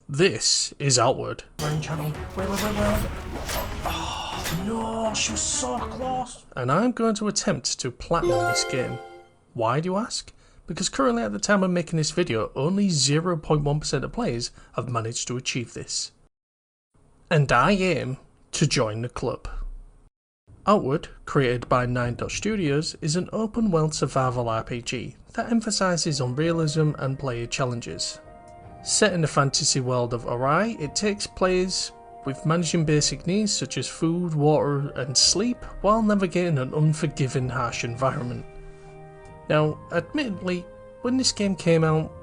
This is Outward. Rain channel. Wait. Oh no, she was so close. And I'm going to attempt to platinum this game. Why do you ask? Because currently at the time of making this video, only 0.1% of players have managed to achieve this. And I aim to join the club. Outward, created by 9 Studios, is an open world survival RPG that emphasises on realism and player challenges. Set in the fantasy world of Arai, it takes players with managing basic needs such as food, water and sleep while navigating an unforgiving, harsh environment. Now, admittedly, when this game came out,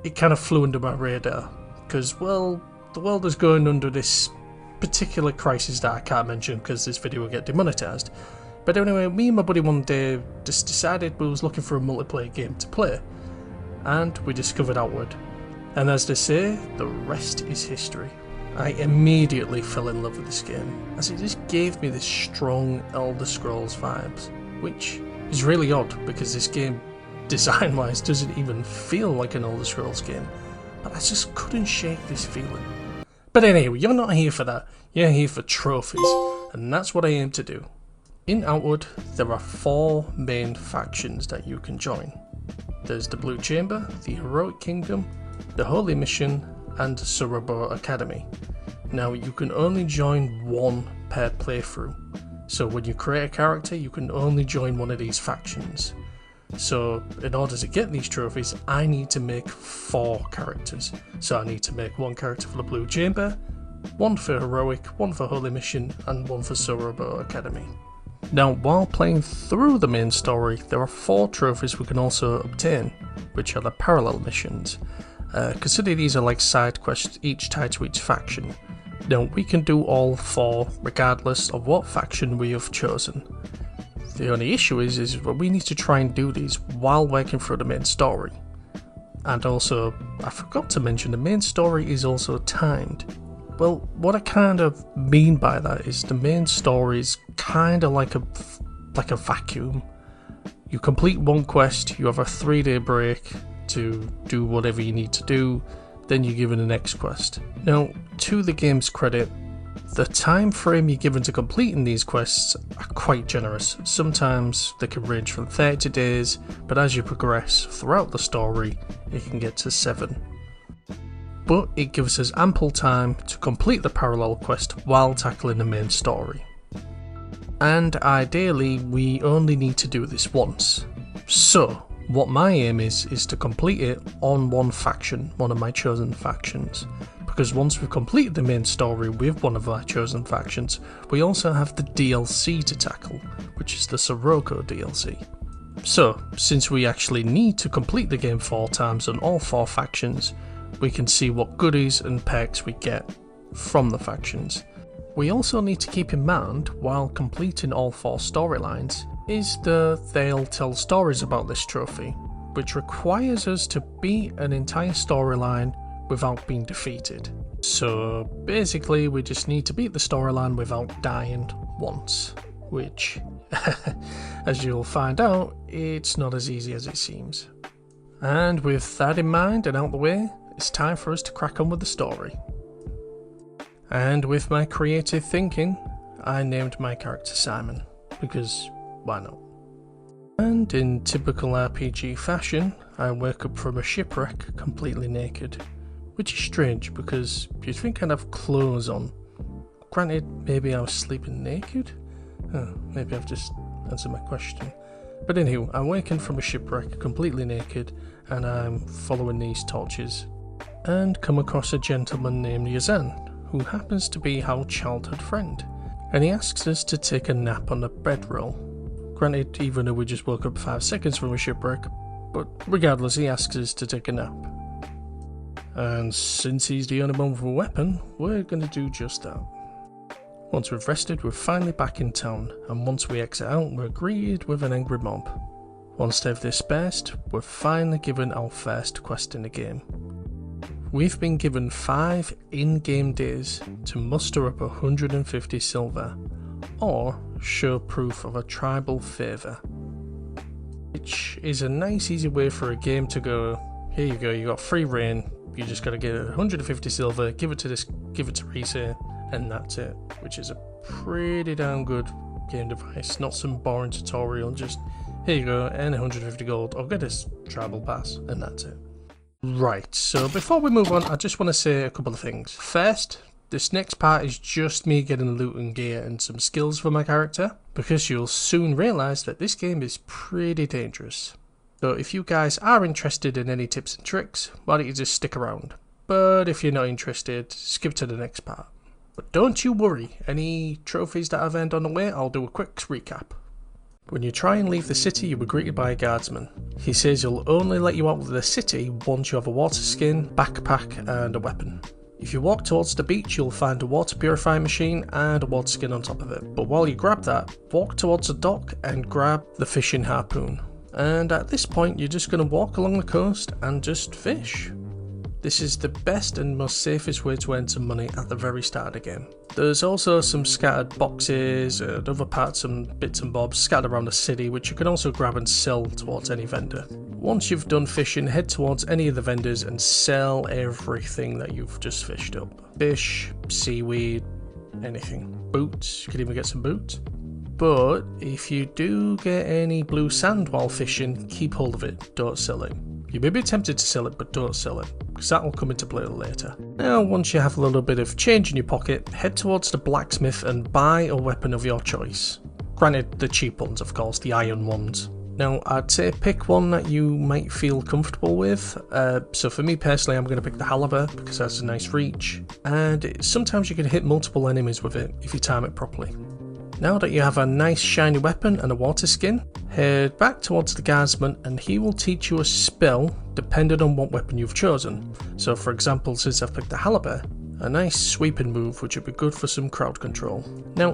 it kind of flew under my radar, because, well, the world is going under this particular crisis that I can't mention because this video will get demonetized. But anyway, me and my buddy one day just decided we was looking for a multiplayer game to play, and we discovered Outward. And as they say, the rest is history. I immediately fell in love with this game, as it just gave me this strong Elder Scrolls vibes, which is really odd because this game, design-wise, doesn't even feel like an Elder Scrolls game, but I just couldn't shake this feeling. But anyway, you're not here for that, you're here for trophies, and that's what I aim to do. In Outward, there are 4 main factions that you can join. There's the Blue Chamber, the Heroic Kingdom, the Holy Mission, and Sorobor Academy. Now you can only join one per playthrough, so when you create a character you can only join one of these factions. So in order to get these trophies I need to make 4 characters. So I need to make 1 character for the Blue Chamber, 1 for Heroic, 1 for Holy Mission, and 1 for Sorobor Academy. Now while playing through the main story there are 4 trophies we can also obtain, which are the parallel missions. Consider these are like side quests, each tied to each faction. Now we can do all 4 regardless of what faction we have chosen. The only issue is we need to try and do these while working through the main story. And also, I forgot to mention the main story is also timed. Well, what I kind of mean by that is the main story is kind of like a vacuum. You complete one quest, you have a 3-day break to do whatever you need to do, then you're given the next quest. Now, to the game's credit, the time frame you're given to completing these quests are quite generous. Sometimes they can range from 30 days, but as you progress throughout the story, it can get to 7. But it gives us ample time to complete the parallel quest while tackling the main story. And ideally, we only need to do this once. So, what my aim is to complete it on one faction, one of my chosen factions. Because once we've completed the main story with one of our chosen factions, we also have the DLC to tackle, which is the Soroko DLC. So, since we actually need to complete the game 4 times on all 4 factions, we can see what goodies and perks we get from the factions. We also need to keep in mind, while completing all 4 storylines, is they'll tell stories about this trophy, which requires us to beat an entire storyline without being defeated. So basically we just need to beat the storyline without dying once, which, as you'll find out, it's not as easy as it seems. And with that in mind and out the way, it's time for us to crack on with the story. And with my creative thinking, I named my character Simon, because why not? And in typical RPG fashion, I wake up from a shipwreck completely naked, which is strange because you'd think I'd have clothes on. Granted, maybe I was sleeping naked? Maybe I've just answered my question. But anywho, I awaken from a shipwreck completely naked and I'm following these torches and come across a gentleman named Yazan, who happens to be our childhood friend, and he asks us to take a nap on the bedroll. Granted, even though we just woke up 5 seconds from a shipwreck, but regardless he asks us to take a nap. And since he's the only one with a weapon, we're going to do just that. Once we've rested, we're finally back in town, and once we exit out, we're greeted with an angry mob. Once they've dispersed, we're finally given our first quest in the game. We've been given 5 in-game days to muster up 150 silver, or show proof of a tribal favour. Which is a nice easy way for a game to go, here you go, you got free reign, You just gotta get 150 silver, give it to Teresa, and that's it. Which is a pretty damn good game device. Not some boring tutorial, just here you go, and 150 gold, or get this tribal pass, and that's it. Right, so before we move on, I just want to say a couple of things. First, this next part is just me getting loot and gear and some skills for my character, because you'll soon realise that this game is pretty dangerous. So if you guys are interested in any tips and tricks, why don't you just stick around. But if you're not interested, skip to the next part. But don't you worry, any trophies that I've earned on the way, I'll do a quick recap. When you try and leave the city, you'll be greeted by a guardsman. He says he'll only let you out of the city once you have a water skin, backpack and a weapon. If you walk towards the beach, you'll find a water purifying machine and a water skin on top of it. But while you grab that, walk towards the dock and grab the fishing harpoon. And at this point, you're just going to walk along the coast and just fish. This is the best and most safest way to earn some money at the very start of the game. There's also some scattered boxes and other parts and bits and bobs scattered around the city, which you can also grab and sell towards any vendor. Once you've done fishing, head towards any of the vendors and sell everything that you've just fished up. Fish, seaweed, anything. Boots, you can even get some boots. But if you do get any blue sand while fishing, keep hold of it, don't sell it. You may be tempted to sell it, but don't sell it, because that will come into play later. Now, once you have a little bit of change in your pocket, head towards the blacksmith and buy a weapon of your choice. Granted, the cheap ones, of course, the iron ones. Now, I'd say pick one that you might feel comfortable with. So for me personally, I'm going to pick the halberd because it has a nice reach, and sometimes you can hit multiple enemies with it if you time it properly. Now that you have a nice shiny weapon and a water skin, head back towards the guardsman and he will teach you a spell depending on what weapon you've chosen. So for example, since I've picked the halberd, a nice sweeping move which would be good for some crowd control. Now,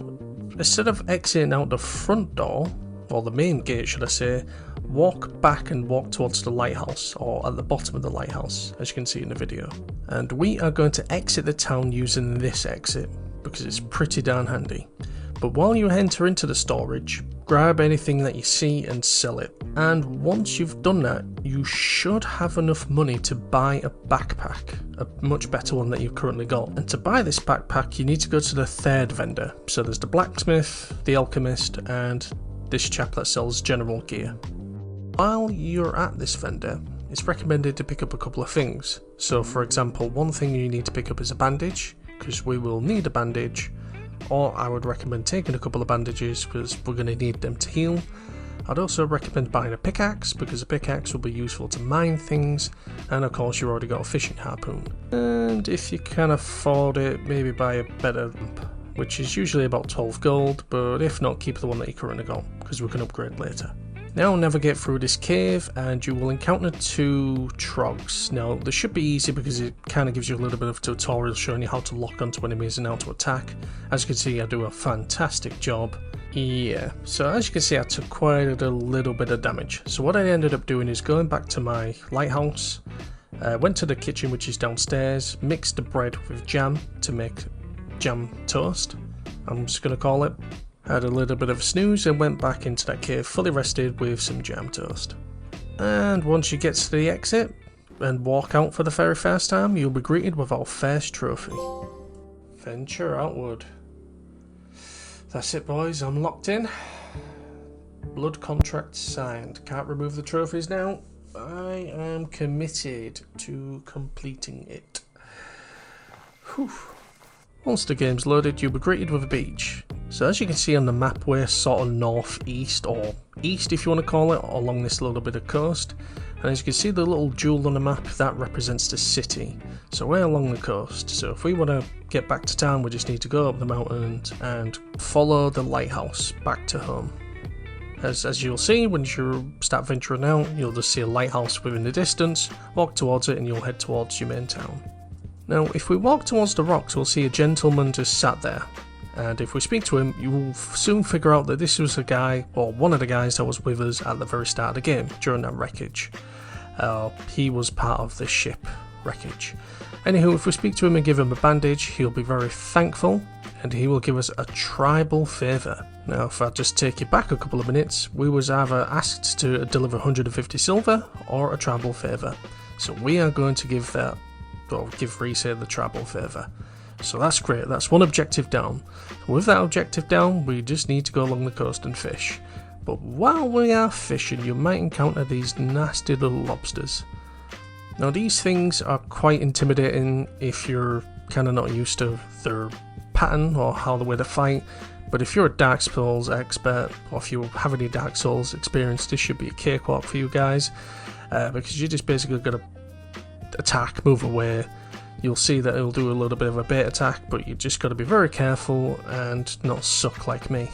instead of exiting out the front door, or the main gate should I say, walk back and walk towards the lighthouse, or at the bottom of the lighthouse, as you can see in the video. And we are going to exit the town using this exit, because it's pretty darn handy. But while you enter into the storage, grab anything that you see and sell it. And once you've done that, you should have enough money to buy a backpack, a much better one that you've currently got. And to buy this backpack, you need to go to the third vendor. So there's the blacksmith, the alchemist, and this chap that sells general gear. While you're at this vendor, it's recommended to pick up a couple of things. So for example, one thing you need to pick up is a bandage, because we will need a bandage. Or I would recommend taking a couple of bandages because we're going to need them to heal. I'd also recommend buying a pickaxe because a pickaxe will be useful to mine things, and of course you already got a fishing harpoon. And if you can afford it, maybe buy a better lamp, which is usually about 12 gold, but if not, keep the one that you currently got because we can upgrade later. Now navigate through this cave and you will encounter 2 trogs. Now this should be easy because it kind of gives you a little bit of a tutorial showing you how to lock onto enemies and how to attack. As you can see, I do a fantastic job. Yeah, so as you can see, I took quite a little bit of damage. So what I ended up doing is going back to my lighthouse, went to the kitchen which is downstairs, mixed the bread with jam to make jam toast, I'm just going to call it. Had a little bit of a snooze and went back into that cave fully rested with some jam toast. And once you get to the exit and walk out for the very first time, you'll be greeted with our first trophy. Venture outward. That's it boys, I'm locked in. Blood contract signed. Can't remove the trophies now. I am committed to completing it. Whew. Once the game's loaded, you'll be greeted with a beach. So as you can see on the map, we're sort of northeast, or east if you want to call it, along this little bit of coast. And as you can see, the little jewel on the map, that represents the city. So we're along the coast. So if we want to get back to town, we just need to go up the mountains and follow the lighthouse back to home. As you'll see, when you start venturing out, you'll just see a lighthouse within the distance, walk towards it and you'll head towards your main town. Now, if we walk towards the rocks, we'll see a gentleman just sat there. And if we speak to him, you will soon figure out that this was a guy, or one of the guys that was with us at the very start of the game, during that wreckage. He was part of the ship wreckage. Anywho, if we speak to him and give him a bandage, he'll be very thankful, and he will give us a tribal favour. Now, if I just take you back a couple of minutes, we was either asked to deliver 150 silver, or a tribal favour. So we are going to give that or give Reese the travel favour. So that's great, that's one objective down. With that objective down, we just need to go along the coast and fish. But while we are fishing, you might encounter these nasty little lobsters. Now these things are quite intimidating if you're kind of not used to their pattern or how the way they fight. But if you're a Dark Souls expert, or if you have any Dark Souls experience, this should be a cakewalk for you guys. Because you just basically got to attack, move away. You'll see that it'll do a little bit of a bait attack, but you just got to be very careful and not suck like me.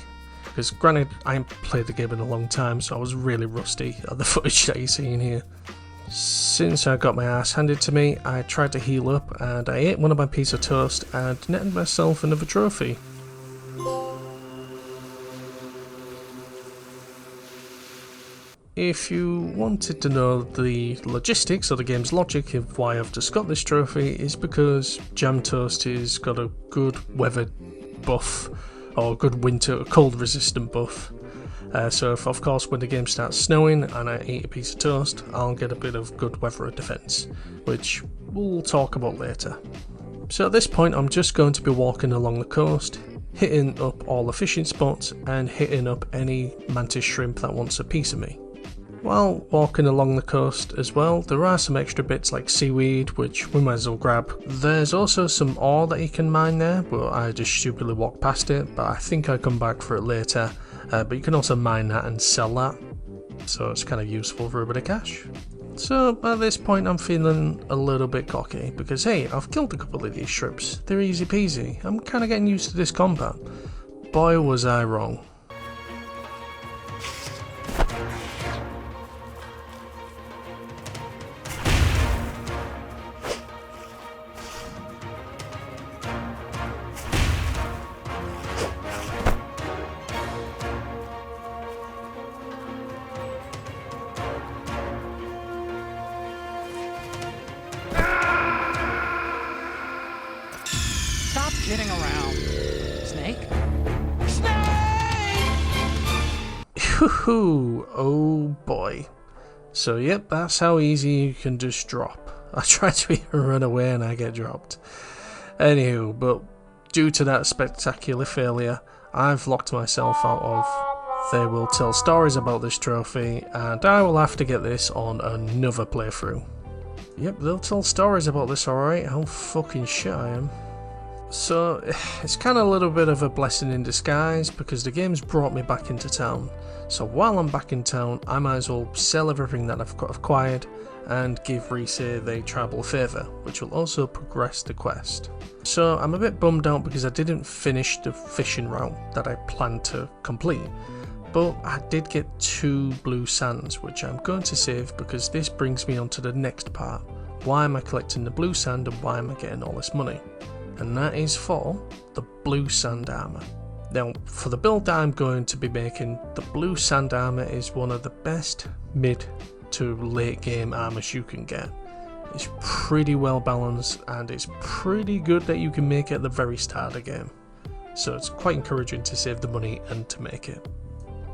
Because granted, I haven't played the game in a long time, so I was really rusty at the footage that you're seeing here. Since I got my ass handed to me, I tried to heal up and I ate one of my pieces of toast and netted myself another trophy. If you wanted to know the logistics or the game's logic of why I've just got this trophy, is because Jam Toast has got a good weather buff, or a good winter, cold resistant buff. So if, of course, when the game starts snowing and I eat a piece of toast, I'll get a bit of good weather defense, which we'll talk about later. So at this point I'm just going to be walking along the coast, hitting up all the fishing spots and hitting up any mantis shrimp that wants a piece of me. While walking along the coast as well, there are some extra bits like seaweed, which we might as well grab. There's also some ore that you can mine there, but I just stupidly walked past it, but I think I'll come back for it later. But you can also mine that and sell that, so it's kind of useful for a bit of cash. So at this point I'm feeling a little bit cocky, because hey, I've killed a couple of these shrimps, they're easy peasy, I'm kind of getting used to this combat. Boy was I wrong. Stop kidding around. Snake? Snake! Hoo-hoo, oh boy. So yep, that's how easy you can just drop. I try to even run away and I get dropped. Anywho, but due to that spectacular failure, I've locked myself out of They Will Tell Stories About This trophy, and I will have to get this on another playthrough. Yep, they'll tell stories about this, alright, how fucking shit I am. So, it's kind of a little bit of a blessing in disguise, because the game's brought me back into town. So while I'm back in town, I might as well sell everything that I've acquired, and give Reese the tribal favour, which will also progress the quest. So I'm a bit bummed out because I didn't finish the fishing route that I planned to complete. But I did get 2 blue sands, which I'm going to save because this brings me on to the next part. Why am I collecting the blue sand and why am I getting all this money? And that is for the blue sand armour. Now, for the build that I'm going to be making, the blue sand armour is one of the best mid to late game armours you can get. It's pretty well balanced and it's pretty good that you can make it at the very start of the game. So it's quite encouraging to save the money and to make it.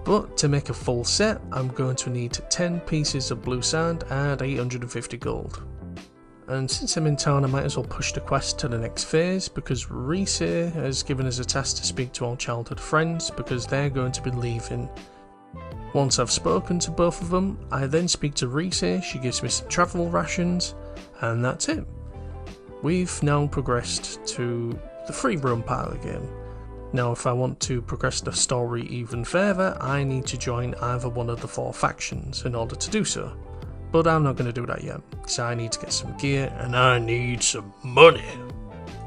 But to make a full set, I'm going to need 10 pieces of blue sand and 850 gold. And since I'm in town, I might as well push the quest to the next phase, because Reese has given us a task to speak to all childhood friends, because they're going to be leaving. Once I've spoken to both of them, I then speak to Reese, she gives me some travel rations, and that's it. We've now progressed to the free roam part of the game. Now if I want to progress the story even further, I need to join either one of the 4 factions in order to do so. But I'm not going to do that yet, because I need to get some gear and I need some money.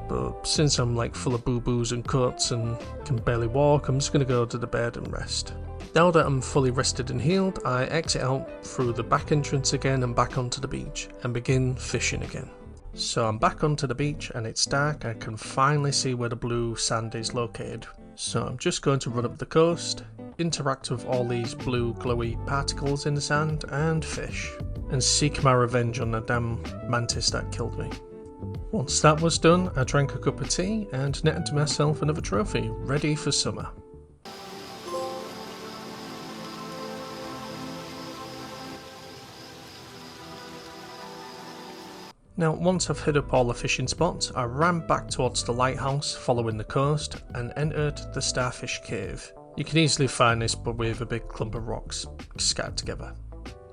But since I'm like full of boo-boos and cuts and can barely walk, I'm just going to go to the bed and rest. Now that I'm fully rested and healed, I exit out through the back entrance again and back onto the beach and begin fishing again. So I'm back onto the beach and it's dark, I can finally see where the blue sand is located. So I'm just going to run up the coast, interact with all these blue glowy particles in the sand and fish. And seek my revenge on the damn mantis that killed me. Once that was done, I drank a cup of tea and netted to myself another trophy, ready for summer. Now once I've hit up all the fishing spots, I ran back towards the lighthouse following the coast and entered the Starfish Cave. You can easily find this but with a big clump of rocks scattered together.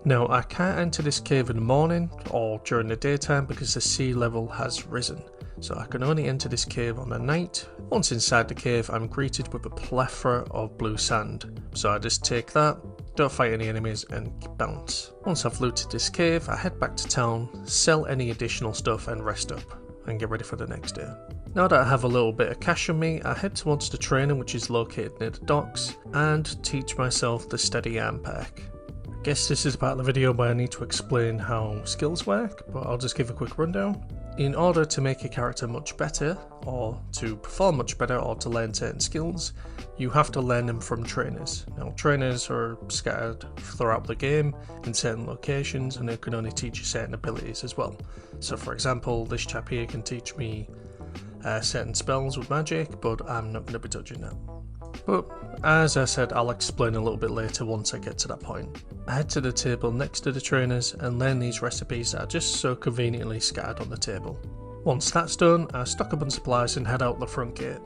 Now I can't enter this cave in the morning or during the daytime because the sea level has risen, so I can only enter this cave on the night. Once inside the cave I'm greeted with a plethora of blue sand, so I just take that, don't fight any enemies and bounce. Once I've looted this cave I head back to town, sell any additional stuff and rest up and get ready for the next day. Now that I have a little bit of cash on me, I head towards the trainer which is located near the docks and teach myself the steady arm pack. I guess this is the part of the video where I need to explain how skills work, but I'll just give a quick rundown. In order to make your character much better, or to perform much better, or to learn certain skills, you have to learn them from trainers. Now trainers are scattered throughout the game in certain locations and they can only teach you certain abilities as well. So for example, this chap here can teach me certain spells with magic, but I'm not going to be touching that. But as I said, I'll explain a little bit later once I get to that point. I head to the table next to the trainers and learn these recipes that are just so conveniently scattered on the table. Once that's done, I stock up on supplies and head out the front gate.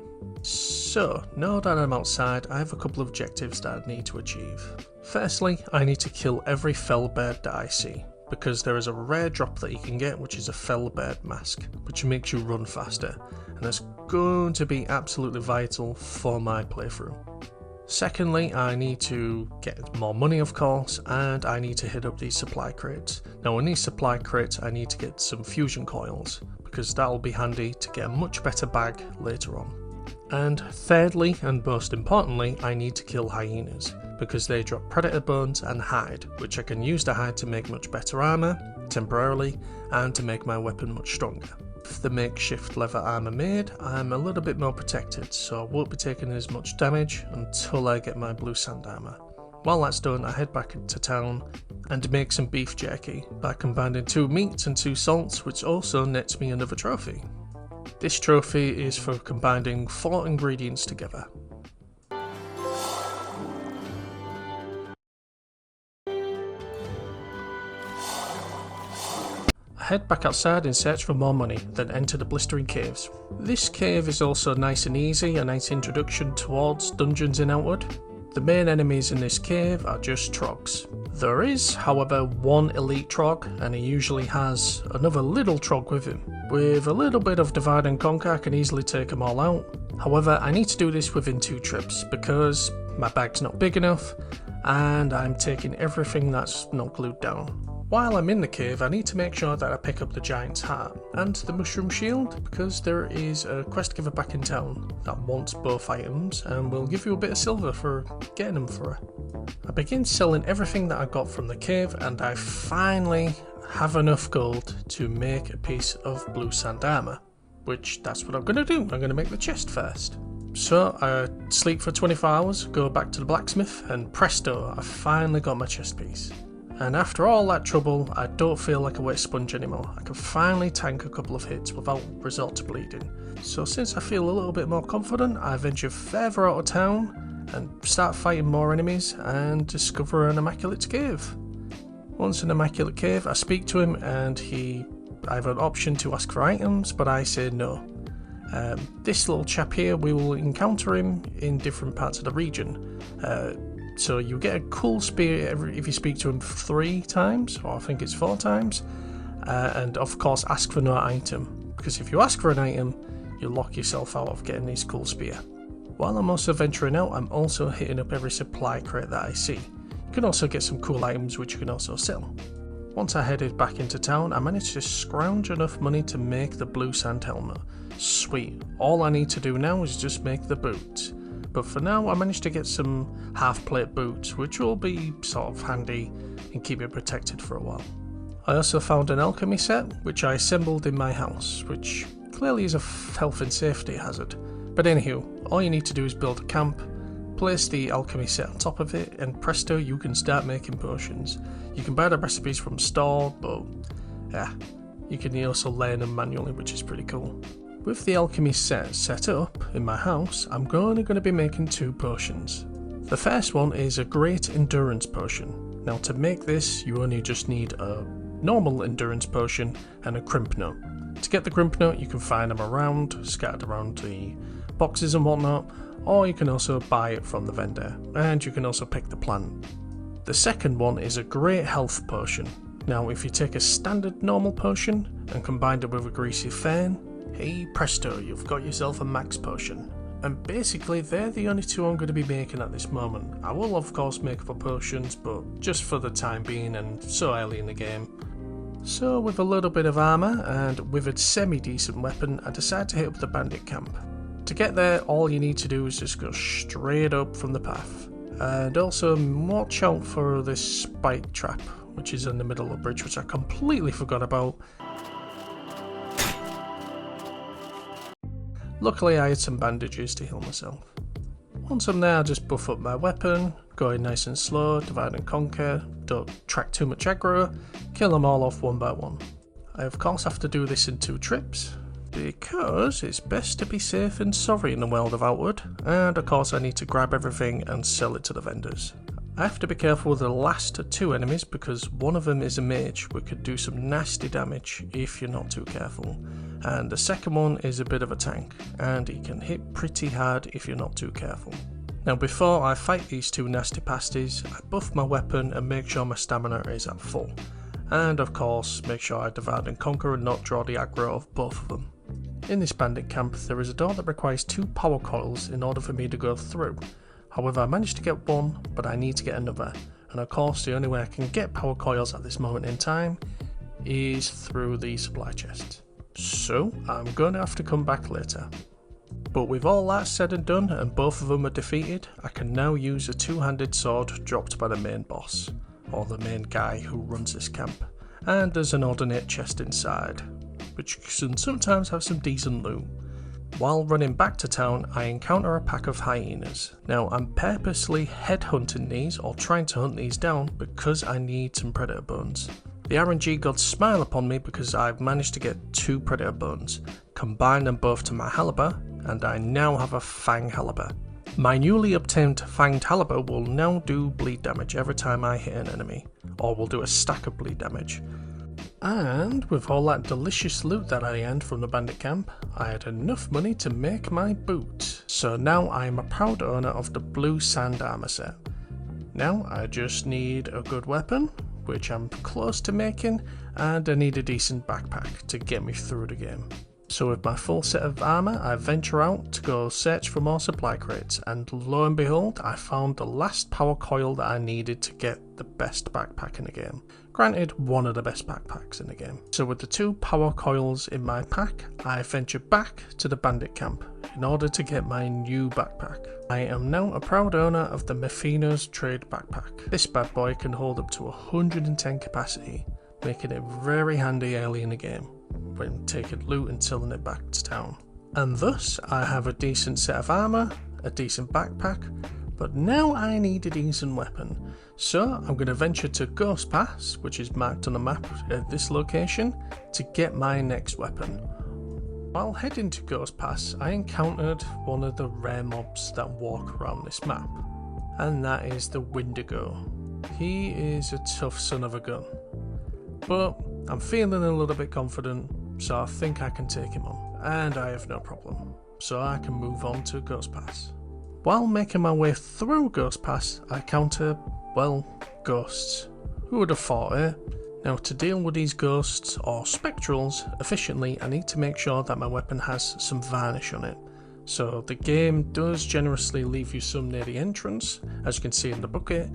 So, now that I'm outside, I have a couple of objectives that I need to achieve. Firstly, I need to kill every fell bird that I see, because there is a rare drop that you can get which is a fell bird mask, which makes you run faster, and that's going to be absolutely vital for my playthrough. Secondly, I need to get more money of course, and I need to hit up these supply crates. Now in these supply crates I need to get some fusion coils, because that'll be handy to get a much better bag later on. And thirdly, and most importantly, I need to kill hyenas, because they drop predator bones and hide, which I can use the hide to make much better armour, temporarily, and to make my weapon much stronger. With the makeshift leather armour made, I'm a little bit more protected, so I won't be taking as much damage until I get my blue sand armour. While that's done, I head back into town and make some beef jerky by combining 2 meats and 2 salts, which also nets me another trophy. This trophy is for combining 4 ingredients together. Head back outside in search for more money, then enter the blistering caves. This cave is also nice and easy, a nice introduction towards dungeons in Outward. The main enemies in this cave are just trogs. There is, however, one elite trog, and he usually has another little trog with him. With a little bit of divide and conquer I can easily take them all out. However, I need to do this within 2 trips because my bag's not big enough and I'm taking everything that's not glued down. While I'm in the cave, I need to make sure that I pick up the giant's heart and the mushroom shield, because there is a quest giver back in town that wants both items and will give you a bit of silver for getting them for her. I begin selling everything that I got from the cave and I finally have enough gold to make a piece of blue sand armour, which that's what I'm going to do. I'm going to make the chest first. So I sleep for 24 hours, go back to the blacksmith, and presto, I finally got my chest piece. And after all that trouble, I don't feel like a wet sponge anymore. I can finally tank a couple of hits without resort to bleeding. So since I feel a little bit more confident, I venture further out of town and start fighting more enemies and discover an immaculate cave. Once in Immaculate Cave, I speak to him and I have an option to ask for items, but I say no. This little chap here, we will encounter him in different parts of the region. So you get a cool spear if you speak to him 3 times, or I think it's 4 times, and of course ask for no item, because if you ask for an item, you lock yourself out of getting this cool spear. While I'm also venturing out, I'm also hitting up every supply crate that I see. You can also get some cool items which you can also sell. Once I headed back into town, I managed to scrounge enough money to make the blue sand helmet. Sweet, all I need to do now is just make the boots. But for now I managed to get some half plate boots, which will be sort of handy and keep it protected for a while. I also found an alchemy set which I assembled in my house, which clearly is a health and safety hazard. But anywho, all you need to do is build a camp, place the alchemy set on top of it, and presto, you can start making potions. You can buy the recipes from store, but yeah, you can also learn them manually, which is pretty cool. With the alchemy set up in my house, I'm going to be making 2 potions. The first one is a great endurance potion. Now to make this, you only just need a normal endurance potion, and a crimp note. To get the crimp note, you can find them around, scattered around the boxes and whatnot, or you can also buy it from the vendor, and you can also pick the plant. The second one is a great health potion. Now if you take a standard normal potion and combine it with a greasy fern, hey presto, you've got yourself a max potion. And basically they're the only two I'm going to be making at this moment. I will of course make other potions, but just for the time being and so early in the game. So with a little bit of armour and with a semi-decent weapon, I decide to hit up the bandit camp. To get there, all you need to do is just go straight up from the path. And also watch out for this spike trap, which is in the middle of the bridge, which I completely forgot about. Luckily I had some bandages to heal myself. Once I'm there, I just buff up my weapon, going nice and slow, divide and conquer, don't track too much aggro, kill them all off one by one. I of course have to do this in 2 trips, because it's best to be safe and sorry in the world of Outward, and of course I need to grab everything and sell it to the vendors. I have to be careful with the last 2 enemies because one of them is a mage which could do some nasty damage if you're not too careful, and the second one is a bit of a tank and he can hit pretty hard if you're not too careful. Now before I fight these 2 nasty pasties, I buff my weapon and make sure my stamina is at full, and of course make sure I divide and conquer and not draw the aggro of both of them. In this bandit camp there is a door that requires 2 power coils in order for me to go through. However, I managed to get one, but I need to get another, and of course the only way I can get power coils at this moment in time is through the supply chest. So I'm going to have to come back later. But with all that said and done and both of them are defeated, I can now use a 2-handed sword dropped by the main boss, or the main guy who runs this camp, and there's an ordinate chest inside, which can sometimes have some decent loot. While running back to town, I encounter a pack of hyenas. Now I'm purposely headhunting these or trying to hunt these down because I need some predator bones. The RNG gods smile upon me because I've managed to get 2 predator bones, combine them both to my halber, and I now have a fang halber. My newly obtained fanged halber will now do bleed damage every time I hit an enemy, or will do a stack of bleed damage. And with all that delicious loot that I earned from the bandit camp, I had enough money to make my boot. So now I am a proud owner of the blue sand armor set. Now I just need a good weapon, which I'm close to making, and I need a decent backpack to get me through the game. So with my full set of armor, I venture out to go search for more supply crates, and lo and behold, I found the last power coil that I needed to get the best backpack in the game. Granted, one of the best backpacks in the game. So with the 2 power coils in my pack, I venture back to the bandit camp in order to get my new backpack. I am now a proud owner of the Mefino's Trade backpack. This bad boy can hold up to 110 capacity, making it very handy early in the game when taking loot and selling it back to town. And thus I have a decent set of armor, a decent backpack, but now I need a decent weapon. So I'm going to venture to Ghost Pass, which is marked on the map at this location, to get my next weapon. While heading to Ghost Pass, I encountered one of the rare mobs that walk around this map, and that is the Wendigo. He is a tough son of a gun, but I'm feeling a little bit confident, so I think I can take him on, and I have no problem, so I can move on to Ghost Pass. While making my way through Ghost Pass, I encounter, well, ghosts. Who would have thought, eh? Now to deal with these ghosts, or spectrals, efficiently, I need to make sure that my weapon has some varnish on it. So the game does generously leave you some near the entrance, as you can see in the bucket.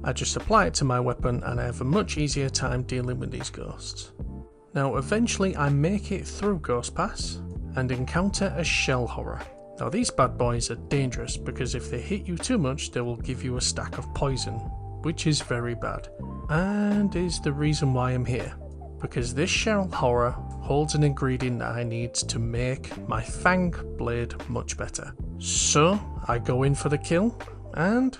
I just apply it to my weapon and I have a much easier time dealing with these ghosts. Now eventually I make it through Ghost Pass and encounter a shell horror. Now these bad boys are dangerous because if they hit you too much they will give you a stack of poison, which is very bad. And is the reason why I'm here, because this shell horror holds an ingredient that I need to make my fang blade much better. So I go in for the kill and...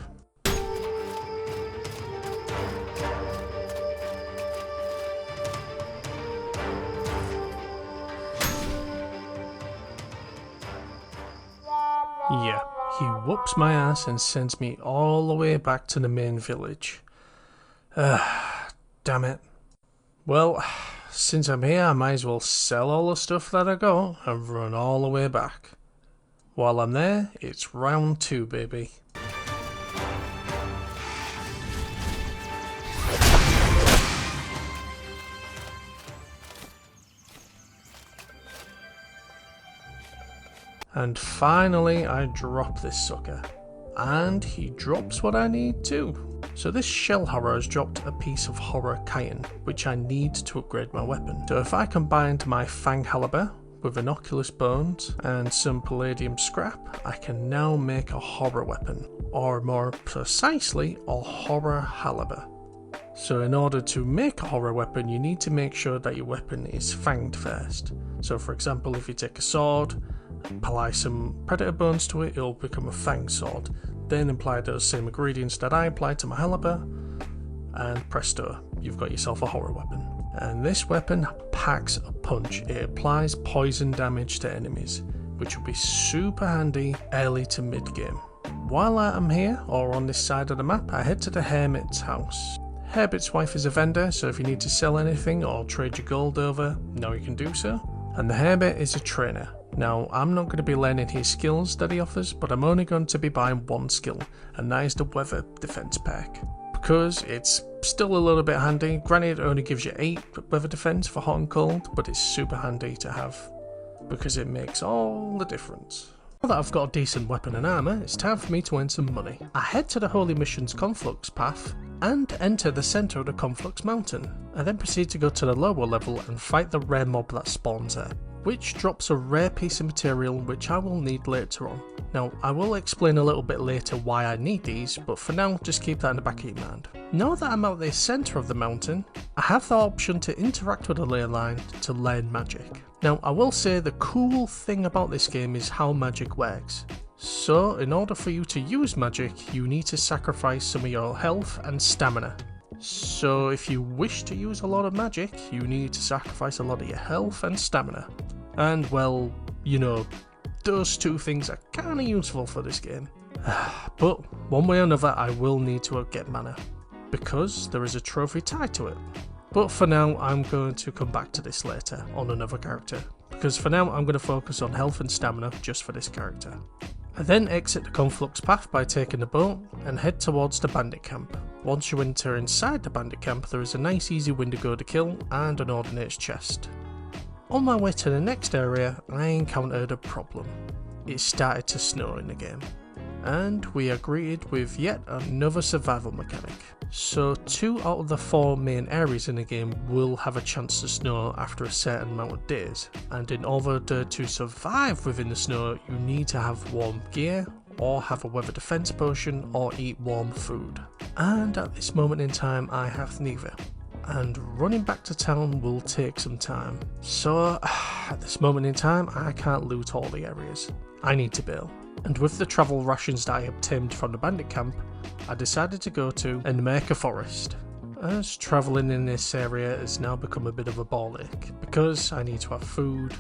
yeah, he whoops my ass and sends me all the way back to the main village. Damn it. Well, since I'm here, I might as well sell all the stuff that I got and run all the way back. While I'm there, it's round 2, baby. And finally I drop this sucker. And he drops what I need too. So this shell horror has dropped a piece of horror chitin, which I need to upgrade my weapon. So if I combine my fang halber with inoculous bones and some palladium scrap, I can now make a horror weapon, or more precisely, a horror halber. So in order to make a horror weapon, you need to make sure that your weapon is fanged first. So for example, if you take a sword, apply some predator bones to it, it'll become a fang sword. Then apply those same ingredients that I applied to my halber, and presto, you've got yourself a horror weapon. And this weapon packs a punch. It applies poison damage to enemies, which will be super handy early to mid game. While I'm here, or on this side of the map, I head to the Hermit's house. Hermit's wife is a vendor, so if you need to sell anything or trade your gold over, now you can do so. And the Hermit is a trainer. Now, I'm not going to be learning his skills that he offers, but I'm only going to be buying one skill, and that is the Weather Defense pack. Because it's still a little bit handy. Granted, it only gives you 8 Weather Defense for hot and cold, but it's super handy to have, because it makes all the difference. Now that I've got a decent weapon and armour, it's time for me to earn some money. I head to the Holy Mission's Conflux path, and enter the centre of the Conflux Mountain. I then proceed to go to the lower level and fight the rare mob that spawns there, which drops a rare piece of material which I will need later on. Now, I will explain a little bit later why I need these, but for now, just keep that in the back of your mind. Now that I'm at the centre of the mountain, I have the option to interact with the ley line to learn magic. Now, I will say the cool thing about this game is how magic works. So, in order for you to use magic, you need to sacrifice some of your health and stamina. So if you wish to use a lot of magic, you need to sacrifice a lot of your health and stamina. And well, you know, those two things are kinda useful for this game. But one way or another, I will need to get mana, because there is a trophy tied to it. But for now, I'm going to come back to this later on another character, because for now I'm going to focus on health and stamina just for this character. I then exit the Conflux path by taking the boat and head towards the bandit camp. Once you enter inside the bandit camp, there is a nice easy Wendigo to kill and an ordinate's chest. On my way to the next area, I encountered a problem. It started to snow in the game, and we are greeted with yet another survival mechanic. So 2 out of the 4 main areas in the game will have a chance to snow after a certain amount of days, and in order to survive within the snow, you need to have warm gear, or have a weather defense potion, or eat warm food. And at this moment in time, I have neither. And running back to town will take some time. So at this moment in time, I can't loot all the areas. I need to bail. And with the travel rations that I obtained from the bandit camp, I decided to go to Enmerka Forest. As travelling in this area has now become a bit of a ball ache, because I need to have food,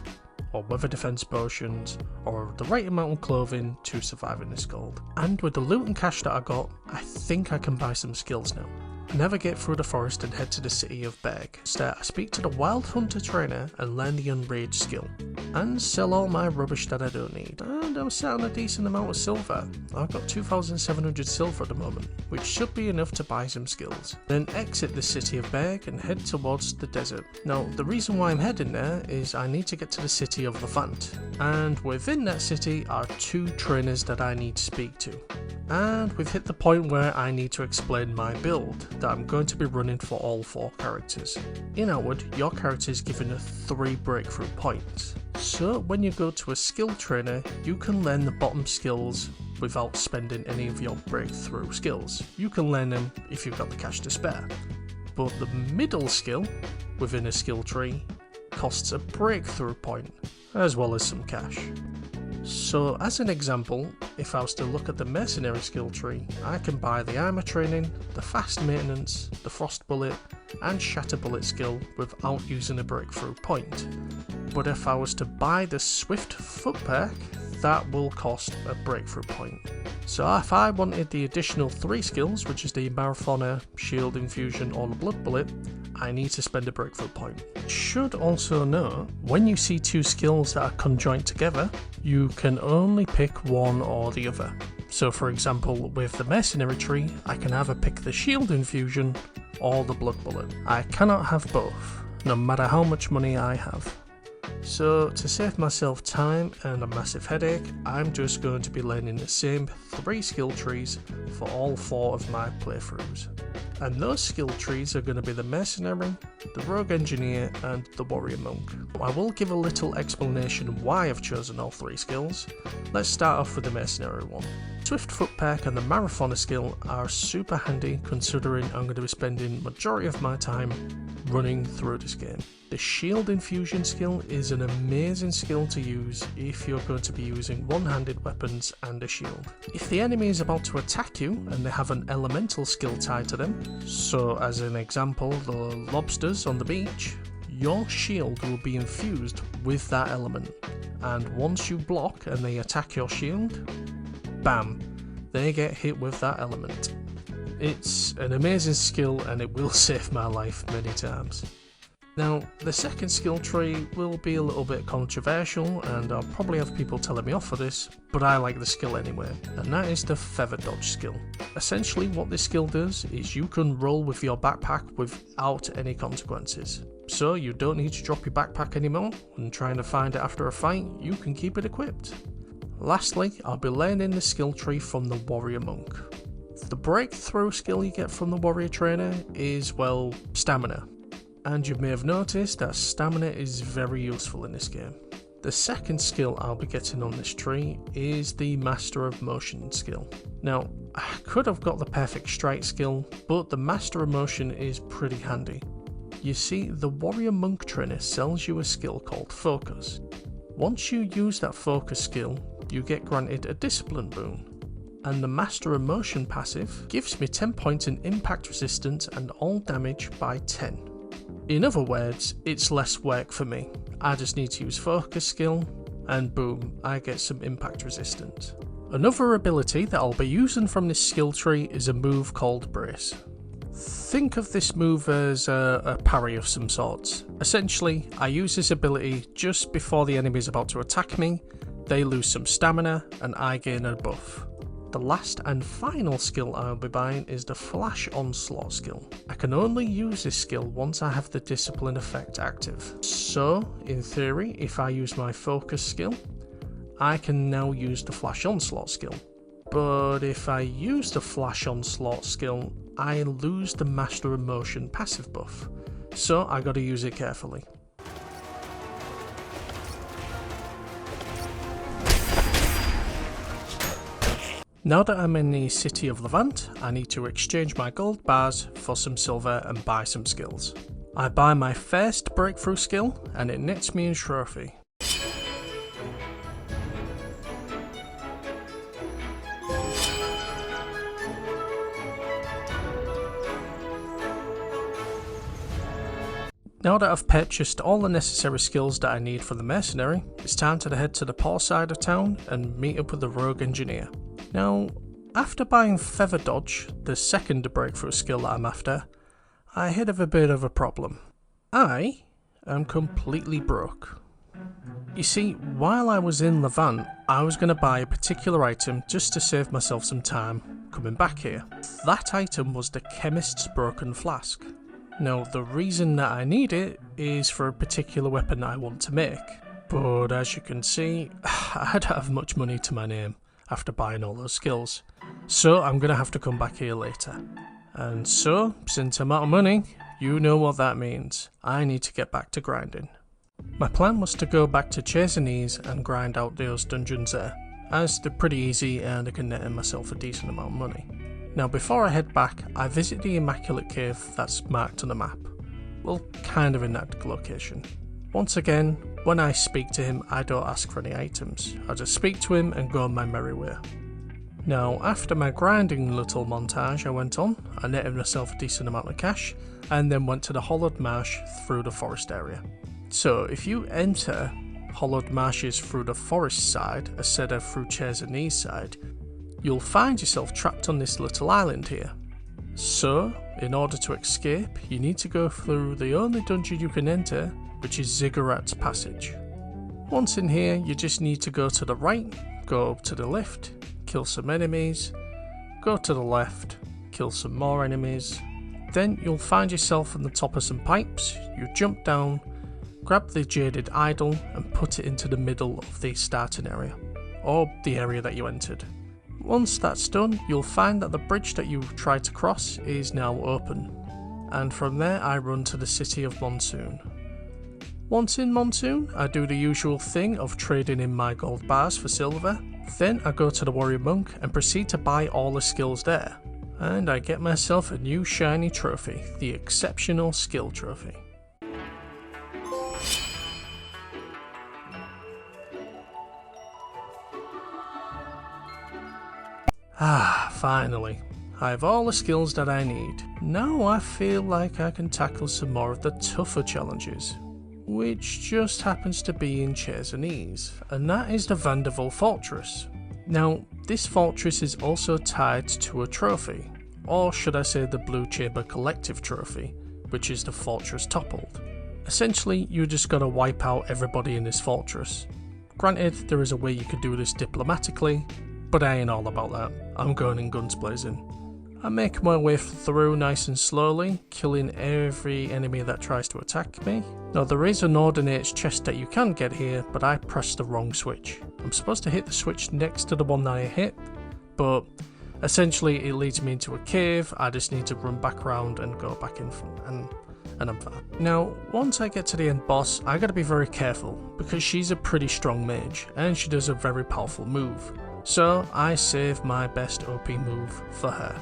or weather defense potions, or the right amount of clothing to survive in this cold. And with the loot and cash that I got, I think I can buy some skills now. I navigate through the forest and head to the city of Berg. Instead, I speak to the Wild Hunter trainer and learn the Unrage skill, and sell all my rubbish that I don't need. And I'm set on a decent amount of silver. I've got 2,700 silver at the moment, which should be enough to buy some skills. Then exit the city of Berg and head towards the desert. Now, the reason why I'm heading there is I need to get to the city of Levant, and within that city are 2 trainers that I need to speak to. And we've hit the point where I need to explain my build that I'm going to be running for all 4 characters. In Outward, your character is given 3 breakthrough points. So when you go to a skill trainer, you can learn the bottom skills without spending any of your breakthrough skills. You can learn them if you've got the cash to spare. But the middle skill within a skill tree costs a breakthrough point, as well as some cash. So as an example, if I was to look at the mercenary skill tree, I can buy the armor training, the fast maintenance, the frost bullet and shatter bullet skill without using a breakthrough point. But if I was to buy the swift foot perk, that will cost a breakthrough point. So if I wanted the additional 3 skills, which is the marathoner, shield infusion or the blood bullet, I need to spend a breakthrough point. Should also know, when you see two skills that are conjoined together, you can only pick one or the other. So for example, with the mercenary tree, I can either pick the shield infusion or the blood bullet. I cannot have both, no matter how much money I have. So to save myself time and a massive headache, I'm just going to be learning the same 3 skill trees for all 4 of my playthroughs. And those skill trees are going to be the mercenary, the rogue engineer and the warrior monk. I will give a little explanation why I've chosen all 3 skills. Let's start off with the mercenary one. Swift foot peck and the marathoner skill are super handy considering I'm going to be spending majority of my time running through this game. The shield infusion skill is an amazing skill to use if you're going to be using one-handed weapons and a shield. If the enemy is about to attack you and they have an elemental skill tied to them, so as an example the lobsters on the beach, your shield will be infused with that element, and once you block and they attack your shield, bam, they get hit with that element. It's an amazing skill and it will save my life many times. Now, the second skill tree will be a little bit controversial and I'll probably have people telling me off for this, but I like the skill anyway, and that is the feather dodge skill. Essentially what this skill does is you can roll with your backpack without any consequences. So you don't need to drop your backpack anymore, and trying to find it after a fight, you can keep it equipped. Lastly, I'll be learning the skill tree from the warrior monk. The breakthrough skill you get from the warrior trainer is, well, stamina. And you may have noticed that stamina is very useful in this game. The second skill I'll be getting on this tree is the Master of Motion skill. Now, I could have got the Perfect Strike skill, but the Master of Motion is pretty handy. You see, the warrior monk trainer sells you a skill called Focus. Once you use that Focus skill, you get granted a discipline boon. And the Master of Motion passive gives me 10 points in impact resistance and all damage by 10. In other words, it's less work for me. I just need to use Focus skill and boom, I get some impact resistance. Another ability that I'll be using from this skill tree is a move called Brace. Think of this move as a parry of some sorts. Essentially, I use this ability just before the enemy is about to attack me, they lose some stamina and I gain a buff. The last and final skill I'll be buying is the Flash Onslaught skill. I can only use this skill once I have the discipline effect active. So, in theory, if I use my Focus skill, I can now use the Flash Onslaught skill. But if I use the Flash Onslaught skill, I lose the Master of Motion passive buff. So I gotta use it carefully. Now that I'm in the city of Levant, I need to exchange my gold bars for some silver and buy some skills. I buy my first breakthrough skill and it nets me a trophy. Now that I've purchased all the necessary skills that I need for the mercenary, it's time to head to the port side of town and meet up with the rogue engineer. Now, after buying Feather Dodge, the second breakthrough skill that I'm after, I hit a bit of a problem. I am completely broke. You see, while I was in Levant, I was going to buy a particular item just to save myself some time coming back here. That item was the Chemist's Broken Flask. Now, the reason that I need it is for a particular weapon I want to make, but as you can see, I don't have much money to my name after buying all those skills, so I'm going to have to come back here later. And so, since I'm out of money, you know what that means. I need to get back to grinding. My plan was to go back to Chersonese and grind out those dungeons there, as they're pretty easy and I can net myself a decent amount of money. Now before I head back, I visit the Immaculate Cave that's marked on the map. Well, kind of in that location. Once again, when I speak to him, I don't ask for any items. I just speak to him and go on my merry way. Now, after my grinding little montage I went on, I netted myself a decent amount of cash, and then went to the Hollowed Marsh through the forest area. So, if you enter Hollowed Marshes through the forest side, instead of through Chersonese side, you'll find yourself trapped on this little island here. So, in order to escape, you need to go through the only dungeon you can enter, which is Ziggurat's Passage. Once in here, you just need to go to the right, go up to the left, kill some enemies, go to the left, kill some more enemies. Then you'll find yourself on the top of some pipes, you jump down, grab the jaded idol and put it into the middle of the starting area, or the area that you entered. Once that's done, you'll find that the bridge that you tried to cross is now open, and from there I run to the city of Monsoon. Once in Monsoon, I do the usual thing of trading in my gold bars for silver, then I go to the warrior monk and proceed to buy all the skills there. And I get myself a new shiny trophy, the exceptional skill trophy. Finally. I have all the skills that I need. Now I feel like I can tackle some more of the tougher challenges, which just happens to be in Chairs and Ease, and that is the Vanderval Fortress. Now, this fortress is also tied to a trophy, or should I say the Blue Chamber Collective Trophy, which is the fortress toppled. Essentially, you just gotta wipe out everybody in this fortress. Granted, there is a way you could do this diplomatically, but I ain't all about that. I'm going in guns blazing. I make my way through nice and slowly, killing every enemy that tries to attack me. Now there is an Ordinate's chest that you can get here, but I pressed the wrong switch. I'm supposed to hit the switch next to the one that I hit, but essentially it leads me into a cave. I just need to run back around and go back in front, and I'm fine. Now, once I get to the end boss, I gotta be very careful, because she's a pretty strong mage, and she does a very powerful move. So I save my best OP move for her.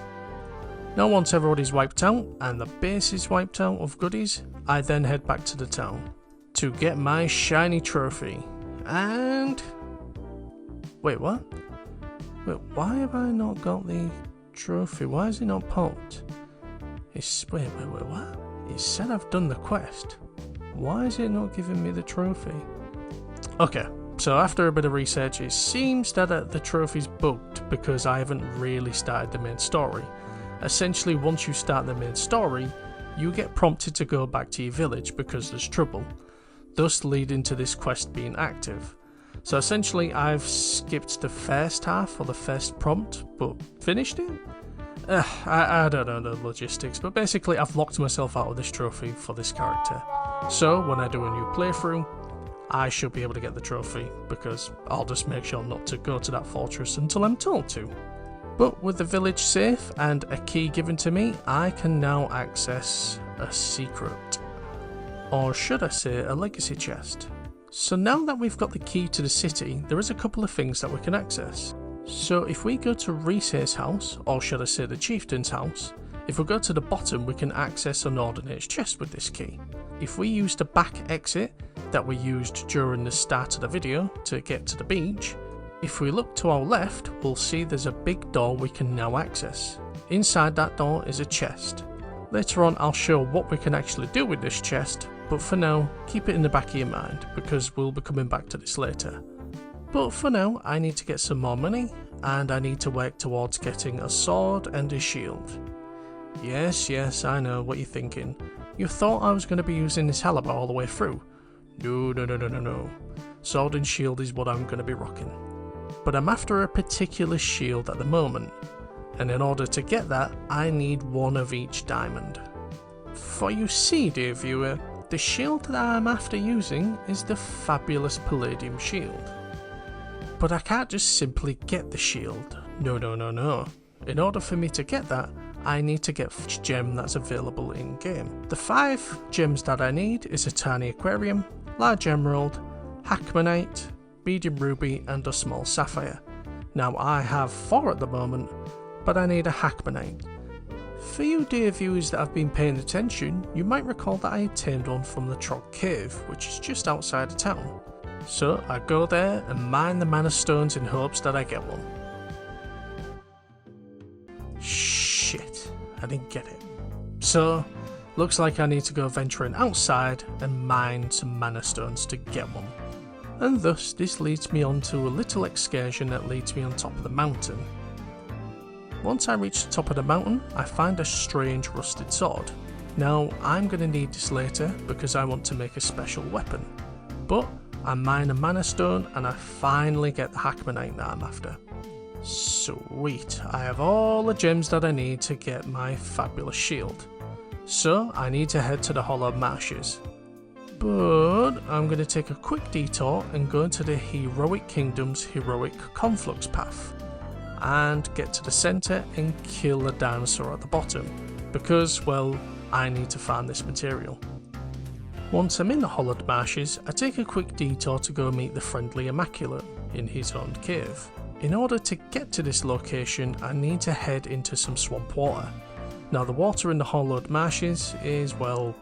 Now once everybody's wiped out, and the base is wiped out of goodies, I then head back to the town to get my shiny trophy. And... wait, what? Wait, why have I not got the trophy? Why is it not popped? Wait, what? It said I've done the quest. Why is it not giving me the trophy? Okay, so after a bit of research, it seems that the trophy's bugged because I haven't really started the main story. Essentially, once you start the main story, you get prompted to go back to your village because there's trouble, thus leading to this quest being active. So essentially, I've skipped the first half or the first prompt, but finished it? I don't know the logistics, but basically I've locked myself out of this trophy for this character. So when I do a new playthrough, I should be able to get the trophy, because I'll just make sure not to go to that fortress until I'm told to. But with the village safe and a key given to me, I can now access a secret. Or should I say a legacy chest. So now that we've got the key to the city, there is a couple of things that we can access. So if we go to Reese's house, or should I say the chieftain's house, if we go to the bottom we can access an Ordinate's chest with this key. If we use the back exit that we used during the start of the video to get to the beach, if we look to our left, we'll see there's a big door we can now access. Inside that door is a chest. Later on I'll show what we can actually do with this chest, but for now, keep it in the back of your mind, because we'll be coming back to this later. But for now, I need to get some more money, and I need to work towards getting a sword and a shield. Yes, I know what you're thinking. You thought I was going to be using this halberd all the way through. No. Sword and shield is what I'm going to be rocking. But I'm after a particular shield at the moment, and in order to get that, I need one of each diamond. For you see, dear viewer, the shield that I'm after using is the fabulous Palladium shield. But I can't just simply get the shield. No. In order for me to get that, I need to get each gem that's available in game. The 5 gems that I need is a tiny aquarium, large emerald, Hackmanite, medium ruby and a small sapphire. Now I have 4 at the moment, but I need a Hackmanite. For you dear viewers that have been paying attention, you might recall that I obtained one from the Trog Cave, which is just outside of town. So I go there and mine the mana stones in hopes that I get one. Shit, I didn't get it. So, looks like I need to go venturing outside and mine some mana stones to get one. And thus this leads me on to a little excursion that leads me on top of the mountain. Once I reach the top of the mountain, I find a strange rusted sword. Now, I'm going to need this later because I want to make a special weapon. But I mine a mana stone and I finally get the Hackmanite that I'm after. Sweet, I have all the gems that I need to get my fabulous shield. So I need to head to the Hollowed Marshes. But I'm going to take a quick detour and go into the Heroic Kingdom's Heroic Conflux path and get to the centre and kill the dinosaur at the bottom because, well, I need to find this material. Once I'm in the Hollowed Marshes, I take a quick detour to go meet the friendly Immaculate in his own cave. In order to get to this location, I need to head into some swamp water. Now the water in the Hollowed Marshes is, well,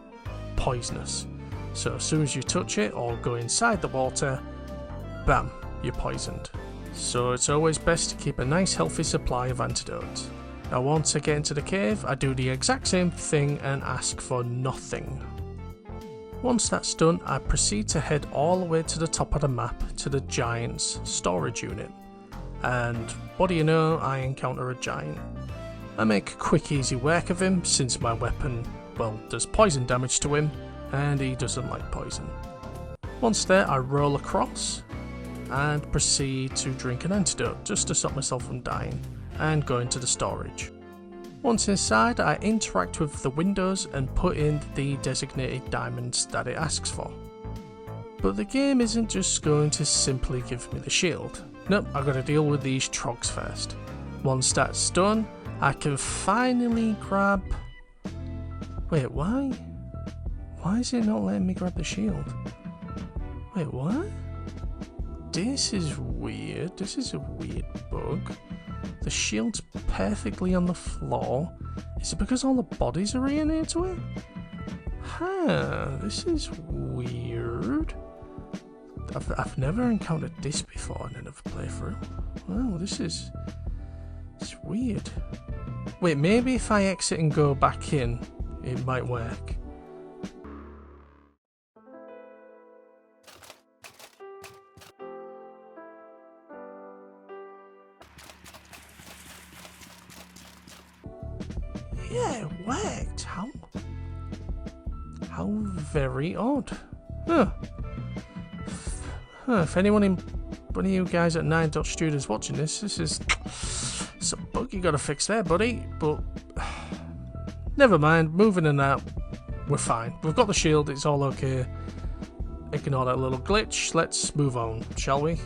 poisonous. So as soon as you touch it or go inside the water, bam, you're poisoned. So it's always best to keep a nice healthy supply of antidotes. Now once I get into the cave, I do the exact same thing and ask for nothing. Once that's done, I proceed to head all the way to the top of the map to the Giant's storage unit. And what do you know, I encounter a giant. I make quick easy work of him since my weapon, well, does poison damage to him and he doesn't like poison. Once there, I roll across and proceed to drink an antidote just to stop myself from dying and go into the storage. Once inside, I interact with the windows and put in the designated diamonds that it asks for. But the game isn't just going to simply give me the shield. Nope, I've got to deal with these trogs first. Once that's done, I can finally grab... Wait, why? Why is it not letting me grab the shield? Wait, what? This is weird. This is a weird bug. The shield's perfectly on the floor. Is it because all the bodies are in here to it? Huh, this is weird. I've never encountered this before in another playthrough. Wow, it's weird. Wait, maybe if I exit and go back in, it might work. Yeah, it worked. How very odd. Huh. If one of you guys at 9.studio is watching this, it's a bug you gotta fix there, buddy. But never mind, moving in that, we're fine. We've got the shield, it's all okay. Ignore that little glitch, let's move on, shall we?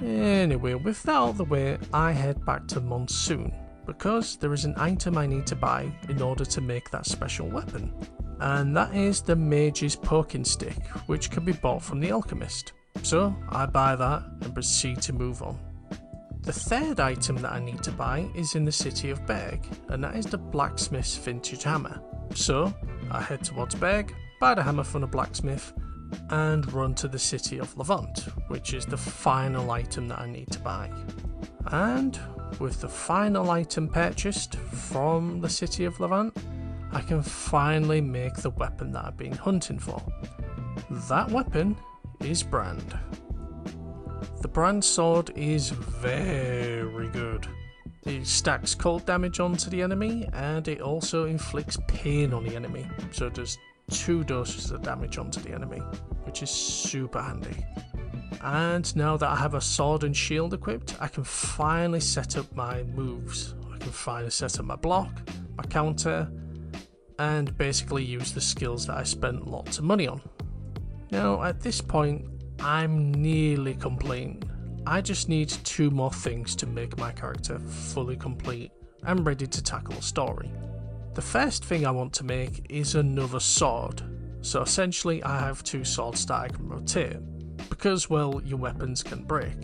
Anyway, with that out of the way, I head back to Monsoon, because there is an item I need to buy in order to make that special weapon. And that is the Mage's Poking Stick, which can be bought from the Alchemist. So I buy that and proceed to move on. The third item that I need to buy is in the city of Berg, and that is the blacksmith's vintage hammer. So I head towards Berg, buy the hammer from the blacksmith, and run to the city of Levant, which is the final item that I need to buy. And with the final item purchased from the city of Levant, I can finally make the weapon that I've been hunting for. That weapon is Brand. The Brand sword is very good. It stacks cold damage onto the enemy and it also inflicts pain on the enemy, so it does 2 doses of damage onto the enemy, which is super handy. And now that I have a sword and shield equipped, I can finally set up my moves. I can finally set up my block, my counter, and basically use the skills that I spent lots of money on. Now at this point, I'm nearly complete. I just need 2 more things to make my character fully complete and ready to tackle a story. The first thing I want to make is another sword. So essentially I have 2 swords that I can rotate, because well, your weapons can break.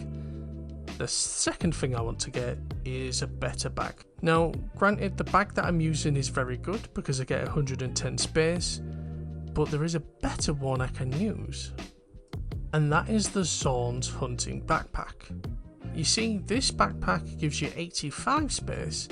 The second thing I want to get is a better bag. Now granted, the bag that I'm using is very good because I get 110 space, but there is a better one I can use, and that is the Zorn's Hunting Backpack. You see, this backpack gives you 85 space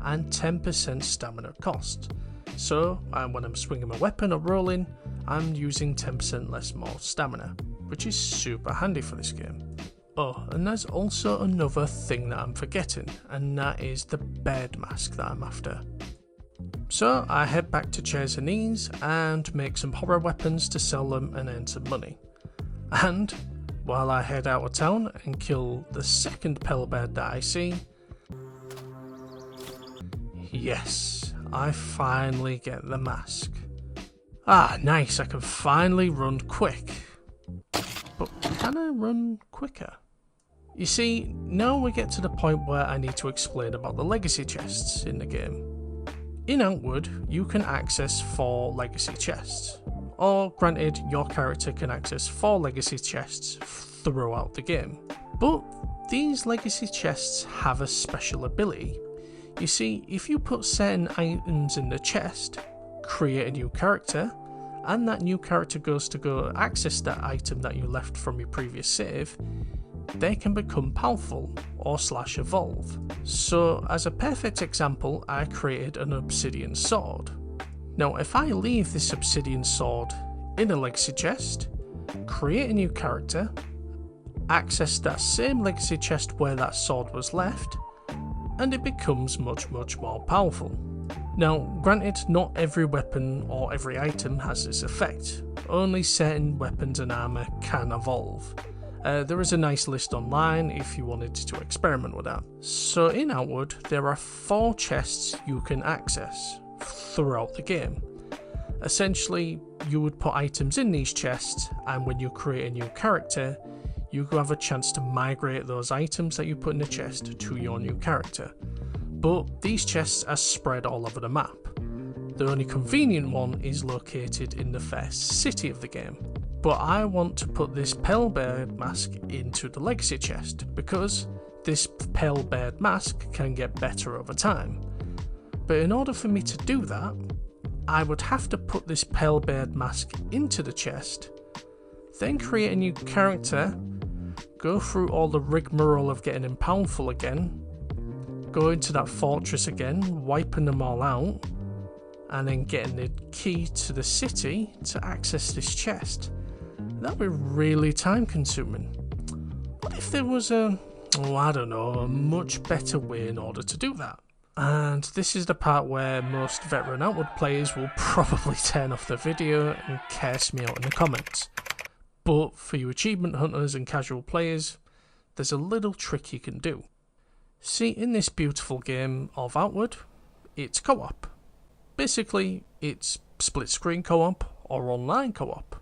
and 10% stamina cost, so when I'm swinging my weapon or rolling, I'm using 10% less more stamina, which is super handy for this game. Oh, and there's also another thing that I'm forgetting, and that is the bed mask that I'm after. So I head back to Chairs and Knees and make some horror weapons to sell them and earn some money. And while I head out of town and kill the second pale bed that I see, yes, I finally get the mask. Ah, nice, I can finally run quick. But can I run quicker? You see, now we get to the point where I need to explain about the legacy chests in the game. In Outward, you can access 4 legacy chests, or granted, your character can access 4 legacy chests throughout the game. But these legacy chests have a special ability. You see, if you put certain items in the chest, create a new character, and that new character goes to go access that item that you left from your previous save, they can become powerful or / evolve. So as a perfect example, I created an obsidian sword. Now if I leave this obsidian sword in a legacy chest, create a new character, access that same legacy chest where that sword was left, and it becomes much more powerful. Now granted, not every weapon or every item has this effect, only certain weapons and armour can evolve. There is a nice list online if you wanted to experiment with that. So in Outward, there are 4 chests you can access throughout the game. Essentially, you would put items in these chests, and when you create a new character, you have a chance to migrate those items that you put in the chest to your new character. But these chests are spread all over the map. The only convenient one is located in the first city of the game. But I want to put this pale beard mask into the legacy chest because this pale beard mask can get better over time. But in order for me to do that, I would have to put this pale beard mask into the chest, then create a new character, go through all the rigmarole of getting him powerful again, go into that fortress again, wiping them all out, and then getting the key to the city to access this chest. That would be really time consuming. What if there was a much better way in order to do that? And this is the part where most veteran Outward players will probably turn off the video and curse me out in the comments. But for you achievement hunters and casual players, there's a little trick you can do. See, in this beautiful game of Outward, it's co-op. Basically, it's split screen co-op or online co-op.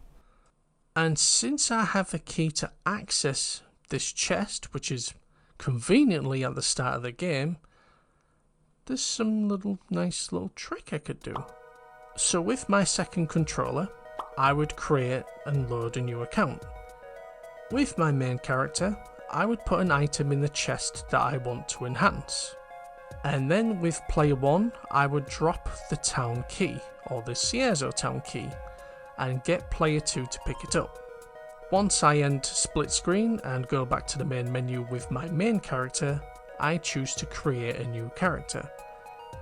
And since I have a key to access this chest, which is conveniently at the start of the game, there's some nice little trick I could do. So with my second controller, I would create and load a new account. With my main character, I would put an item in the chest that I want to enhance. And then with player 1, I would drop the town key, or the Cierzo town key, and get player 2 to pick it up. Once I end split screen and go back to the main menu with my main character, I choose to create a new character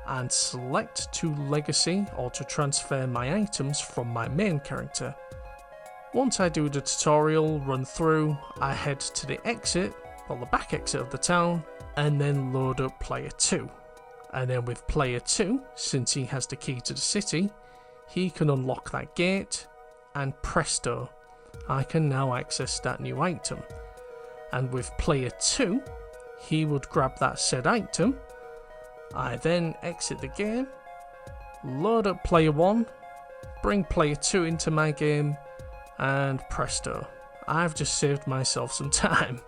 and select to legacy or to transfer my items from my main character. Once I do the tutorial run through, I head to the exit, or the back exit of the town, and then load up player 2. And then with player 2, since he has the key to the city, he can unlock that gate, and presto, I can now access that new item. And with player 2, he would grab that said item. I then exit the game, load up player 1, bring player 2 into my game, and presto, I've just saved myself some time.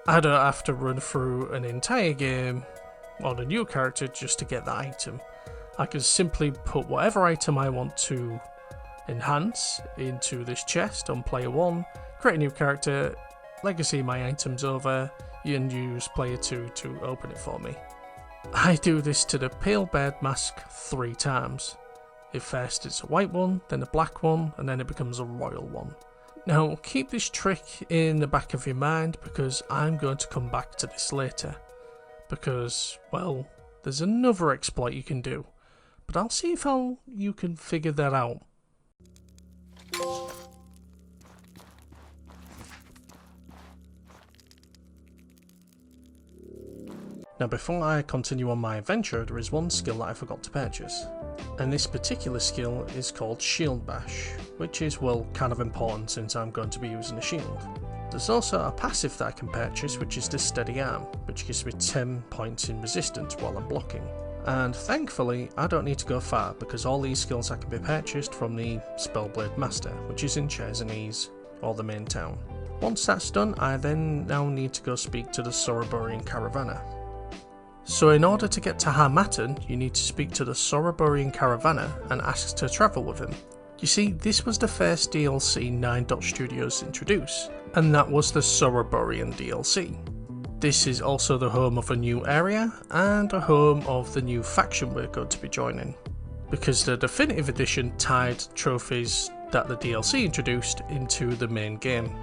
I don't have to run through an entire game on a new character just to get that item. I can simply put whatever item I want to enhance into this chest on player 1, create a new character, legacy my items over, and use player 2 to open it for me. I do this to the pale beard mask 3 times. At first it's a white one, then a black one, and then it becomes a royal one. Now keep this trick in the back of your mind because I'm going to come back to this later. Because, well, there's another exploit you can do, but I'll see if you can figure that out. Now before I continue on my adventure, there is one skill that I forgot to purchase. And this particular skill is called Shield Bash, which is, well, kind of important since I'm going to be using a shield. There's also a passive that I can purchase, which is the Steady Arm, which gives me 10 points in resistance while I'm blocking. And thankfully, I don't need to go far because all these skills can be purchased from the Spellblade Master, which is in Chersonese, or the main town. Once that's done, I then now need to go speak to the Soroborian Caravana. So in order to get to Harmattan, you need to speak to the Soroborian Caravana and ask to travel with him. You see, this was the first DLC 9 Studios introduced, and that was the Soroborian DLC. This is also the home of a new area, and a home of the new faction we're going to be joining, because the Definitive Edition tied trophies that the DLC introduced into the main game,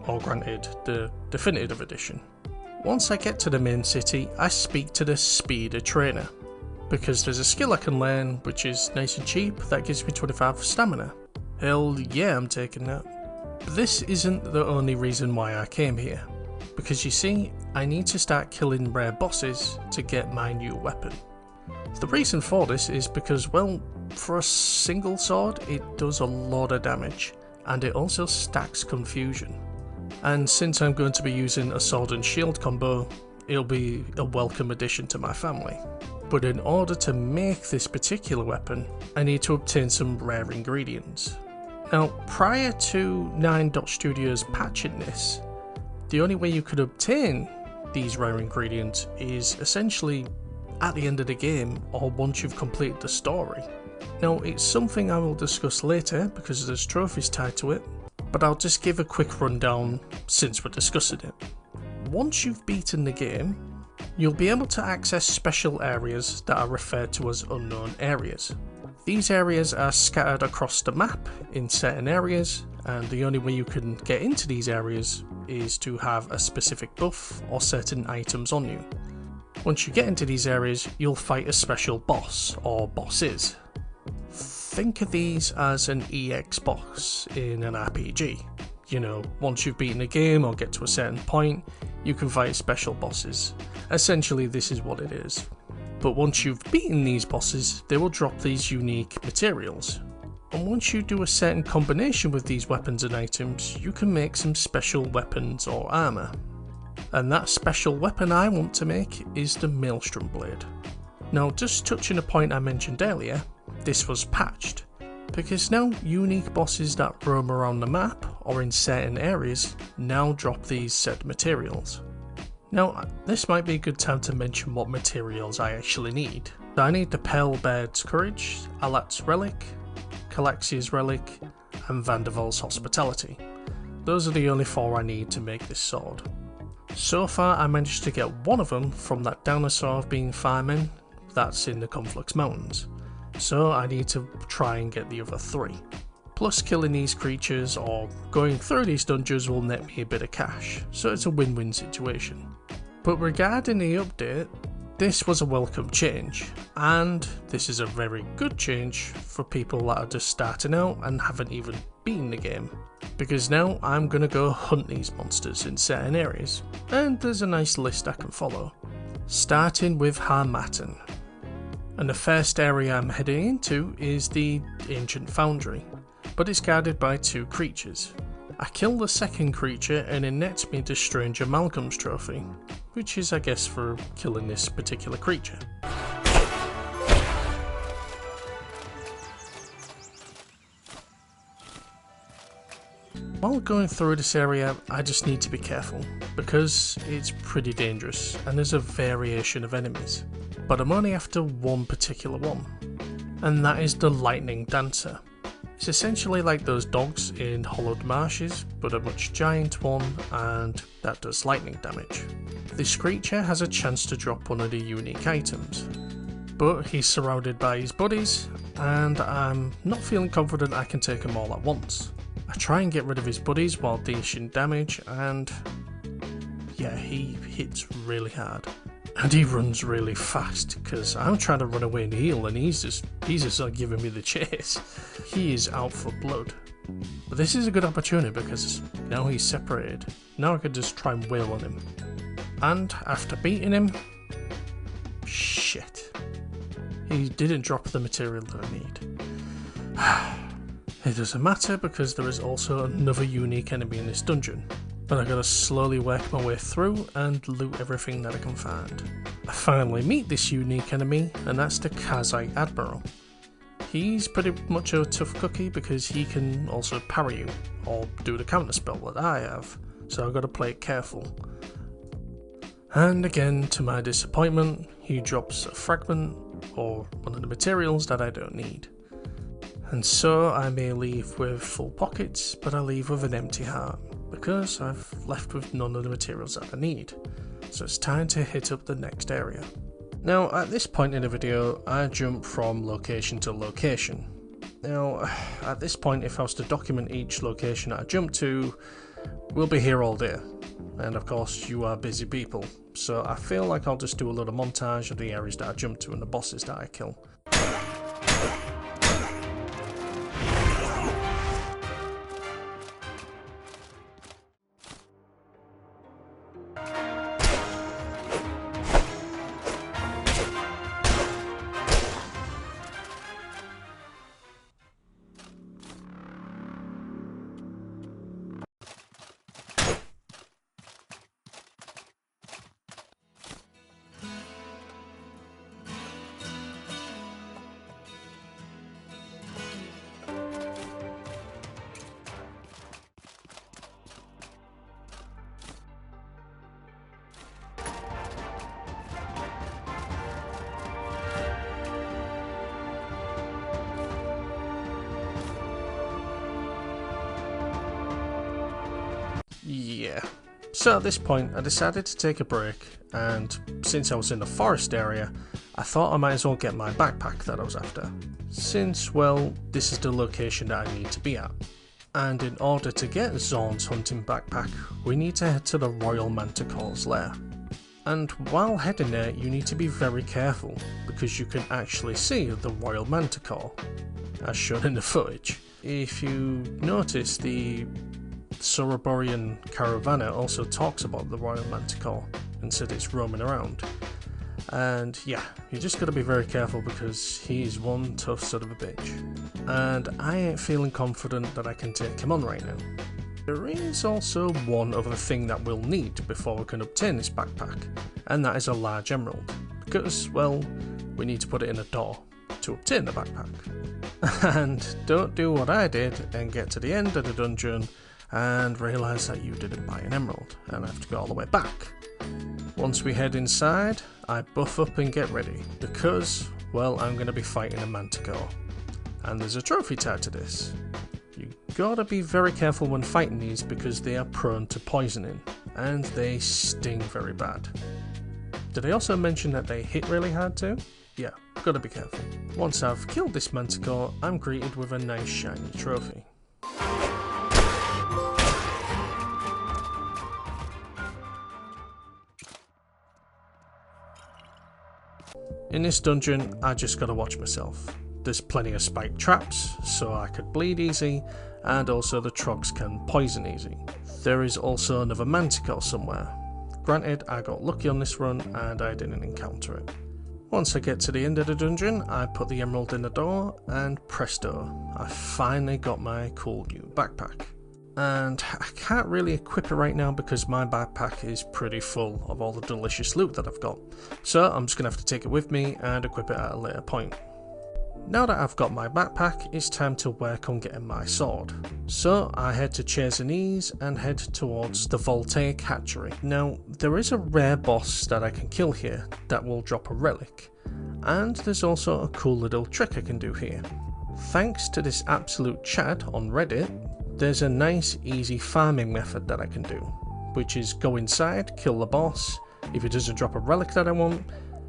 or granted, the Definitive Edition. Once I get to the main city, I speak to the Speeder Trainer, because there's a skill I can learn which is nice and cheap that gives me 25 stamina. Hell yeah, I'm taking that. But this isn't the only reason why I came here, because you see, I need to start killing rare bosses to get my new weapon. The reason for this is because, well, for a single sword it does a lot of damage, and it also stacks confusion. And since I'm going to be using a sword and shield combo, it'll be a welcome addition to my family. But in order to make this particular weapon, I need to obtain some rare ingredients. Now, prior to 9 Studios patching this, the only way you could obtain these rare ingredients is essentially at the end of the game or once you've completed the story. Now, it's something I will discuss later because there's trophies tied to it, but I'll just give a quick rundown since we're discussing it. Once you've beaten the game, you'll be able to access special areas that are referred to as unknown areas. These areas are scattered across the map in certain areas, and the only way you can get into these areas is to have a specific buff or certain items on you. Once you get into these areas, you'll fight a special boss or bosses. Think of these as an EX boss in an RPG. You know, once you've beaten a game or get to a certain point, you can fight special bosses. Essentially, this is what it is. But once you've beaten these bosses, they will drop these unique materials. And once you do a certain combination with these weapons and items, you can make some special weapons or armour. And that special weapon I want to make is the Maelstrom Blade. Now, just touching a point I mentioned earlier, this was patched, because now unique bosses that roam around the map or in certain areas now drop these said materials. Now, this might be a good time to mention what materials I actually need. I need the Pale Baird's Courage, Alat's Relic, Calaxia's Relic, and Vanderval's Hospitality. Those are the only 4 I need to make this sword. So far I managed to get one of them from that dinosaur I've been farming that's in the Conflux Mountains, so I need to try and get the other 3. Plus killing these creatures or going through these dungeons will net me a bit of cash, so it's a win-win situation. But regarding the update, this was a welcome change, and this is a very good change for people that are just starting out and haven't even beaten the game, because now I'm going to go hunt these monsters in certain areas, and there's a nice list I can follow, starting with Harmattan. And the first area I'm heading into is the Ancient Foundry, but it's guarded by 2 creatures. I kill the second creature and it nets me the Strange Amalgams trophy, which is I guess for killing this particular creature. While going through this area, I just need to be careful, because it's pretty dangerous and there's a variation of enemies. But I'm only after one particular one, and that is the Lightning Dancer. It's essentially like those dogs in Hollowed Marshes, but a much giant one, and that does lightning damage. This creature has a chance to drop one of the unique items, but he's surrounded by his buddies, and I'm not feeling confident I can take them all at once. I try and get rid of his buddies while dishing damage, and yeah, he hits really hard. And he runs really fast, because I'm trying to run away and heal, and he's just giving me the chase. He is out for blood. But this is a good opportunity, because now he's separated. Now I could just try and wail on him. And after beating him, he didn't drop the material that I need. It doesn't matter because there is also another unique enemy in this dungeon, but I gotta slowly work my way through and loot everything that I can find. I finally meet this unique enemy, and that's the Tsar Admiral. He's pretty much a tough cookie because he can also parry you, or do the counter spell that I have, so I've got to play it careful. And again, to my disappointment, he drops a fragment, or one of the materials that I don't need. And so I may leave with full pockets, but I leave with an empty heart, because I've left with none of the materials that I need. So it's time to hit up the next area. Now, at this point in the video, I jump from location to location. Now, at this point, if I was to document each location that I jump to, we'll be here all day. And of course, you are busy people. So I feel like I'll just do a little montage of the areas that I jump to and the bosses that I kill. Yeah, so at this point I decided to take a break, and since I was in the forest area, I thought I might as well get my backpack that I was after, since, well, this is the location that I need to be at. And in order to get Zorn's hunting backpack, we need to head to the Royal Manticore's lair. And while heading there, you need to be very careful, because you can actually see the Royal Manticore, as shown in the footage. If you notice, the Soroborian Caravana also talks about the Royal Manticore and said it's roaming around. And yeah, you just gotta be very careful because he's one tough son of a bitch. And I ain't feeling confident that I can take him on right now. There is also one other thing that we'll need before we can obtain this backpack, and that is a large emerald, because, well, we need to put it in a door to obtain the backpack. And don't do what I did and get to the end of the dungeon and realise that you didn't buy an emerald and have to go all the way back. Once we head inside, I buff up and get ready, because, well, I'm going to be fighting a manticore. And there's a trophy tied to this. You gotta be very careful when fighting these because they are prone to poisoning, and they sting very bad. Did I also mention that they hit really hard too? Yeah, gotta be careful. Once I've killed this manticore, I'm greeted with a nice shiny trophy. In this dungeon, I just gotta watch myself. There's plenty of spiked traps, so I could bleed easy, and also the trogs can poison easy. There is also another manticore somewhere. Granted, I got lucky on this run and I didn't encounter it. Once I get to the end of the dungeon, I put the emerald in the door, and presto, I finally got my cool new backpack. And I can't really equip it right now because my backpack is pretty full of all the delicious loot that I've got, so I'm just going to have to take it with me and equip it at a later point. Now that I've got my backpack, it's time to work on getting my sword. So I head to Chersonese and head towards the Voltaic Hatchery. Now, there is a rare boss that I can kill here that will drop a relic, and there's also a cool little trick I can do here. Thanks to this absolute Chad on Reddit, there's a nice easy farming method that I can do, which is go inside, kill the boss, if it doesn't drop a relic that I want,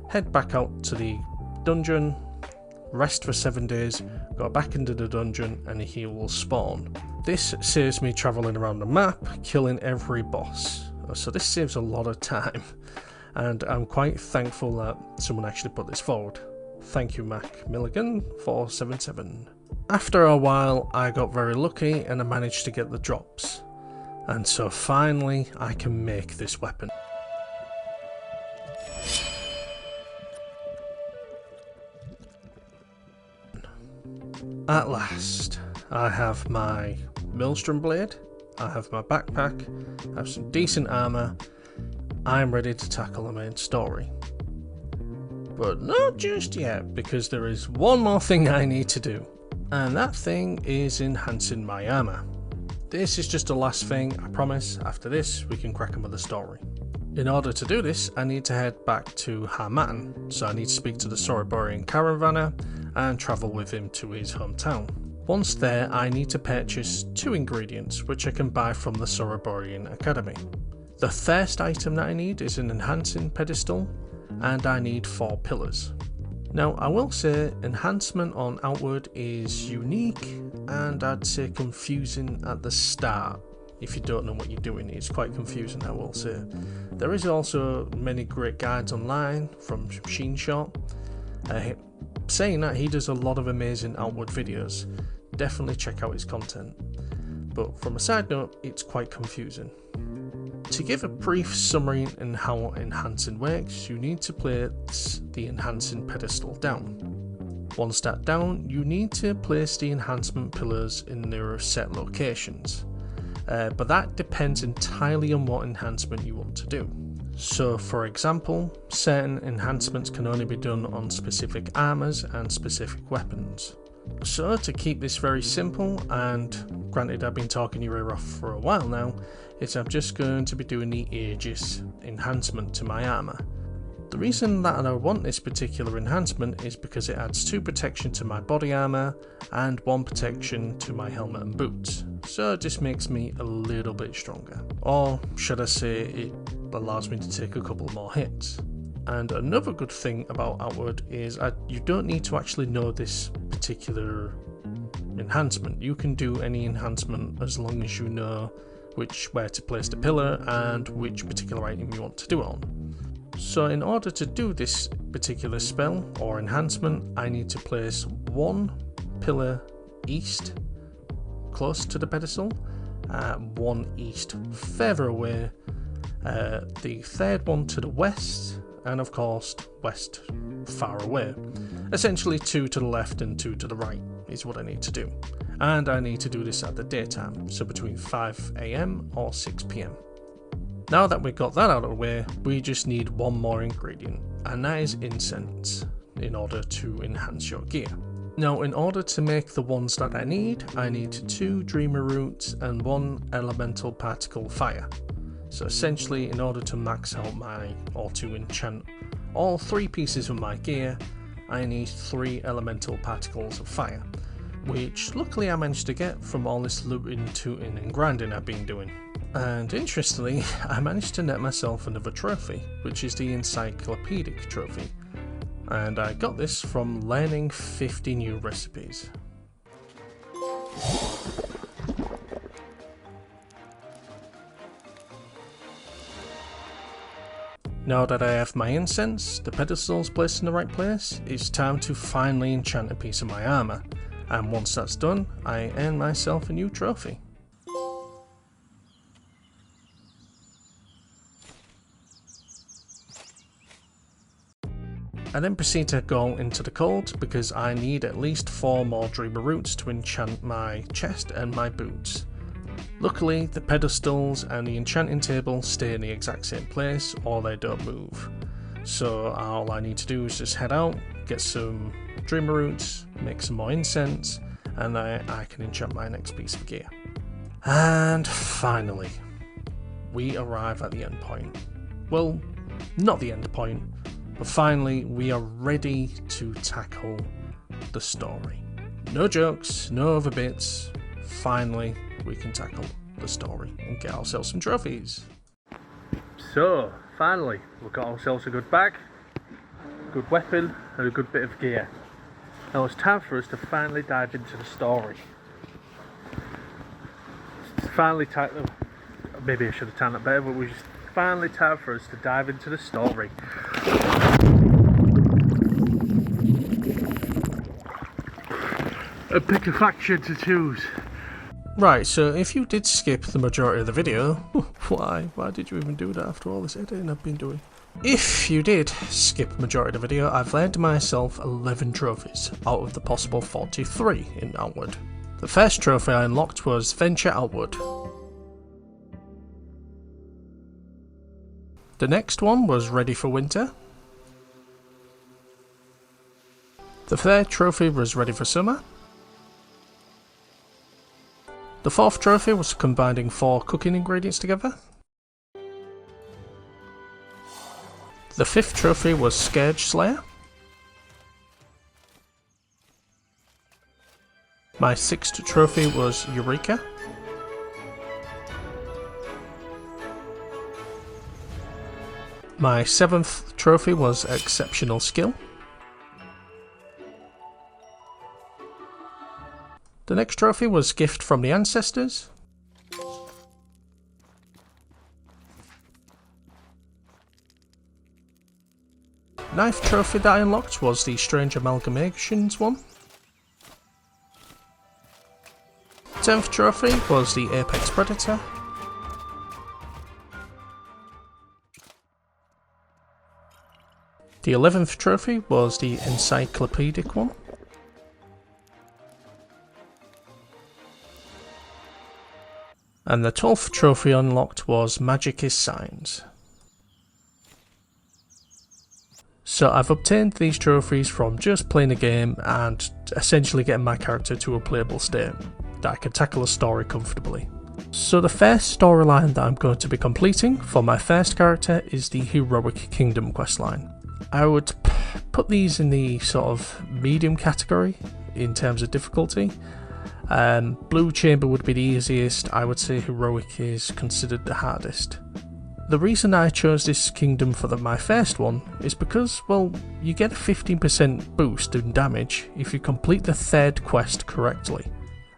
head back out to the dungeon, rest for 7 days, go back into the dungeon, and he will spawn. This saves me travelling around the map, killing every boss, so this saves a lot of time, and I'm quite thankful that someone actually put this forward. Thank you, Mac Milligan 477. After a while, I got very lucky and I managed to get the drops, and so finally I can make this weapon. At last, I have my Maelstrom blade, I have my backpack, I have some decent armour. I'm ready to tackle the main story. But not just yet, because there is one more thing I need to do, and that thing is enhancing my armour. This is just the last thing, I promise. After this, we can crack on with the story. In order to do this, I need to head back to Harmattan, so I need to speak to the Soroborian caravaner and travel with him to his hometown. Once there, I need to purchase 2 ingredients, which I can buy from the Soroborian Academy. The first item that I need is an enhancing pedestal, and I need 4 pillars. Now, I will say enhancement on Outward is unique, and I'd say confusing at the start. If you don't know what you're doing, it's quite confusing, I will say. There is also many great guides online from Machine Shot. Saying that, he does a lot of amazing Outward videos. Definitely check out his content. But from a side note, it's quite confusing. To give a brief summary on how enhancing works, you need to place the enhancing pedestal down. Once that's down, you need to place the enhancement pillars in their set locations. But that depends entirely on what enhancement you want to do. So for example, certain enhancements can only be done on specific armors and specific weapons. So to keep this very simple, and granted I've been talking your ear off for a while now, I'm just going to be doing the Aegis enhancement to my armor. The reason that I want this particular enhancement is because it adds 2 protection to my body armor and 1 protection to my helmet and boots. So it just makes me a little bit stronger. Or should I say, it allows me to take a couple more hits. And another good thing about Outward is you don't need to actually know this particular enhancement. You can do any enhancement as long as you know where to place the pillar and which particular item you want to do it on. So in order to do this particular spell or enhancement, I need to place 1 pillar east close to the pedestal, 1 east further away, the third one to the west, and of course west far away. Essentially 2 to the left and 2 to the right is what I need to do. And I need to do this at the daytime, so between 5 AM or 6 PM. Now that we've got that out of the way, we just need 1 more ingredient, and that is incense, in order to enhance your gear. Now, in order to make the ones that I need 2 dreamer roots and 1 elemental particle fire. So essentially, in order to max out to enchant all 3 pieces of my gear, I need 3 elemental particles of fire, which luckily I managed to get from all this looting, tooting and grinding I've been doing. And interestingly, I managed to net myself another trophy, which is the encyclopedic trophy. And I got this from learning 50 new recipes. Now that I have my incense, the pedestals placed in the right place, it's time to finally enchant a piece of my armour. And once that's done, I earn myself a new trophy. I then proceed to go into the cold because I need at least 4 more dreamer roots to enchant my chest and my boots. Luckily, the pedestals and the enchanting table stay in the exact same place, or they don't move. So all I need to do is just head out, get some dreamer roots, make some more incense, and I can enchant my next piece of gear. And finally, we arrive at the end point. Well, not the end point, but finally we are ready to tackle the story. No jokes, no other bits. Finally, we can tackle the story and get ourselves some trophies. So, finally, we've got ourselves a good bag, good weapon, and a good bit of gear. Now it's time for us to finally dive into the story. Maybe I should have timed that better, but it's finally time for us to dive into the story. And pick a faction to choose. Right, so if you did skip the majority of the video, why did you even do that after all this editing I've been doing? If you did skip majority of the video, I've earned myself 11 trophies out of the possible 43 in Outward. The first trophy I unlocked was Venture Outward. The next one was Ready for Winter. The third trophy was Ready for Summer. The fourth trophy was combining 4 cooking ingredients together. The fifth trophy was Scourge Slayer. My sixth trophy was Eureka. My seventh trophy was Exceptional Skill. The next trophy was Gift from the Ancestors. Ninth trophy that I unlocked was the Strange Amalgamations one. 10th trophy was the Apex Predator. The 11th trophy was the Encyclopedic one. And the 12th trophy unlocked was Magic is Signs. So I've obtained these trophies from just playing a game and essentially getting my character to a playable state that I can tackle a story comfortably. So the first storyline that I'm going to be completing for my first character is the Heroic Kingdom questline. I would put these in the sort of medium category in terms of difficulty. Blue Chamber would be the easiest. I would say Heroic is considered the hardest. The reason I chose this kingdom for my first one is because, well, you get a 15% boost in damage if you complete the third quest correctly.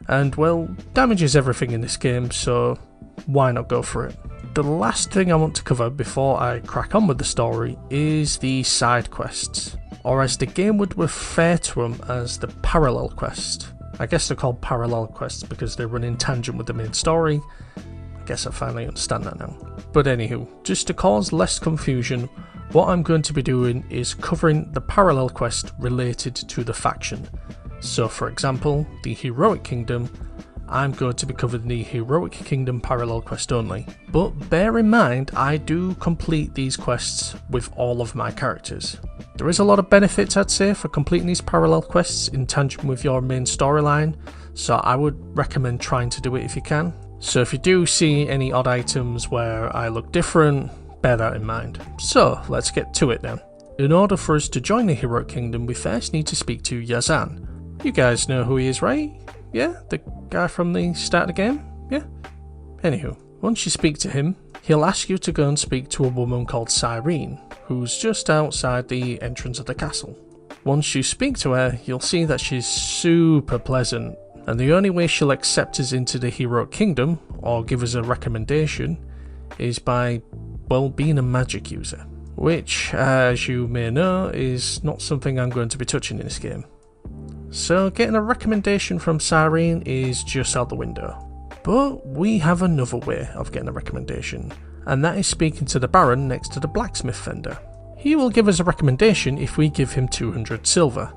And, well, damage is everything in this game, so why not go for it? The last thing I want to cover before I crack on with the story is the side quests, or as the game would refer to them as the parallel quest. I guess they're called parallel quests because they run in tangent with the main story. I guess I finally understand that now. But anywho, just to cause less confusion, what I'm going to be doing is covering the parallel quest related to the faction. So for example, the Heroic Kingdom, I'm going to be covering the Heroic Kingdom parallel quest only. But bear in mind, I do complete these quests with all of my characters. There is a lot of benefits, I'd say, for completing these parallel quests in tangent with your main storyline, so I would recommend trying to do it if you can. So if you do see any odd items where I look different, bear that in mind. So let's get to it then. In order for us to join the Heroic Kingdom, we first need to speak to Yazan. You guys know who he is, right? Yeah, the guy from the start of the game? Yeah? Anywho, once you speak to him, he'll ask you to go and speak to a woman called Cyrene, who's just outside the entrance of the castle. Once you speak to her, you'll see that she's super pleasant, and the only way she'll accept us into the Heroic Kingdom, or give us a recommendation, is by, well, being a magic user. Which, as you may know, is not something I'm going to be touching in this game. So getting a recommendation from Cyrene is just out the window. But we have another way of getting a recommendation, and that is speaking to the Baron next to the blacksmith vendor. He will give us a recommendation if we give him 200 silver.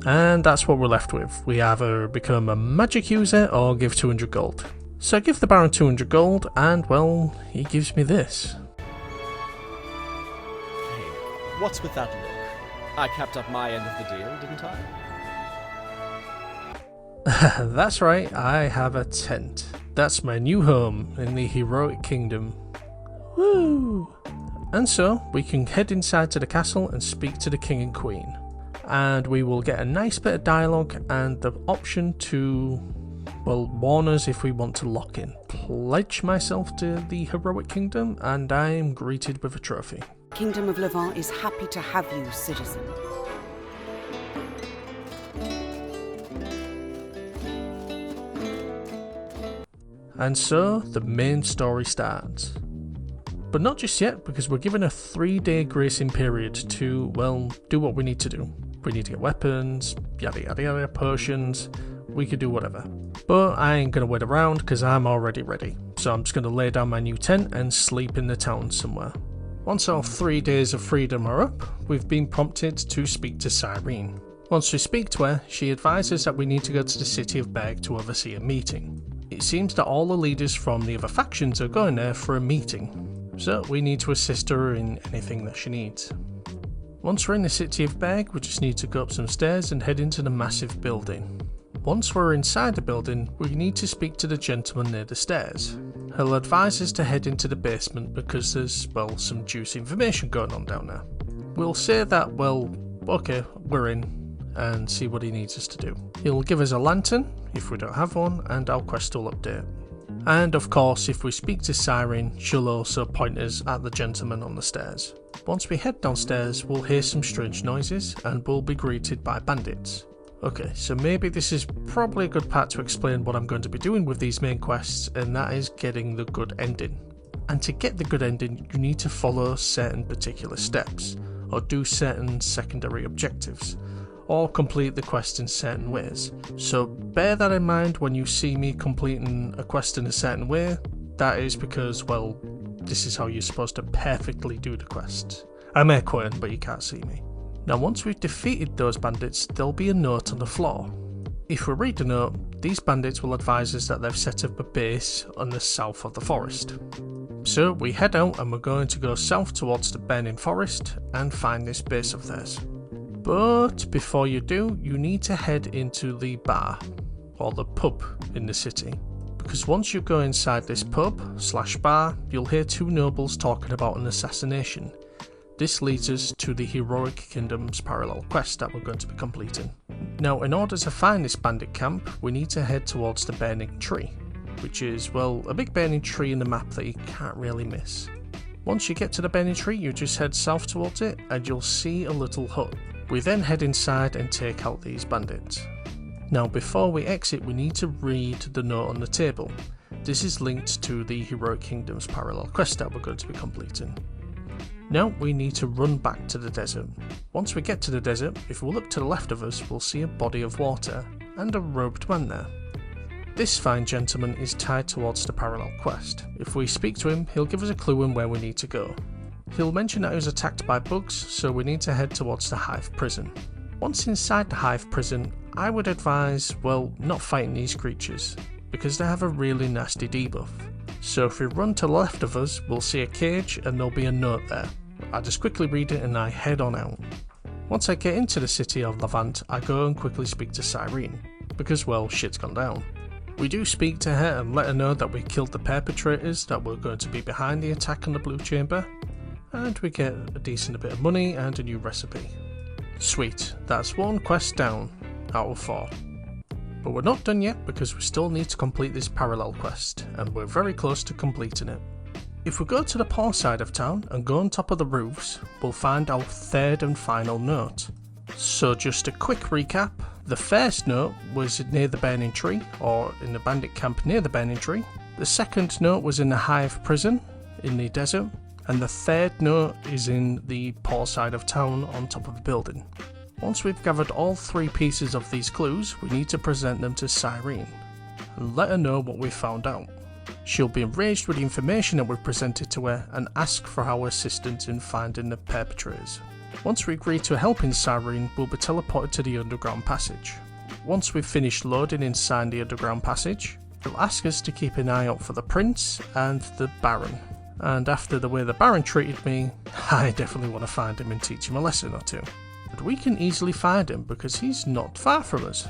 And that's what we're left with. We either become a magic user or give 200 gold. So I give the Baron 200 gold and, well, he gives me this. Hey, what's with that look? I kept up my end of the deal, didn't I? That's right, I have a tent. That's my new home in the Heroic Kingdom. Woo! And so, we can head inside to the castle and speak to the King and Queen. And we will get a nice bit of dialogue and the option to, well, warn us if we want to lock in. Pledge myself to the Heroic Kingdom, and I am greeted with a trophy. Kingdom of Levant is happy to have you, citizen. And so, the main story starts. But not just yet, because we're given a 3-day gracing period to, well, do what we need to do. We need to get weapons, yada yada yada, potions, we could do whatever. But I ain't gonna wait around because I'm already ready. So I'm just gonna lay down my new tent and sleep in the town somewhere. Once our 3 days of freedom are up, we've been prompted to speak to Cyrene. Once we speak to her, she advises that we need to go to the city of Berg to oversee a meeting. It seems that all the leaders from the other factions are going there for a meeting, so we need to assist her in anything that she needs. Once we're in the city of Berg, we just need to go up some stairs and head into the massive building. Once we're inside the building, we need to speak to the gentleman near the stairs. He'll advise us to head into the basement because there's, well, some juicy information going on down there. We'll say that, well, okay, we're in, and see what he needs us to do. He'll give us a lantern, if we don't have one, and our quest will update. And of course, if we speak to Cyrene, she'll also point us at the gentleman on the stairs. Once we head downstairs, we'll hear some strange noises, and we'll be greeted by bandits. Okay, so maybe this is probably a good part to explain what I'm going to be doing with these main quests, and that is getting the good ending. And to get the good ending, you need to follow certain particular steps, or do certain secondary objectives, or complete the quest in certain ways. So bear that in mind when you see me completing a quest in a certain way. That is because, well, this is how you're supposed to perfectly do the quest. I'm echoing, but you can't see me. Now once we've defeated those bandits, there'll be a note on the floor. If we read the note, these bandits will advise us that they've set up a base on the south of the forest. So we head out and we're going to go south towards the burning forest and find this base of theirs. But before you do, you need to head into the bar, or the pub in the city. Because once you go inside this pub/bar, you'll hear 2 nobles talking about an assassination. This leads us to the Heroic Kingdoms parallel quest that we're going to be completing. Now, in order to find this bandit camp, we need to head towards the burning tree, which is, well, a big burning tree in the map that you can't really miss. Once you get to the burning tree, you just head south towards it and you'll see a little hut. We then head inside and take out these bandits. Now before we exit, we need to read the note on the table. This is linked to the Heroic Kingdoms parallel quest that we're going to be completing. Now we need to run back to the desert. Once we get to the desert, if we look to the left of us, we'll see a body of water and a robed man there. This fine gentleman is tied towards the parallel quest. If we speak to him, he'll give us a clue on where we need to go. He'll mention that he was attacked by bugs, so we need to head towards the Hive prison. Once inside the Hive prison, I would advise, well, not fighting these creatures, because they have a really nasty debuff. So if we run to the left of us, we'll see a cage and there'll be a note there. I just quickly read it and I head on out. Once I get into the city of Levant, I go and quickly speak to Cyrene, because, well, shit's gone down. We do speak to her and let her know that we killed the perpetrators that were going to be behind the attack on the Blue Chamber, and we get a decent bit of money and a new recipe. Sweet, that's 1 quest down out of 4. But we're not done yet because we still need to complete this parallel quest, and we're very close to completing it. If we go to the port side of town and go on top of the roofs, we'll find our 3rd and final note. So just a quick recap, the first note was near the burning tree, or in the bandit camp near the burning tree. The 2nd note was in the Hive prison in the desert. And the 3rd note is in the port side of town on top of the building. Once we've gathered all 3 pieces of these clues, we need to present them to Cyrene and let her know what we've found out. She'll be enraged with the information that we've presented to her and ask for our assistance in finding the perpetrators. Once we agree to helping Cyrene, we'll be teleported to the underground passage. Once we've finished loading inside the underground passage, they'll ask us to keep an eye out for the prince and the baron. And after the way the Baron treated me, I definitely want to find him and teach him a lesson or 2. But we can easily find him because he's not far from us.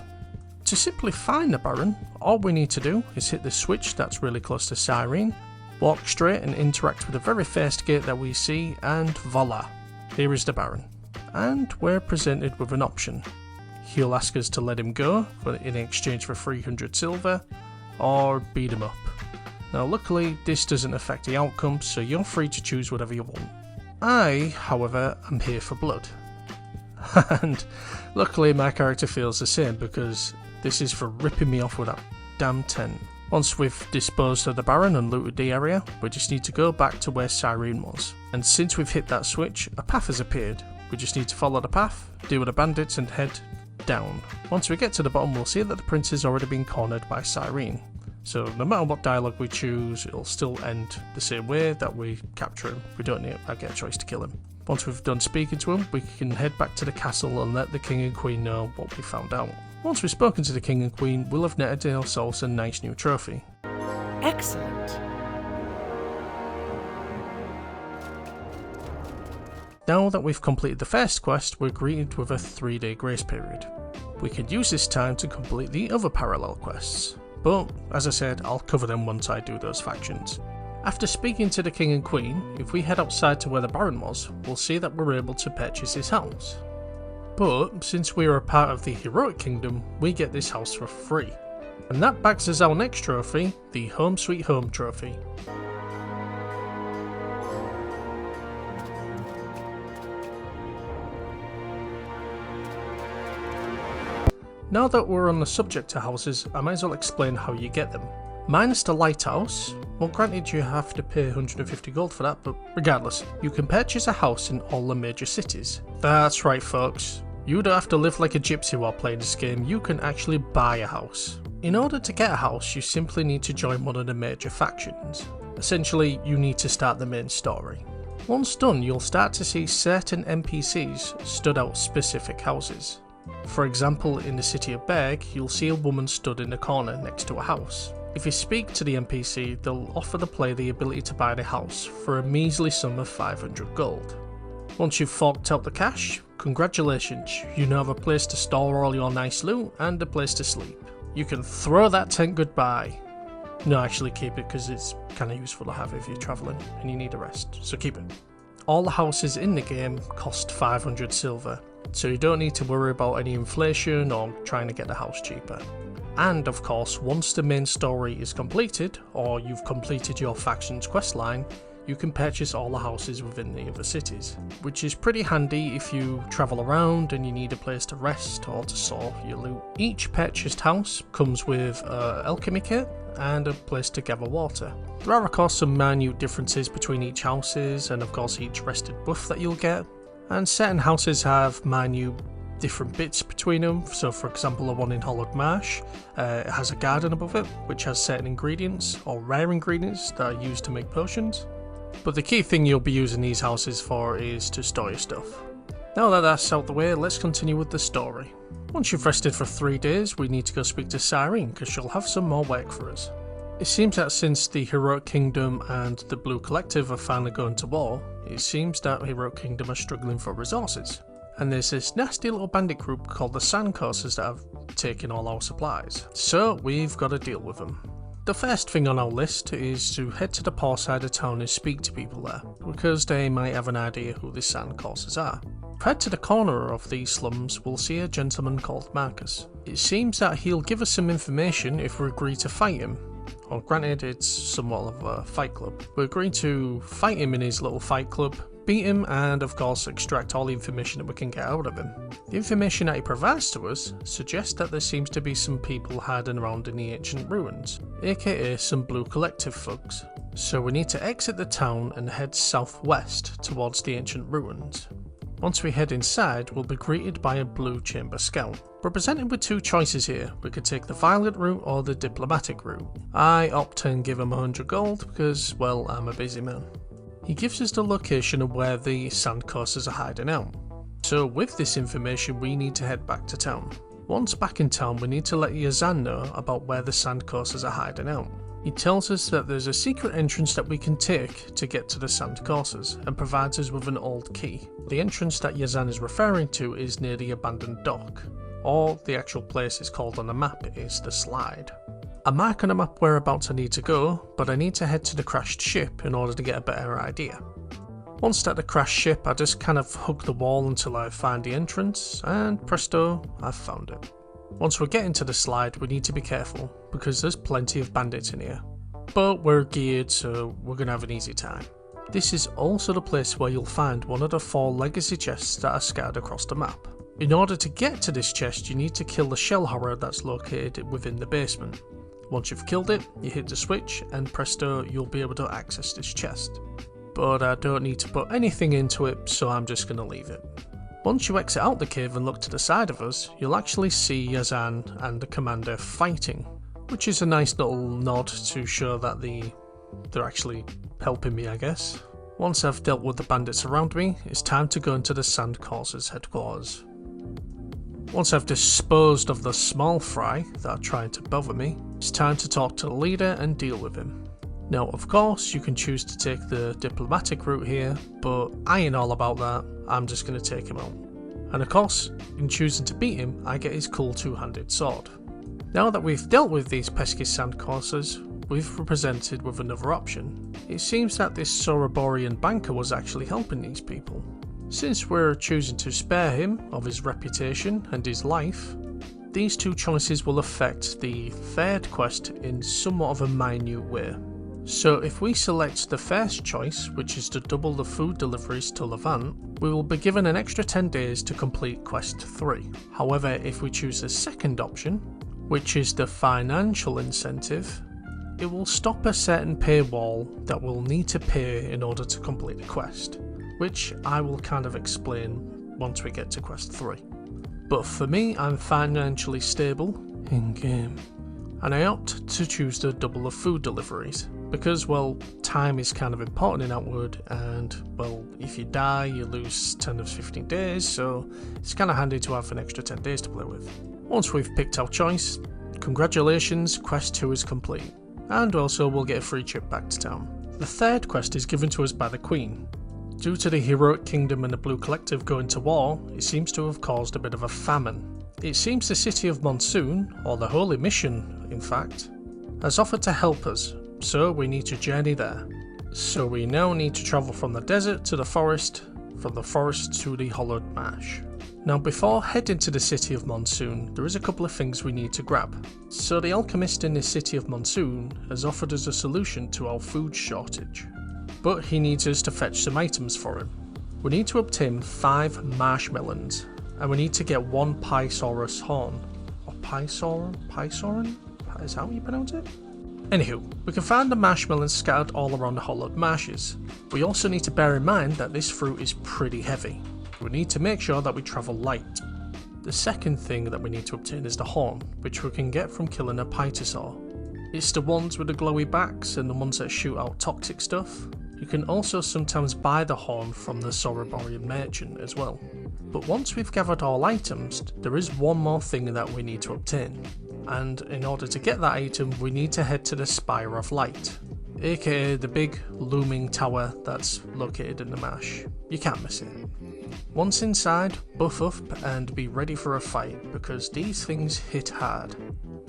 To simply find the Baron, all we need to do is hit the switch that's really close to Cyrene, walk straight and interact with the very first gate that we see, and voila, here is the Baron. And we're presented with an option. He'll ask us to let him go in exchange for 300 silver, or beat him up. Now luckily this doesn't affect the outcome, so you're free to choose whatever you want. I, however, am here for blood. And luckily my character feels the same because this is for ripping me off with that damn tent. Once we've disposed of the Baron and looted the area, we just need to go back to where Cyrene was. And since we've hit that switch, a path has appeared. We just need to follow the path, deal with the bandits and head down. Once we get to the bottom, we'll see that the prince has already been cornered by Cyrene. So no matter what dialogue we choose, it'll still end the same way, that we capture him. We don't get a choice to kill him. Once we've done speaking to him, we can head back to the castle and let the king and queen know what we found out. Once we've spoken to the king and queen, we'll have netted ourselves a nice new trophy. Excellent. Now that we've completed the first quest, we're greeted with a 3-day grace period. We can use this time to complete the other parallel quests, but as I said, I'll cover them once I do those factions. After speaking to the king and queen, if we head outside to where the Baron was, we'll see that we're able to purchase his house. But since we are a part of the Heroic Kingdom, we get this house for free. And that backs us our next trophy, the Home Sweet Home trophy. Now that we're on the subject of houses, I might as well explain how you get them. Minus the lighthouse, well granted you have to pay 150 gold for that, but regardless, you can purchase a house in all the major cities. That's right folks, you don't have to live like a gypsy while playing this game, you can actually buy a house. In order to get a house, you simply need to join one of the major factions. Essentially, you need to start the main story. Once done, you'll start to see certain NPCs stood out specific houses. For example, in the city of Berg, you'll see a woman stood in the corner next to a house. If you speak to the NPC, they'll offer the player the ability to buy the house for a measly sum of 500 gold. Once you've forked out the cash, congratulations, you now have a place to store all your nice loot and a place to sleep. You can throw that tent goodbye. No, actually keep it because it's kind of useful to have if you're travelling and you need a rest, so keep it. All the houses in the game cost 500 silver, so you don't need to worry about any inflation or trying to get the house cheaper. And of course, once the main story is completed, or you've completed your faction's questline, you can purchase all the houses within the other cities, which is pretty handy if you travel around and you need a place to rest or to store your loot. Each purchased house comes with an alchemy kit and a place to gather water. There are of course some minute differences between each houses and of course each rested buff that you'll get, and certain houses have minute different bits between them. So for example, the one in Hollowed Marsh has a garden above it which has certain ingredients or rare ingredients that are used to make potions. But the key thing you'll be using these houses for is to store your stuff. Now that that's out the way, let's continue with the story. Once you've rested for 3 days, we need to go speak to Cyrene because she'll have some more work for us. It seems that since the Heroic Kingdom and the Blue Collective are finally going to war, it seems that Heroic Kingdom are struggling for resources. And there's this nasty little bandit group called the Sandcoursers that have taken all our supplies. So we've got to deal with them. The first thing on our list is to head to the poor side of town and speak to people there, because they might have an idea who the Sandcoursers are. Head to the corner of these slums, we'll see a gentleman called Marcus. It seems that he'll give us some information if we agree to fight him. Well, granted, it's somewhat of a fight club. We agree to fight him in his little fight club, beat him, and of course extract all the information that we can get out of him. The information that he provides to us suggests that there seems to be some people hiding around in the ancient ruins, aka some Blue Collective thugs. So we need to exit the town and head southwest towards the ancient ruins. Once we head inside, we'll be greeted by a blue chamber scout. We're presented with 2 choices here. We could take the violent route or the diplomatic route. I opt and give him 100 gold because, well, I'm a busy man. He gives us the location of where the Sandcoursers are hiding out. So with this information, we need to head back to town. Once back in town, we need to let Yazan know about where the Sandcoursers are hiding out. He tells us that there's a secret entrance that we can take to get to the Sandcoursers and provides us with an old key. The entrance that Yazan is referring to is near the abandoned dock, or the actual place is called on the map is the Slide. I mark on the map whereabouts I need to go, but I need to head to the crashed ship in order to get a better idea. Once at the crashed ship, I just kind of hug the wall until I find the entrance, and presto, I've found it. Once we get into the Slide, we need to be careful, because there's plenty of bandits in here. But we're geared, so we're going to have an easy time. This is also the place where you'll find one of the 4 legacy chests that are scattered across the map. In order to get to this chest, you need to kill the shell horror that's located within the basement. Once you've killed it, you hit the switch, and presto, you'll be able to access this chest. But I don't need to put anything into it, so I'm just going to leave it. Once you exit out the cave and look to the side of us, you'll actually see Yazan and the commander fighting. which is a nice little nod to show that they're actually helping me, I guess. Once I've dealt with the bandits around me, it's time to go into the Sandcourser's headquarters. Once I've disposed of the small fry that are trying to bother me, it's time to talk to the leader and deal with him. Now, of course, you can choose to take the diplomatic route here, but I ain't all about that. I'm just going to take him out. And of course, in choosing to beat him, I get his cool two-handed sword. Now that we've dealt with these pesky Sandcoursers, we've been presented with another option. It seems that this Soroborian banker was actually helping these people. Since we're choosing to spare him of his reputation and his life, these two choices will affect the third quest in somewhat of a minute way. So if we select the first choice, which is to double the food deliveries to Levant, we will be given an extra 10 days to complete quest 3. However, if we choose the second option, which is the financial incentive, it will stop a certain paywall that we'll need to pay in order to complete the quest, which I will kind of explain once we get to quest 3. But for me, I'm financially stable in game, and I opt to choose to double the food deliveries because, well, time is kind of important in Outward, and, well, if you die you lose 10 of 15 days, so it's kind of handy to have an extra 10 days to play with. Once we've picked our choice, congratulations, quest 2 is complete, and also we'll get a free trip back to town. The third quest is given to us by the Queen. Due to the Heroic Kingdom and the Blue Collective going to war, it seems to have caused a bit of a famine. It seems the City of Monsoon, or the Holy Mission in fact, has offered to help us, so we need to journey there. So we now need to travel from the desert to the forest, from the forest to the hollowed marsh. Now before heading to the City of Monsoon, there is a couple of things we need to grab. So the alchemist in the City of Monsoon has offered us a solution to our food shortage, but he needs us to fetch some items for him. We need to obtain 5 marshmelons, and we need to get 1 Pysaurus horn. Or Pysoran? Is that how you pronounce it? Anywho, we can find the marshmallows scattered all around the hollowed marshes. We also need to bear in mind that this fruit is pretty heavy. We need to make sure that we travel light. The second thing that we need to obtain is the horn, which we can get from killing a Pytosaur. It's the ones with the glowy backs and the ones that shoot out toxic stuff. You can also sometimes buy the horn from the Soroborian merchant as well. But once we've gathered all items, there is one more thing that we need to obtain. And in order to get that item, we need to head to the Spire of Light, aka the big looming tower that's located in the marsh. You can't miss it. Once inside, buff up and be ready for a fight, because these things hit hard.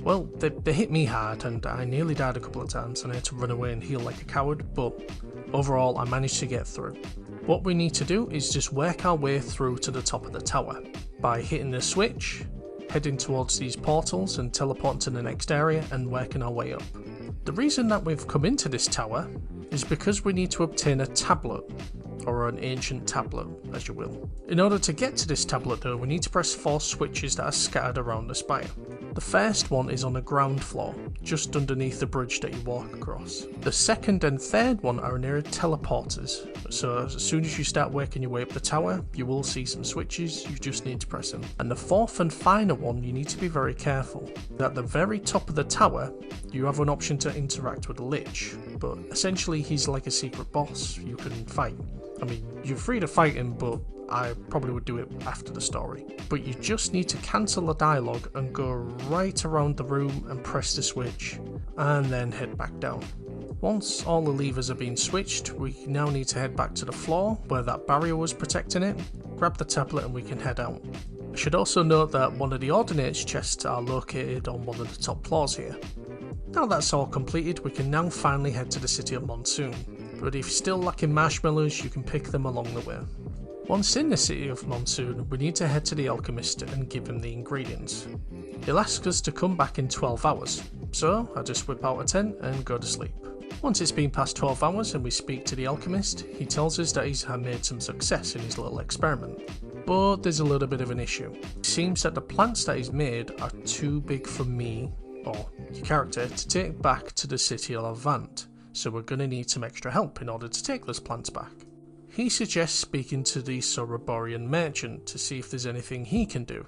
Well, they hit me hard and I nearly died a couple of times and I had to run away and heal like a coward, but overall I managed to get through. What we need to do is just work our way through to the top of the tower by hitting the switch, heading towards these portals and teleporting to the next area and working our way up. The reason that we've come into this tower is because we need to obtain a tablet, or an ancient tablet, as you will. In order to get to this tablet though, we need to press 4 switches that are scattered around the spire. The first one is on the ground floor, just underneath the bridge that you walk across. The second and third one are near teleporters, so as soon as you start working your way up the tower, you will see some switches, you just need to press them. And the fourth and final one, you need to be very careful. At the very top of the tower, you have an option to interact with a Lich, but essentially he's like a secret boss you can fight. I mean, you're free to fight him, but I probably would do it after the story. But you just need to cancel the dialogue and go right around the room and press the switch, and then head back down. Once all the levers are being switched, we now need to head back to the floor where that barrier was protecting it, grab the tablet and we can head out. I should also note that one of the ordnance chests are located on one of the top floors here. Now that's all completed, we can now finally head to the City of Monsoon, but if you're still lacking marshmallows, you can pick them along the way. Once in the City of Monsoon, we need to head to the alchemist and give him the ingredients. He'll ask us to come back in 12 hours, so I just whip out a tent and go to sleep. Once it's been past 12 hours and we speak to the alchemist, he tells us that he's made some success in his little experiment. But there's a little bit of an issue. It seems that the plants that he's made are too big for me, or your character, to take back to the City of Levant, so we're going to need some extra help in order to take those plants back. He suggests speaking to the Soroborian merchant to see if there's anything he can do.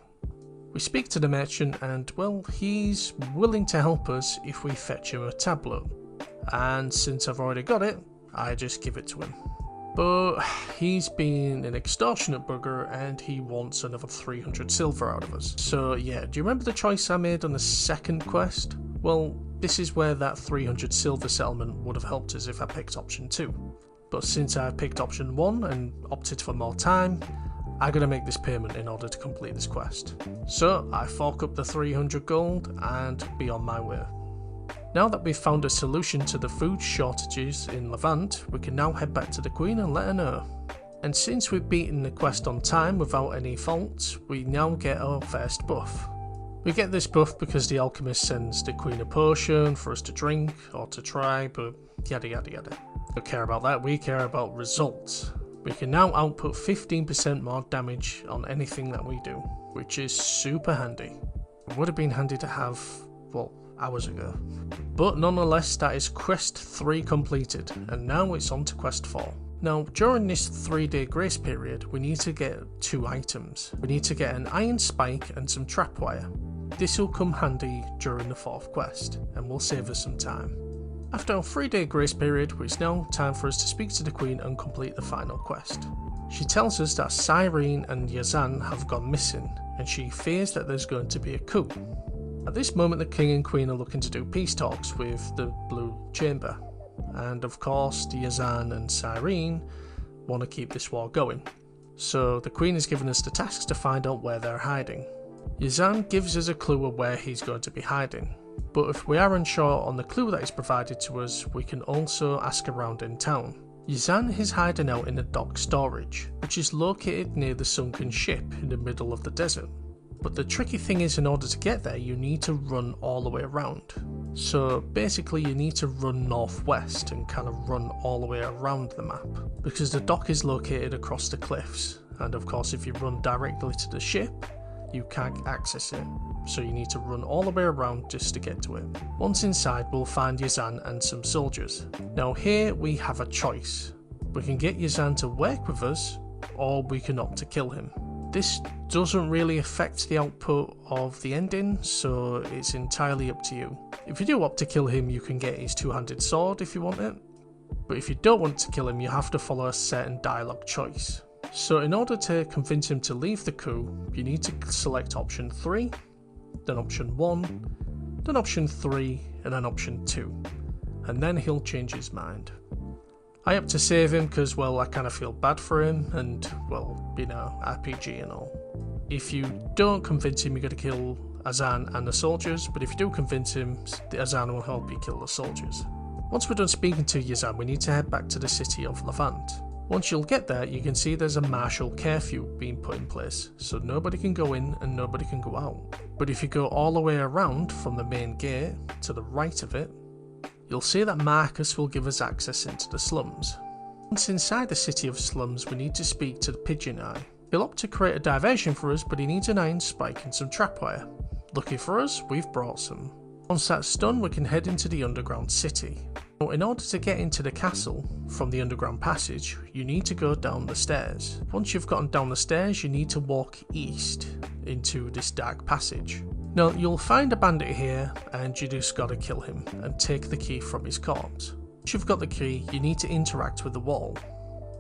We speak to the merchant and, well, he's willing to help us if we fetch him a tableau. And since I've already got it, I just give it to him. But he's been an extortionate bugger and he wants another 300 silver out of us. So yeah, do you remember the choice I made on the second quest? Well, this is where that 300 silver settlement would have helped us if I picked option 2. But since I've picked option 1 and opted for more time, I gotta make this payment in order to complete this quest. So I fork up the 300 gold and be on my way. Now that we've found a solution to the food shortages in Levant, we can now head back to the Queen and let her know. And since we've beaten the quest on time without any faults, we now get our first buff. We get this buff because the alchemist sends the Queen a potion for us to drink or to try, but yada yada yada. We don't care about that, we care about results. We can now output 15% more damage on anything that we do, which is super handy. It would have been handy to have, well, hours ago. But nonetheless, that is quest 3 completed, and now it's on to quest 4. Now, during this 3-day grace period, we need to get 2 items. We need to get an iron spike and some trapwire. This will come handy during the 4th quest, and will save us some time. After our 3-day grace period, it's now time for us to speak to the Queen and complete the final quest. She tells us that Cyrene and Yazan have gone missing, and she fears that there's going to be a coup. At this moment, the King and Queen are looking to do peace talks with the Blue Chamber, and of course Yazan and Cyrene want to keep this war going. So the Queen has given us the tasks to find out where they're hiding. Yazan gives us a clue of where he's going to be hiding, but if we are unsure on the clue that is provided to us, we can also ask around in town. Yazan is hiding out in a dock storage, which is located near the sunken ship in the middle of the desert. But the tricky thing is, in order to get there, you need to run all the way around. So basically you need to run northwest and kind of run all the way around the map, because the dock is located across the cliffs, and of course if you run directly to the ship, you can't access it. So you need to run all the way around just to get to it. Once inside, we'll find Yazan and some soldiers. Now here we have a choice. We can get Yazan to work with us, or we can opt to kill him. This doesn't really affect the output of the ending, so it's entirely up to you. If you do opt to kill him, you can get his two-handed sword if you want it, but if you don't want to kill him, you have to follow a certain dialogue choice. So in order to convince him to leave the coup, you need to select option 3, then option 1, then option 3, and then option 2, and then he'll change his mind. I opt to save him because, well, I kind of feel bad for him and, well, you know, RPG and all. If you don't convince him, you're going to kill Azan and the soldiers, but if you do convince him, Azan will help you kill the soldiers. Once we're done speaking to Yazan, we need to head back to the city of Levant. Once you'll get there, you can see there's a martial curfew being put in place, so nobody can go in and nobody can go out. But if you go all the way around from the main gate to the right of it, you'll see that Marcus will give us access into the slums. Once inside the city of slums, we need to speak to the Pigeon Eye. He'll opt to create a diversion for us, but he needs an iron spike and some trapwire. Lucky for us, we've brought some. Once that's done, we can head into the underground city. Now, in order to get into the castle from the underground passage, you need to go down the stairs. Once you've gotten down the stairs, you need to walk east into this dark passage. Now, you'll find a bandit here, and you just gotta kill him and take the key from his corpse. Once you've got the key, you need to interact with the wall,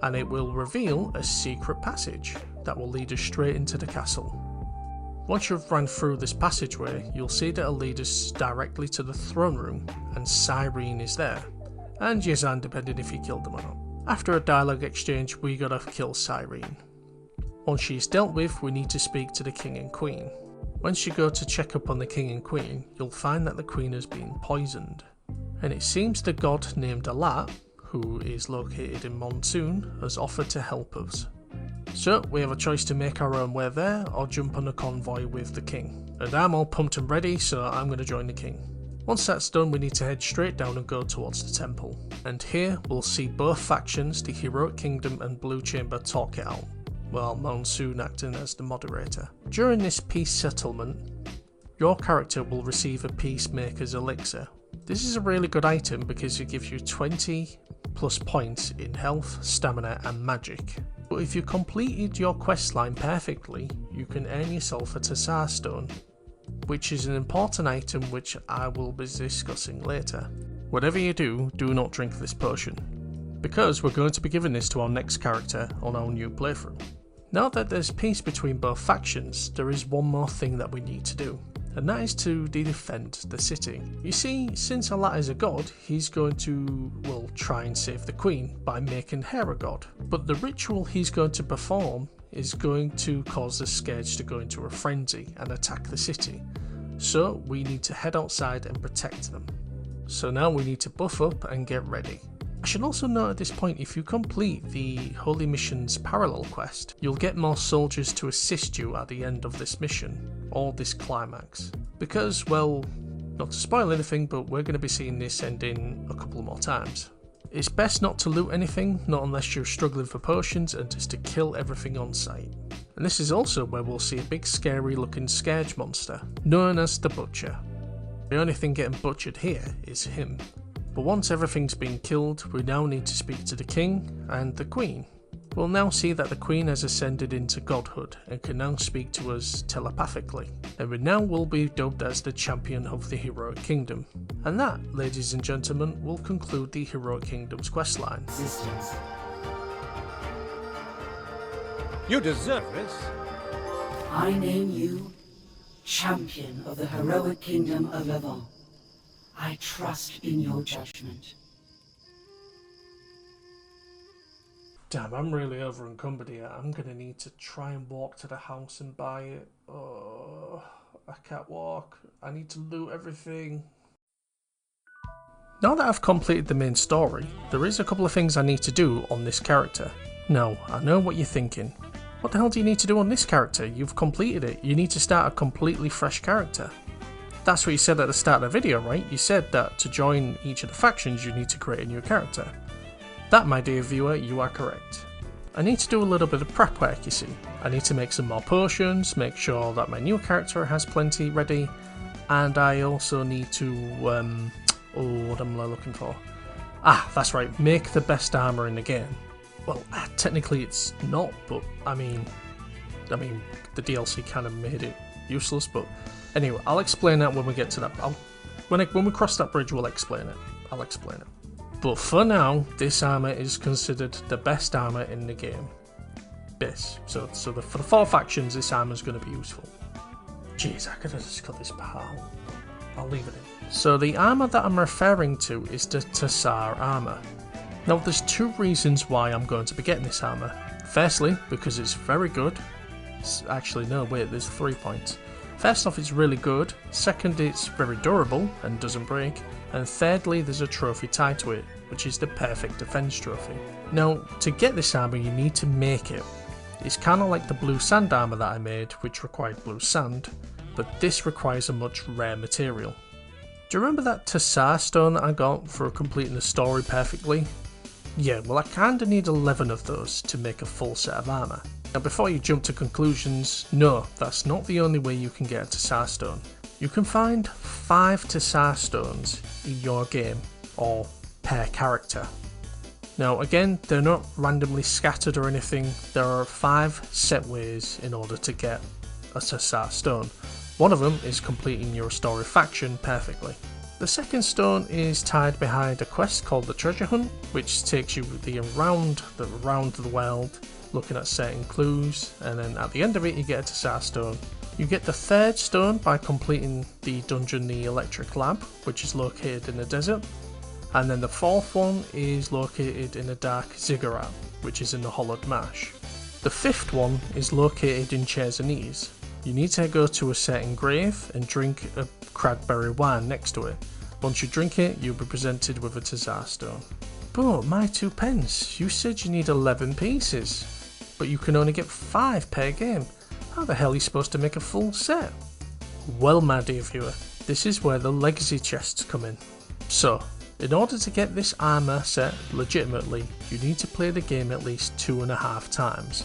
and it will reveal a secret passage that will lead us straight into the castle. Once you've run through this passageway, you'll see that it'll lead us directly to the throne room, and Cyrene is there, and Yazan, depending if you killed them or not. After a dialogue exchange, we gotta kill Cyrene. Once she's dealt with, we need to speak to the king and queen. Once you go to check up on the king and queen, you'll find that the queen has been poisoned. And it seems the god named Alat, who is located in Monsoon, has offered to help us. So we have a choice to make our own way there or jump on a convoy with the king. And I'm all pumped and ready, so I'm going to join the king. Once that's done, we need to head straight down and go towards the temple. And here we'll see both factions, the Heroic Kingdom and Blue Chamber, talk it out, while Monsoon acting as the moderator. During this peace settlement, your character will receive a Peacemaker's Elixir. This is a really good item because it gives you 20 plus points in health, stamina and magic. But if you completed your questline perfectly, you can earn yourself a Tsar stone, which is an important item which I will be discussing later. Whatever you do, do not drink this potion, because we're going to be giving this to our next character on our new playthrough. Now that there's peace between both factions, there is one more thing that we need to do, and that is to defend the city. You see, since Allah is a god, he's going to, well, try and save the queen by making her a god. But the ritual he's going to perform is going to cause the Scourge to go into a frenzy and attack the city. So we need to head outside and protect them. So now we need to buff up and get ready. I should also note at this point, if you complete the Holy Mission's parallel quest, you'll get more soldiers to assist you at the end of this mission, or this climax. Because, well, not to spoil anything, but we're going to be seeing this ending a couple more times. It's best not to loot anything, not unless you're struggling for potions, and just to kill everything on sight. And this is also where we'll see a big scary looking Scourge monster, known as the Butcher. The only thing getting butchered here is him. But once everything's been killed, we now need to speak to the king and the queen. We'll now see that the queen has ascended into godhood and can now speak to us telepathically, and we now will be dubbed as the champion of the Heroic Kingdom. And that, ladies and gentlemen, will conclude the Heroic Kingdom's questline. You deserve this. I name you champion of the Heroic Kingdom of Levant. I trust in your judgment. Damn, I'm really over encumbered here. I'm gonna need to try and walk to the house and buy it. Oh, I can't walk. I need to loot everything. Now that I've completed the main story, there is a couple of things I need to do on this character. Now, I know what you're thinking. What the hell do you need to do on this character? You've completed it. You need to start a completely fresh character. That's what you said at the start of the video, right? You said that to join each of the factions you need to create a new character. That, my dear viewer, you are correct. I need to do a little bit of prep work, you see. I need to make some more potions, make sure that my new character has plenty ready, and I also need to, what am I looking for? Ah, that's right, make the best armour in the game. Well, technically it's not, but I mean, the DLC kind of made it useless, but anyway, I'll explain that when we get to that. When we cross that bridge, we'll explain it. I'll explain it. But for now, this armour is considered the best armour in the game. So for the 4 factions, this armour is going to be useful. Jeez, I could have just cut this part out. I'll leave it in. So the armour that I'm referring to is the Tsar Armour. Now there's 2 reasons why I'm going to be getting this armour. Firstly, because it's very good. Actually, no, wait, there's 3 points. First off, it's really good. Second, it's very durable and doesn't break. And thirdly, there's a trophy tied to it, which is the perfect defense trophy. Now, to get this armour, you need to make it. It's kind of like the blue sand armour that I made, which required blue sand, but this requires a much rare material. Do you remember that Tsar stone that I got for completing the story perfectly? Yeah, well, I kinda need 11 of those to make a full set of armour. Now before you jump to conclusions, no, that's not the only way you can get a Tsar stone. You can find 5 Tsar stones in your game, or per character. Now again, they're not randomly scattered or anything, there are 5 set ways in order to get a Tsar stone. One of them is completing your story faction perfectly. The second stone is tied behind a quest called the Treasure Hunt, which takes you around the world, looking at certain clues, and then at the end of it you get a Tsar stone. You get the third stone by completing the dungeon, the Electric Lab, which is located in the desert, and then the 4th one is located in a dark ziggurat, which is in the Hollowed Marsh. The 5th one is located in Chersonese. You need to go to a certain grave and drink a cradberry wine next to it. Once you drink it, you'll be presented with a Tsar stone. But my 2 pence, you said you need 11 pieces, but you can only get 5 per game. How the hell are you supposed to make a full set? Well, my dear viewer, this is where the legacy chests come in. So, in order to get this armour set legitimately, you need to play the game at least 2.5 times.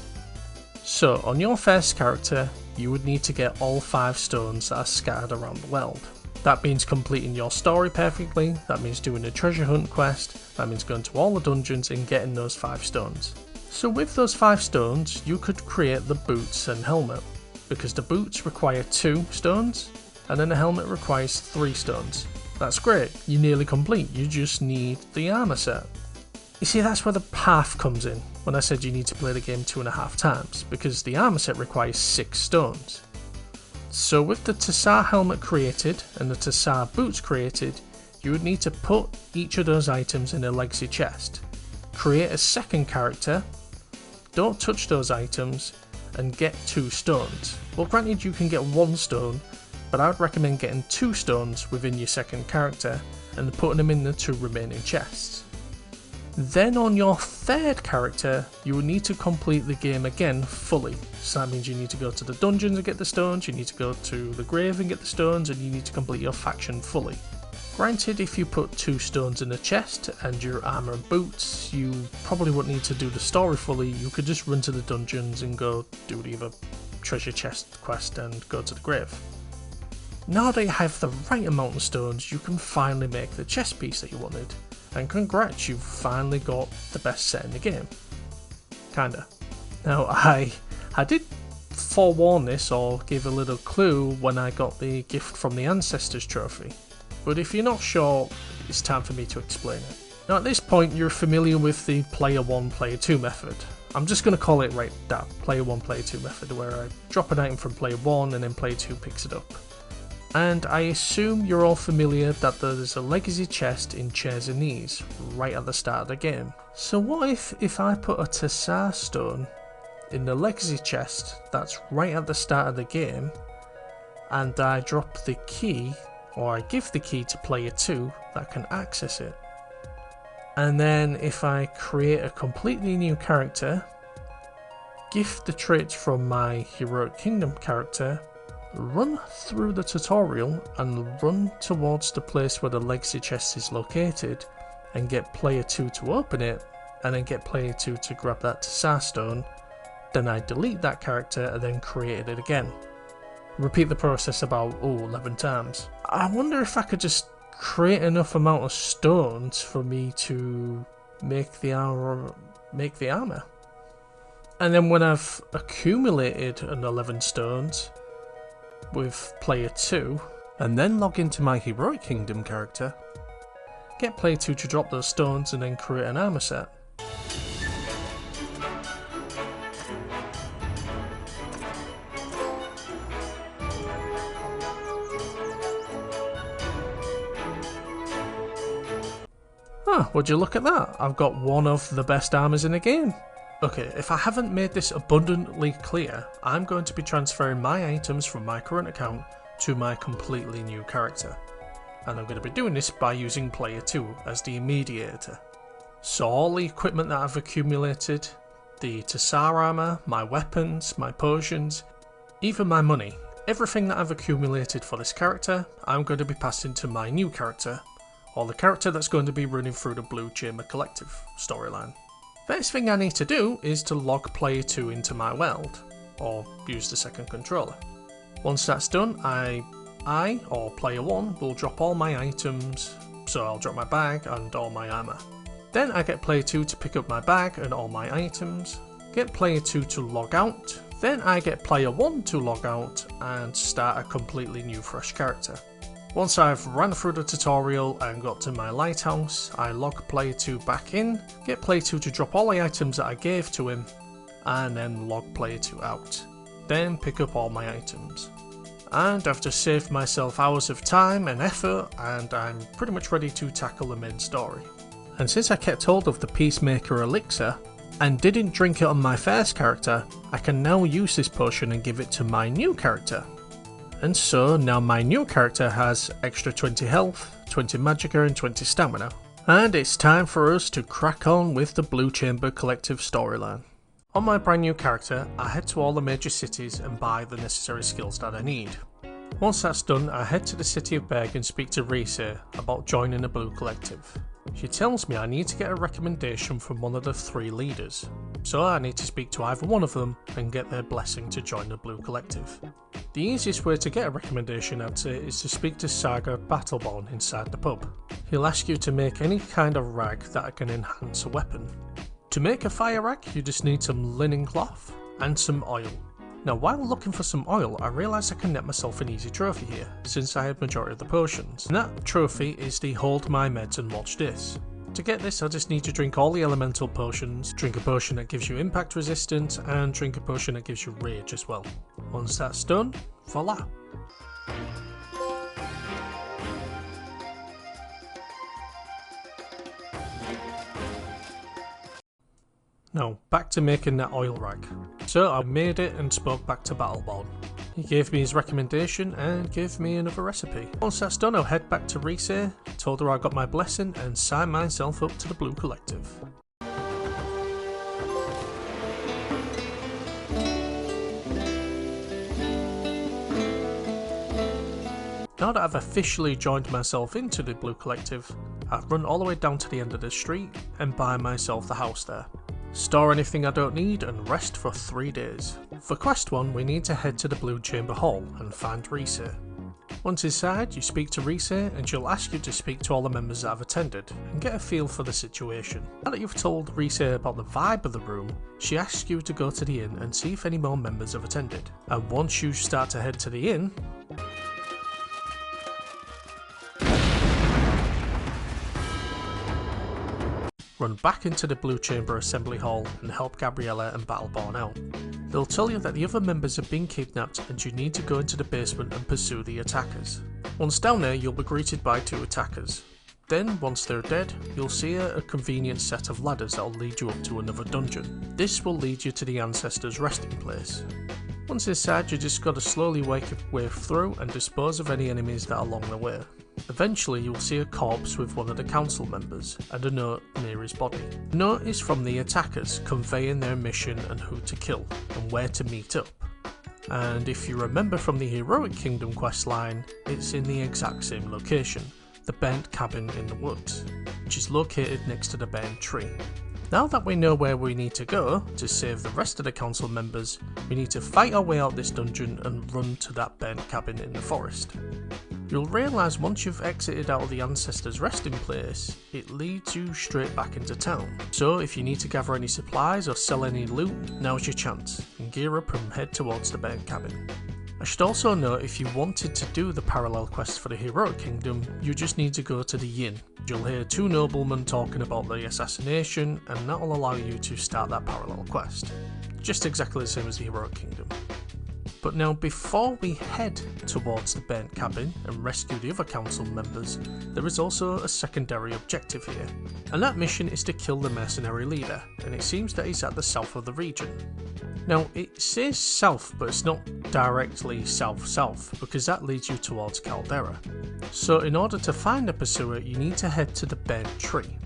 So, on your first character, you would need to get all 5 stones that are scattered around the world. That means completing your story perfectly, that means doing a treasure hunt quest, that means going to all the dungeons and getting those 5 stones. So with those 5 stones, you could create the boots and helmet. because the boots require 2 stones, and then the helmet requires 3 stones. That's great, you're nearly complete, you just need the armor set. You see, that's where the path comes in, when I said you need to play the game 2.5 times, because the armor set requires 6 stones. So with the Tsar helmet created, and the Tsar boots created, you would need to put each of those items in a legacy chest, create a second character, don't touch those items, and get 2 stones. Well, granted you can get 1 stone, but I would recommend getting 2 stones within your second character and putting them in the 2 remaining chests. Then on your third character, you will need to complete the game again fully. So that means you need to go to the dungeons and get the stones, you need to go to the grave and get the stones, and you need to complete your faction fully. Granted, if you put 2 stones in the chest and your armor and boots, you probably wouldn't need to do the story fully, you could just run to the dungeons and go do the other treasure chest quest and go to the grave. Now that you have the right amount of stones, you can finally make the chest piece that you wanted. And congrats, you've finally got the best set in the game. Kinda. Now I did forewarn this or give a little clue when I got the gift from the Ancestors trophy. But if you're not sure, it's time for me to explain it. Now at this point you're familiar with the player 1, player 2 method. I'm just going to call it right that, player 1, player 2 method, where I drop an item from player 1 and then player 2 picks it up. And I assume you're all familiar that there's a legacy chest in Chairs and Knees right at the start of the game. So what if I put a Tsar stone in the legacy chest that's right at the start of the game, and I drop the key, or I give the key to player 2 that can access it. And then if I create a completely new character, gift the traits from my Heroic Kingdom character, run through the tutorial and run towards the place where the legacy chest is located and get player 2 to open it, and then get player 2 to grab that Tsar stone, then I delete that character and then create it again. Repeat the process about 11 times. I wonder if I could just create enough amount of stones for me to make the armor. And then when I've accumulated an 11 stones with player 2, and then log into my Heroic Kingdom character, get player 2 to drop those stones and then create an armor set. Would you look at that? I've got one of the best armors in the game. Okay, if I haven't made this abundantly clear, I'm going to be transferring my items from my current account to my completely new character. And I'm going to be doing this by using player 2 as the mediator. So all the equipment that I've accumulated, the Tsar armor, my weapons, my potions, even my money, everything that I've accumulated for this character, I'm going to be passing to my new character, or the character that's going to be running through the Blue Chamber Collective storyline. First thing I need to do is to log player 2 into my world, or use the second controller. Once that's done, I or player 1 will drop all my items, so I'll drop my bag and all my armor. Then I get player 2 to pick up my bag and all my items, get player 2 to log out, then I get player 1 to log out and start a completely new fresh character. Once I've ran through the tutorial and got to my lighthouse, I log player 2 back in, get player 2 to drop all the items that I gave to him, and then log player 2 out. Then pick up all my items. And I've just saved myself hours of time and effort, and I'm pretty much ready to tackle the main story. And since I kept hold of the Peacemaker elixir, and didn't drink it on my first character, I can now use this potion and give it to my new character. And so now my new character has extra 20 health, 20 magicka and 20 stamina. And it's time for us to crack on with the Blue Chamber Collective storyline. On my brand new character, I head to all the major cities and buy the necessary skills that I need. Once that's done, I head to the city of Berg and speak to Reese about joining the Blue Collective. She tells me I need to get a recommendation from one of the 3 leaders, so I need to speak to either one of them and get their blessing to join the Blue Collective. The easiest way to get a recommendation, I'd say, is to speak to Saga Battleborn inside the pub. He'll ask you to make any kind of rag that can enhance a weapon. To make a fire rag, you just need some linen cloth and some oil. Now while looking for some oil, I realised I can net myself an easy trophy here, since I had majority of the potions. And that trophy is the hold my meds and watch this. To get this, I just need to drink all the elemental potions, drink a potion that gives you impact resistance, and drink a potion that gives you rage as well. Once that's done, voila! Now, back to making that oil rag. So I made it and spoke back to Battleborn. He gave me his recommendation and gave me another recipe. Once that's done, I'll head back to Risa, told her I got my blessing and signed myself up to the Blue Collective. Now that I've officially joined myself into the Blue Collective, I've run all the way down to the end of the street and buy myself the house there. Store anything I don't need and rest for 3 days. For quest 1, we need to head to the Blue Chamber Hall and find Risa. Once inside, you speak to Risa and she'll ask you to speak to all the members that have attended and get a feel for the situation. Now that you've told Risa about the vibe of the room, she asks you to go to the inn and see if any more members have attended. And once you start to head to the inn, run back into the Blue Chamber Assembly Hall and help Gabriella and Battleborn out. They'll tell you that the other members have been kidnapped and you need to go into the basement and pursue the attackers. Once down there, you'll be greeted by 2 attackers. Then, once they're dead, you'll see a convenient set of ladders that'll lead you up to another dungeon. This will lead you to the Ancestors' resting place. Once inside, you just gotta slowly work your way through and dispose of any enemies that are along the way. Eventually you'll see a corpse with one of the council members and a note near his body. The note is from the attackers conveying their mission and who to kill and where to meet up. And if you remember from the Heroic Kingdom questline, it's in the exact same location, the burnt cabin in the woods, which is located next to the burnt tree. Now that we know where we need to go to save the rest of the council members, we need to fight our way out this dungeon and run to that burnt cabin in the forest. You'll realise once you've exited out of the Ancestors' resting place, it leads you straight back into town. So if you need to gather any supplies or sell any loot, now's your chance, and gear up and head towards the burnt cabin. I should also note, if you wanted to do the parallel quest for the Heroic Kingdom, you just need to go to the inn. You'll hear 2 noblemen talking about the assassination, and that will allow you to start that parallel quest. Just exactly the same as the Heroic Kingdom. But now, before we head towards the burnt cabin and rescue the other council members, there is also a secondary objective here, and that mission is to kill the mercenary leader, and it seems that he's at the south of the region. Now, it says south, but it's not directly south-south, because that leads you towards Caldera. So in order to find the pursuer, you need to head to the burnt tree.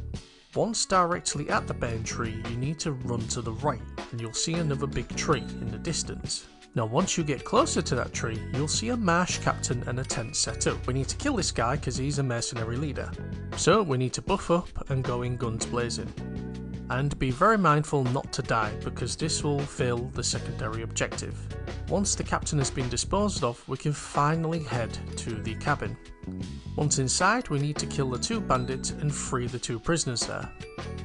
Once directly at the burnt tree, you need to run to the right, and you'll see another big tree in the distance. Now once you get closer to that tree, you'll see a marsh captain and a tent set up. We need to kill this guy because he's a mercenary leader. So we need to buff up and go in guns blazing. And be very mindful not to die, because this will fail the secondary objective. Once the captain has been disposed of, we can finally head to the cabin. Once inside, we need to kill the 2 bandits and free the 2 prisoners there.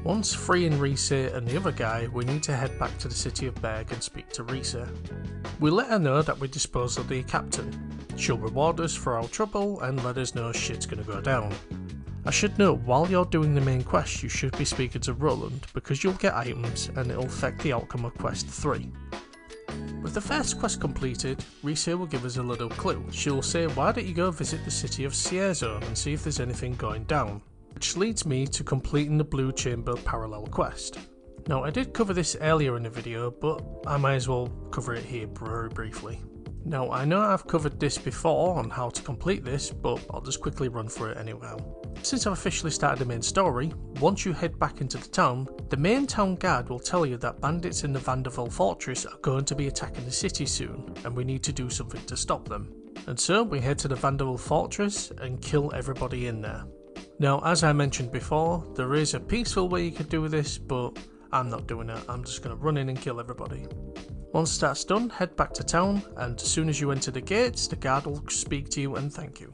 Once freeing Risa and the other guy, we need to head back to the city of Berg and speak to Risa. We let her know that we disposed of the captain. She'll reward us for our trouble and let us know shit's gonna go down. I should note, while you're doing the main quest, you should be speaking to Roland, because you'll get items and it'll affect the outcome of quest 3. With the first quest completed, Risa will give us a little clue. She'll say, why don't you go visit the city of Cierzo and see if there's anything going down, which leads me to completing the Blue Chamber parallel quest. Now, I did cover this earlier in the video, but I might as well cover it here very briefly. Now, I know I've covered this before on how to complete this, but I'll just quickly run through it anyhow. Since I've officially started the main story, once you head back into the town main town guard will tell you that bandits in the Vanderbilt fortress are going to be attacking the city soon, and we need to do something to stop them. And so we head to the Vanderbilt fortress and kill everybody in there. Now, as I mentioned before, there is a peaceful way you could do this, but I'm not doing it. I'm just going to run in and kill everybody. Once that's done, head back to town, and as soon as you enter the gates, the guard will speak to you and thank you.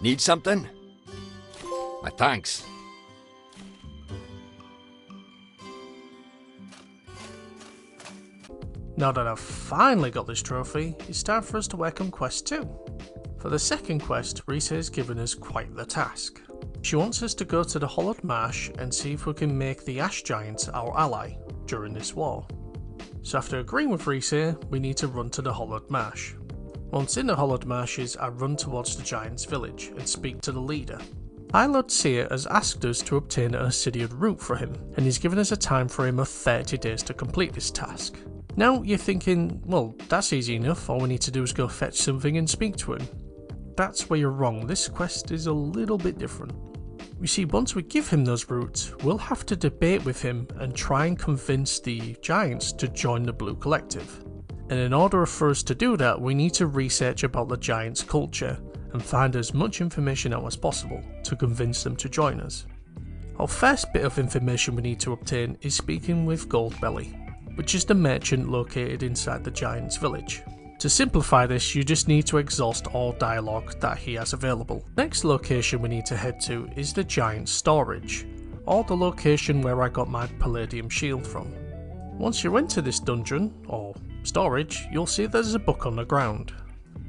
Need something? My thanks. Now that I've finally got this trophy, it's time for us to work on quest 2. For the second quest, Risa has given us quite the task. She wants us to go to the Hollowed Marsh and see if we can make the Ash Giant our ally during this war. So after agreeing with Risa, we need to run to the Hollowed Marsh. Once in the Hollowed Marshes, I run towards the Giant's village and speak to the leader. High Lord Seer has asked us to obtain an obsidian root for him, and he's given us a time frame of 30 days to complete this task. Now you're thinking, well, that's easy enough, all we need to do is go fetch something and speak to him. That's where you're wrong, this quest is a little bit different. You see, once we give him those roots, we'll have to debate with him and try and convince the giants to join the Blue Collective. And in order for us to do that, we need to research about the giants' culture and find as much information out as possible to convince them to join us. Our first bit of information we need to obtain is speaking with Goldbelly, which is the merchant located inside the giant's village. To simplify this, you just need to exhaust all dialogue that he has available. Next location we need to head to is the giant's storage, or the location where I got my palladium shield from. Once you enter this dungeon, or storage, you'll see there's a book on the ground.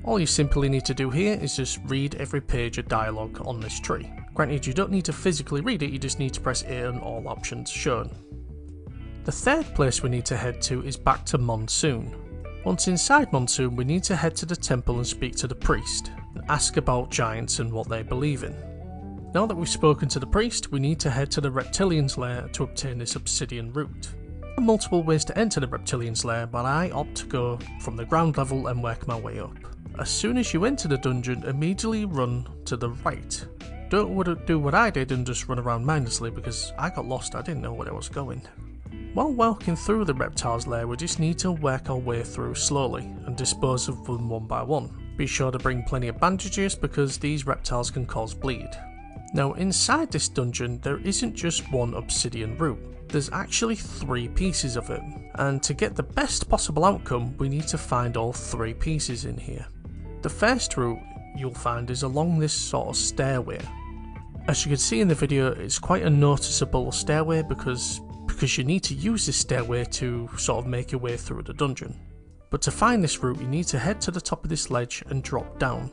All you simply need to do here is just read every page of dialogue on this tree. Granted, you don't need to physically read it, you just need to press A on all options shown. The third place we need to head to is back to Monsoon. Once inside Monsoon, we need to head to the temple and speak to the priest, and ask about giants and what they believe in. Now that we've spoken to the priest, we need to head to the Reptilian's lair to obtain this obsidian root. There are multiple ways to enter the Reptilian's lair, but I opt to go from the ground level and work my way up. As soon as you enter the dungeon, immediately run to the right. Don't do what I did and just run around mindlessly, because I got lost, I didn't know where I was going. While walking through the reptile's lair, we just need to work our way through slowly and dispose of them one by one. Be sure to bring plenty of bandages because these reptiles can cause bleed. Now inside this dungeon, there isn't just one obsidian root. There's actually 3 pieces of it, and to get the best possible outcome, we need to find all 3 pieces in here. The first route you'll find is along this sort of stairway. As you can see in the video, it's quite a noticeable stairway because you need to use this stairway to sort of make your way through the dungeon. But to find this route, you need to head to the top of this ledge and drop down.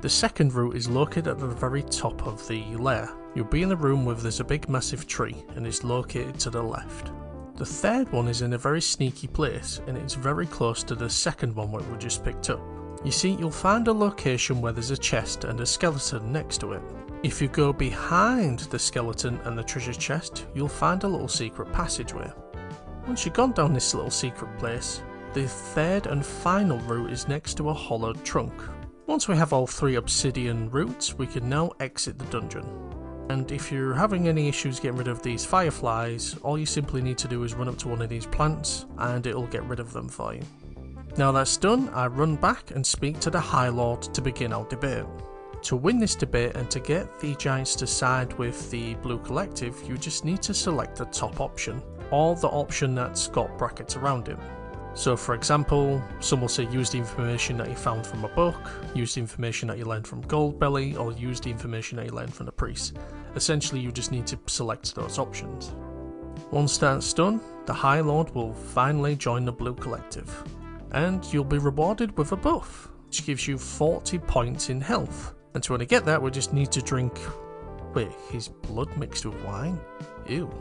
The second route is located at the very top of the lair. You'll be in the room where there's a big massive tree and it's located to the left. The third one is in a very sneaky place and it's very close to the second one that we just picked up. You see, you'll find a location where there's a chest and a skeleton next to it. If you go behind the skeleton and the treasure chest, you'll find a little secret passageway. Once you've gone down this little secret place, the third and final route is next to a hollowed trunk. Once we have all 3 obsidian roots, we can now exit the dungeon. And if you're having any issues getting rid of these fireflies, all you simply need to do is run up to one of these plants and it'll get rid of them for you. Now that's done, I run back and speak to the High Lord to begin our debate. To win this debate and to get the giants to side with the Blue Collective, you just need to select the top option, or the option that's got brackets around it. So for example, some will say use the information that you found from a book, use the information that you learned from Goldbelly, or use the information that you learned from the priest. Essentially you just need to select those options. Once that's done, the High Lord will finally join the Blue Collective, and you'll be rewarded with a buff, which gives you 40 points in health. And to only get that, we just need to drink... Wait, his blood mixed with wine? Ew.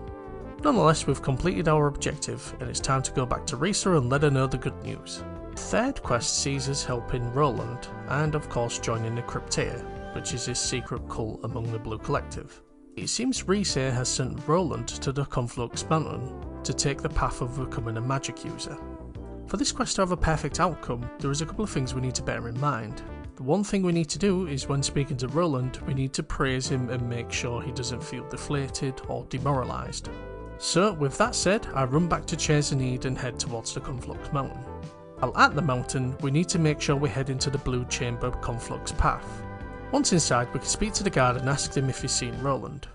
Nonetheless, we've completed our objective, and it's time to go back to Risa and let her know the good news. The third quest sees us helping Roland, and of course joining the Cryptea, which is his secret cult among the Blue Collective. It seems Risa has sent Roland to the Conflux Mountain to take the path of becoming a magic user. For this quest to have a perfect outcome, there is a couple of things we need to bear in mind. The one thing we need to do is when speaking to Roland, we need to praise him and make sure he doesn't feel deflated or demoralised. So with that said, I run back to Chersonede and head towards the Conflux Mountain. While at the mountain, we need to make sure we head into the Blue Chamber Conflux path. Once inside, we can speak to the guard and ask him if he's seen Roland.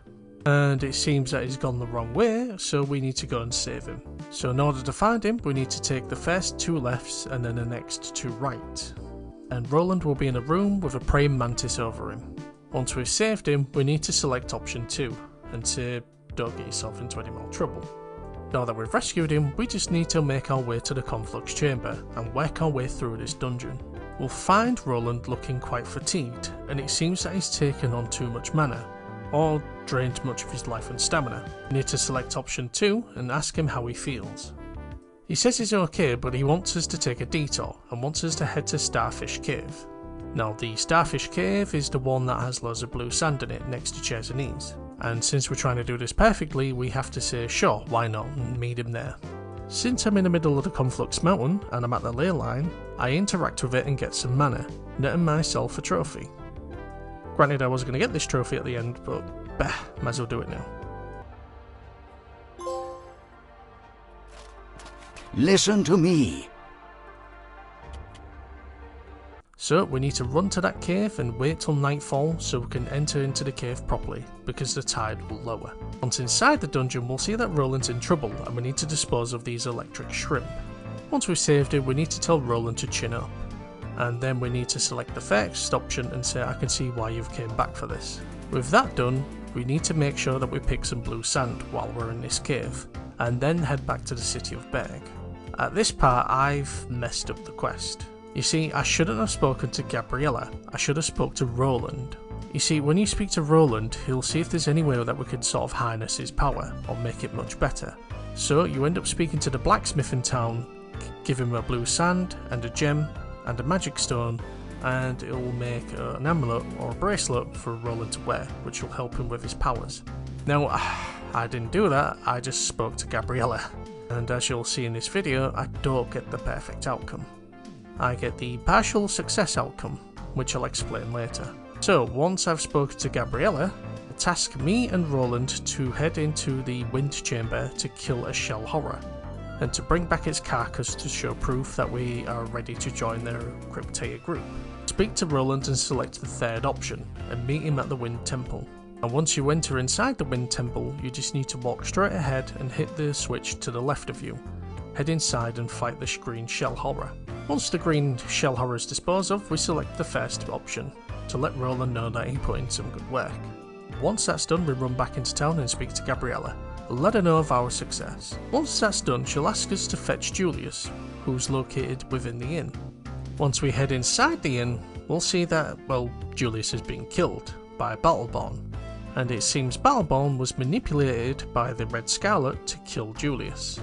And it seems that he's gone the wrong way, so we need to go and save him. So in order to find him, we need to take the first 2 lefts and then the next 2 right. And Roland will be in a room with a praying mantis over him. Once we've saved him, we need to select option 2 and say don't get yourself into any more trouble. Now that we've rescued him, we just need to make our way to the conflux chamber and work our way through this dungeon. We'll find Roland looking quite fatigued, and it seems that he's taken on too much mana, or drained much of his life and stamina. We need to select option 2 and ask him how he feels. He says he's okay, but he wants us to take a detour and wants us to head to Starfish Cave. Now the Starfish Cave is the one that has loads of blue sand in it next to chairs and knees. And since we're trying to do this perfectly, we have to say sure, why not, and meet him there. Since I'm in the middle of the Conflux Mountain and I'm at the ley line, I interact with it and get some mana, netting myself a trophy. Granted, I was going to get this trophy at the end, but bah, might as well do it now. Listen to me. So we need to run to that cave and wait till nightfall so we can enter into the cave properly, because the tide will lower. Once inside the dungeon, we'll see that Roland's in trouble and we need to dispose of these electric shrimp. Once we've saved him, we need to tell Roland to chin up. And then we need to select the first option and say, I can see why you've came back for this. With that done, we need to make sure that we pick some blue sand while we're in this cave, and then head back to the city of Berg. At this part, I've messed up the quest. You see, I shouldn't have spoken to Gabriella, I should have spoke to Roland. You see, when you speak to Roland, he'll see if there's any way that we could sort of harness his power, or make it much better. So you end up speaking to the blacksmith in town, give him a blue sand, and a gem, and a magic stone, and it'll make an amulet or a bracelet for Roland to wear, which will help him with his powers. Now, I didn't do that, I just spoke to Gabriella. And as you'll see in this video, I don't get the perfect outcome. I get the partial success outcome, which I'll explain later. So once I've spoken to Gabriella, task me and Roland to head into the wind chamber to kill a shell horror, and to bring back its carcass to show proof that we are ready to join their Cryptea group. Speak to Roland and select the third option, and meet him at the Wind Temple. And once you enter inside the Wind Temple, you just need to walk straight ahead and hit the switch to the left of you. Head inside and fight the green shell horror. Once the green shell horror is disposed of, we select the first option, to let Roland know that he put in some good work. Once that's done, we run back into town and speak to Gabriella, and let her know of our success. Once that's done, she'll ask us to fetch Julius, who's located within the inn. Once we head inside the inn, we'll see that, well, Julius has been killed by Battleborn, and it seems Battleborn was manipulated by the Red Scarlet to kill Julius,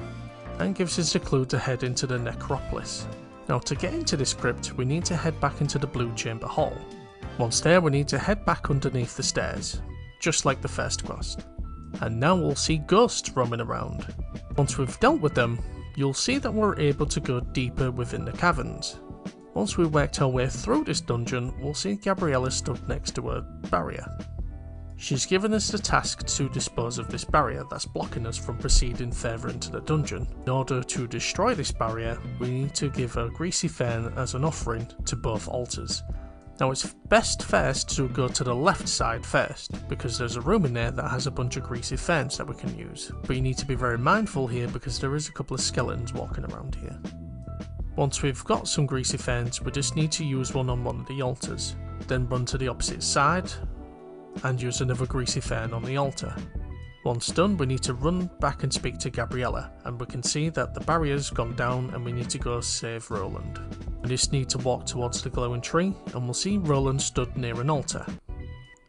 and gives us a clue to head into the Necropolis. Now to get into this crypt, we need to head back into the Blue Chamber Hall. Once there, we need to head back underneath the stairs, just like the first quest. And now we'll see ghosts roaming around. Once we've dealt with them, you'll see that we're able to go deeper within the caverns. Once we've worked our way through this dungeon, we'll see Gabriella stood next to a barrier. She's given us the task to dispose of this barrier that's blocking us from proceeding further into the dungeon. In order to destroy this barrier, we need to give a greasy fern as an offering to both altars. Now it's best first to go to the left side first, because there's a room in there that has a bunch of greasy ferns that we can use. But you need to be very mindful here because there is a couple of skeletons walking around here. Once we've got some greasy ferns, we just need to use one on one of the altars. Then run to the opposite side and use another greasy fern on the altar. Once done, we need to run back and speak to Gabriella, and we can see that the barrier's gone down and we need to go save Roland. We just need to walk towards the glowing tree and we'll see Roland stood near an altar.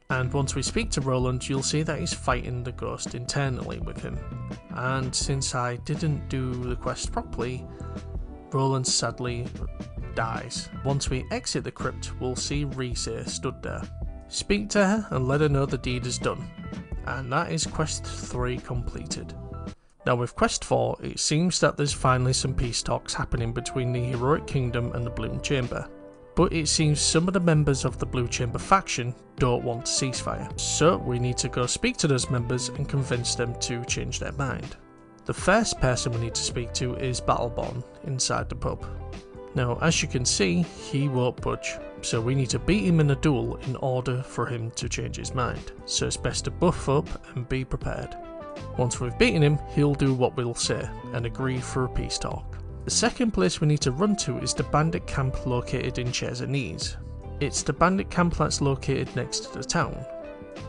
And once we speak to Roland, you'll see that he's fighting the ghost internally with him. And since I didn't do the quest properly, Roland sadly dies. Once we exit the crypt, we'll see Reese stood there. Speak to her and let her know the deed is done. And that is quest 3 completed. Now with quest 4, it seems that there's finally some peace talks happening between the Heroic Kingdom and the Blue Chamber. But it seems some of the members of the Blue Chamber faction don't want a ceasefire. So we need to go speak to those members and convince them to change their mind. The first person we need to speak to is Battleborn inside the pub. Now as you can see, he won't budge, so we need to beat him in a duel in order for him to change his mind. So it's best to buff up and be prepared. Once we've beaten him, he'll do what we'll say and agree for a peace talk. The second place we need to run to is the bandit camp located in Chairs and Knees. It's the bandit camp that's located next to the town.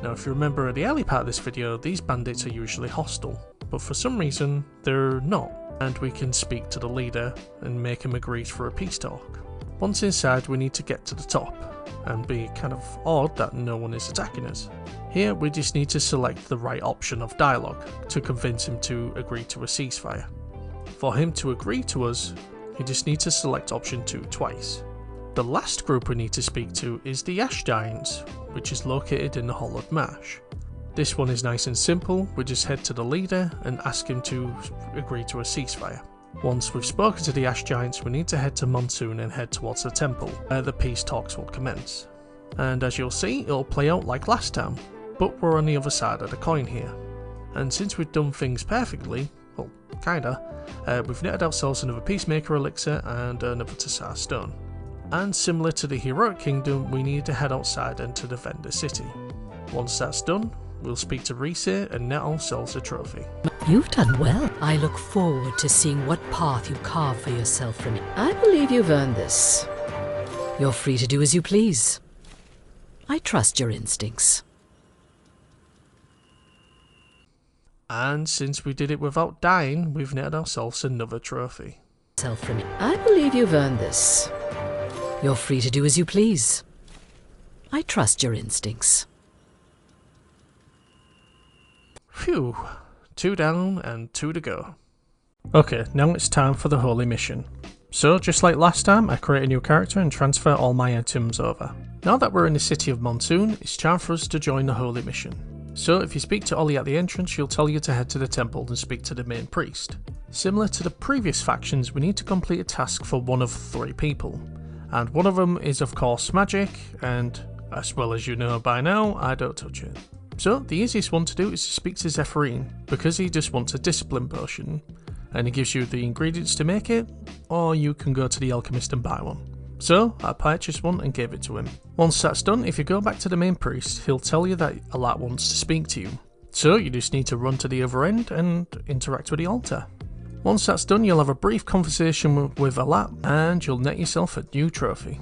Now if you remember at the early part of this video, these bandits are usually hostile, but for some reason they're not, and we can speak to the leader and make him agree for a peace talk. Once inside, we need to get to the top, and be kind of odd that no one is attacking us. Here we just need to select the right option of dialogue to convince him to agree to a ceasefire. For him to agree to us, you just need to select option 2 twice. The last group we need to speak to is the Ash Giants, which is located in the Hollowed Marsh. This one is nice and simple. We just head to the leader and ask him to agree to a ceasefire. Once we've spoken to the Ash Giants, we need to head to Monsoon and head towards the temple, where the peace talks will commence. And as you'll see, it'll play out like last time, but we're on the other side of the coin here. And since we've done things perfectly, well, kinda, we've netted ourselves another Peacemaker elixir and another Tsar stone. And similar to the Heroic Kingdom, we need to head outside and to the Vendor City. Once that's done, we'll speak to Reese and net ourselves a trophy. You've done well. I look forward to seeing what path you carve for yourself from it. I believe you've earned this. You're free to do as you please. I trust your instincts. And since we did it without dying, we've netted ourselves another trophy. From it. I believe you've earned this. You're free to do as you please. I trust your instincts. Phew, 2 down and 2 to go. Okay, now it's time for the Holy Mission. So, just like last time, I create a new character and transfer all my items over. Now that we're in the city of Monsoon, it's time for us to join the Holy Mission. So, if you speak to Ollie at the entrance, she'll tell you to head to the temple and speak to the main priest. Similar to the previous factions, we need to complete a task for one of 3 people. And one of them is of course magic, and as well as you know by now, I don't touch it. So the easiest one to do is to speak to Zephyrin, because he just wants a discipline potion, and he gives you the ingredients to make it, or you can go to the alchemist and buy one. So I purchased one and gave it to him. Once that's done, if you go back to the main priest, he'll tell you that Alat wants to speak to you. So you just need to run to the other end and interact with the altar. Once that's done, you'll have a brief conversation with Alat, and you'll net yourself a new trophy.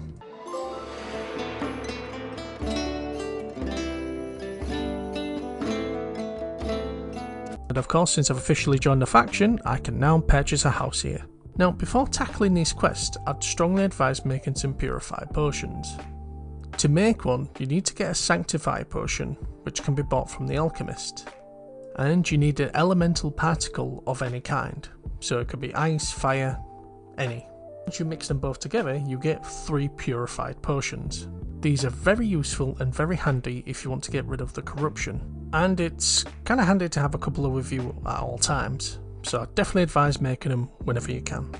And of course, since I've officially joined the faction, I can now purchase a house here. Now, before tackling these quests, I'd strongly advise making some purified potions. To make one, you need to get a Sanctify potion, which can be bought from the alchemist. And you need an elemental particle of any kind, so it could be ice, fire, any. Once you mix them both together, you get 3 purified potions. These are very useful and very handy if you want to get rid of the corruption, and it's kinda handy to have a couple with you at all times, so I definitely advise making them whenever you can.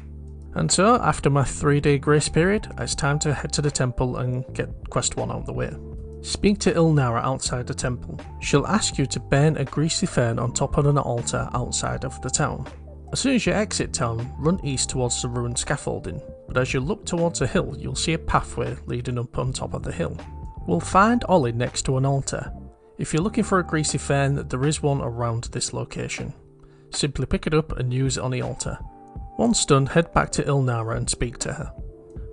And so, after my 3-day grace period, it's time to head to the temple and get quest 1 out of the way. Speak to Ilnara outside the temple. She'll ask you to burn a greasy fern on top of an altar outside of the town. As soon as you exit town, run east towards the ruined scaffolding, but as you look towards a hill, you'll see a pathway leading up on top of the hill. We'll find Ollie next to an altar. If you're looking for a greasy fern, there is one around this location. Simply pick it up and use it on the altar. Once done, head back to Ilnara and speak to her.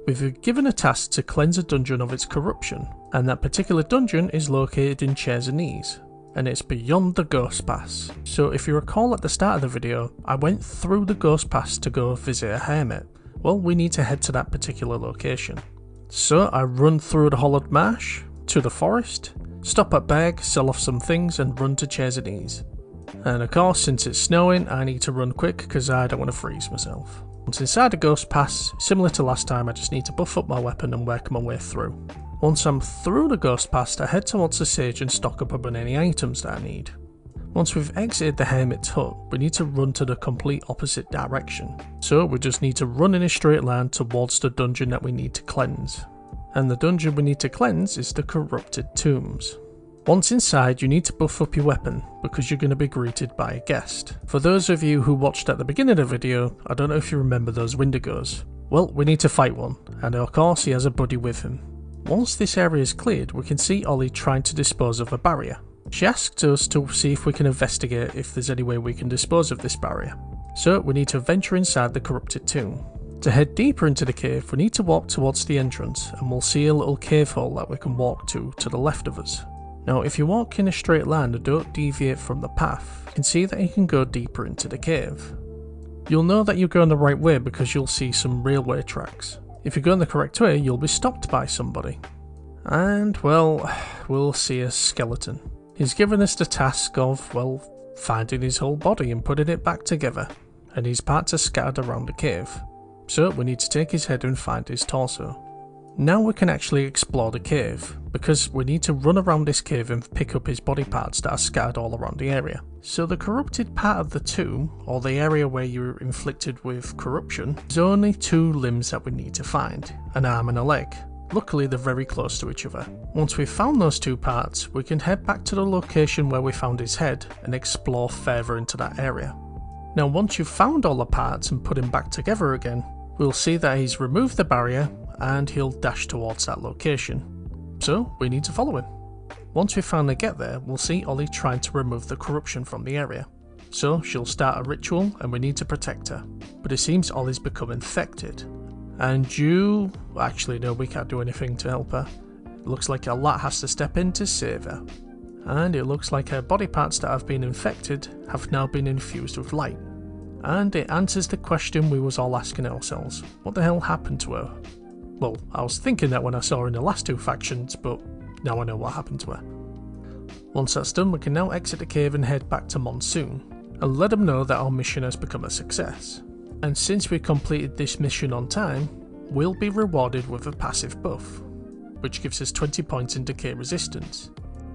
We've been given a task to cleanse a dungeon of its corruption, and that particular dungeon is located in Chersonese, and it's beyond the Ghost Pass. So if you recall at the start of the video, I went through the Ghost Pass to go visit a hermit. Well, we need to head to that particular location. So I run through the Hollowed Marsh, to the forest, stop at Berg, sell off some things and run to Chersonese. And of course, since it's snowing, I need to run quick because I don't want to freeze myself. Once inside the Ghost Pass, similar to last time, I just need to buff up my weapon and work my way through. Once I'm through the Ghost Pass, I head towards the sage and stock up on any items that I need. Once we've exited the hermit's hut, we need to run to the complete opposite direction. So we just need to run in a straight line towards the dungeon that we need to cleanse. And the dungeon we need to cleanse is the Corrupted Tombs. Once inside, you need to buff up your weapon because you're going to be greeted by a guest. For those of you who watched at the beginning of the video, I don't know if you remember those Wendigos. Well, we need to fight one, and of course he has a buddy with him. Once this area is cleared, we can see Ollie trying to dispose of a barrier. She asked us to see if we can investigate if there's any way we can dispose of this barrier. So we need to venture inside the Corrupted Tomb. To head deeper into the cave, we need to walk towards the entrance, and we'll see a little cave hole that we can walk to the left of us. Now if you walk in a straight line and don't deviate from the path, you can see that you can go deeper into the cave. You'll know that you're going the right way because you'll see some railway tracks. If you're going the correct way, you'll be stopped by somebody. And, well, we'll see a skeleton. He's given us the task of, well, finding his whole body and putting it back together, and his parts are scattered around the cave. So we need to take his head and find his torso. Now we can actually explore the cave, because we need to run around this cave and pick up his body parts that are scattered all around the area. So the corrupted part of the tomb, or the area where you're inflicted with corruption, is only 2 limbs that we need to find, an arm and a leg. Luckily they're very close to each other. Once we've found those 2 parts, we can head back to the location where we found his head and explore further into that area. Now once you've found all the parts and put him back together again, we'll see that he's removed the barrier and he'll dash towards that location. So we need to follow him. Once we finally get there, we'll see Ollie trying to remove the corruption from the area. So she'll start a ritual and we need to protect her. But it seems Ollie's become infected. And actually no, we can't do anything to help her. It looks like a lot has to step in to save her. And it looks like her body parts that have been infected have now been infused with light. And it answers the question we was all asking ourselves. What the hell happened to her? Well, I was thinking that when I saw her in the last 2 factions, but now I know what happened to her. Once that's done, we can now exit the cave and head back to Monsoon, and let him know that our mission has become a success. And since we completed this mission on time, we'll be rewarded with a passive buff, which gives us 20 points in decay resistance.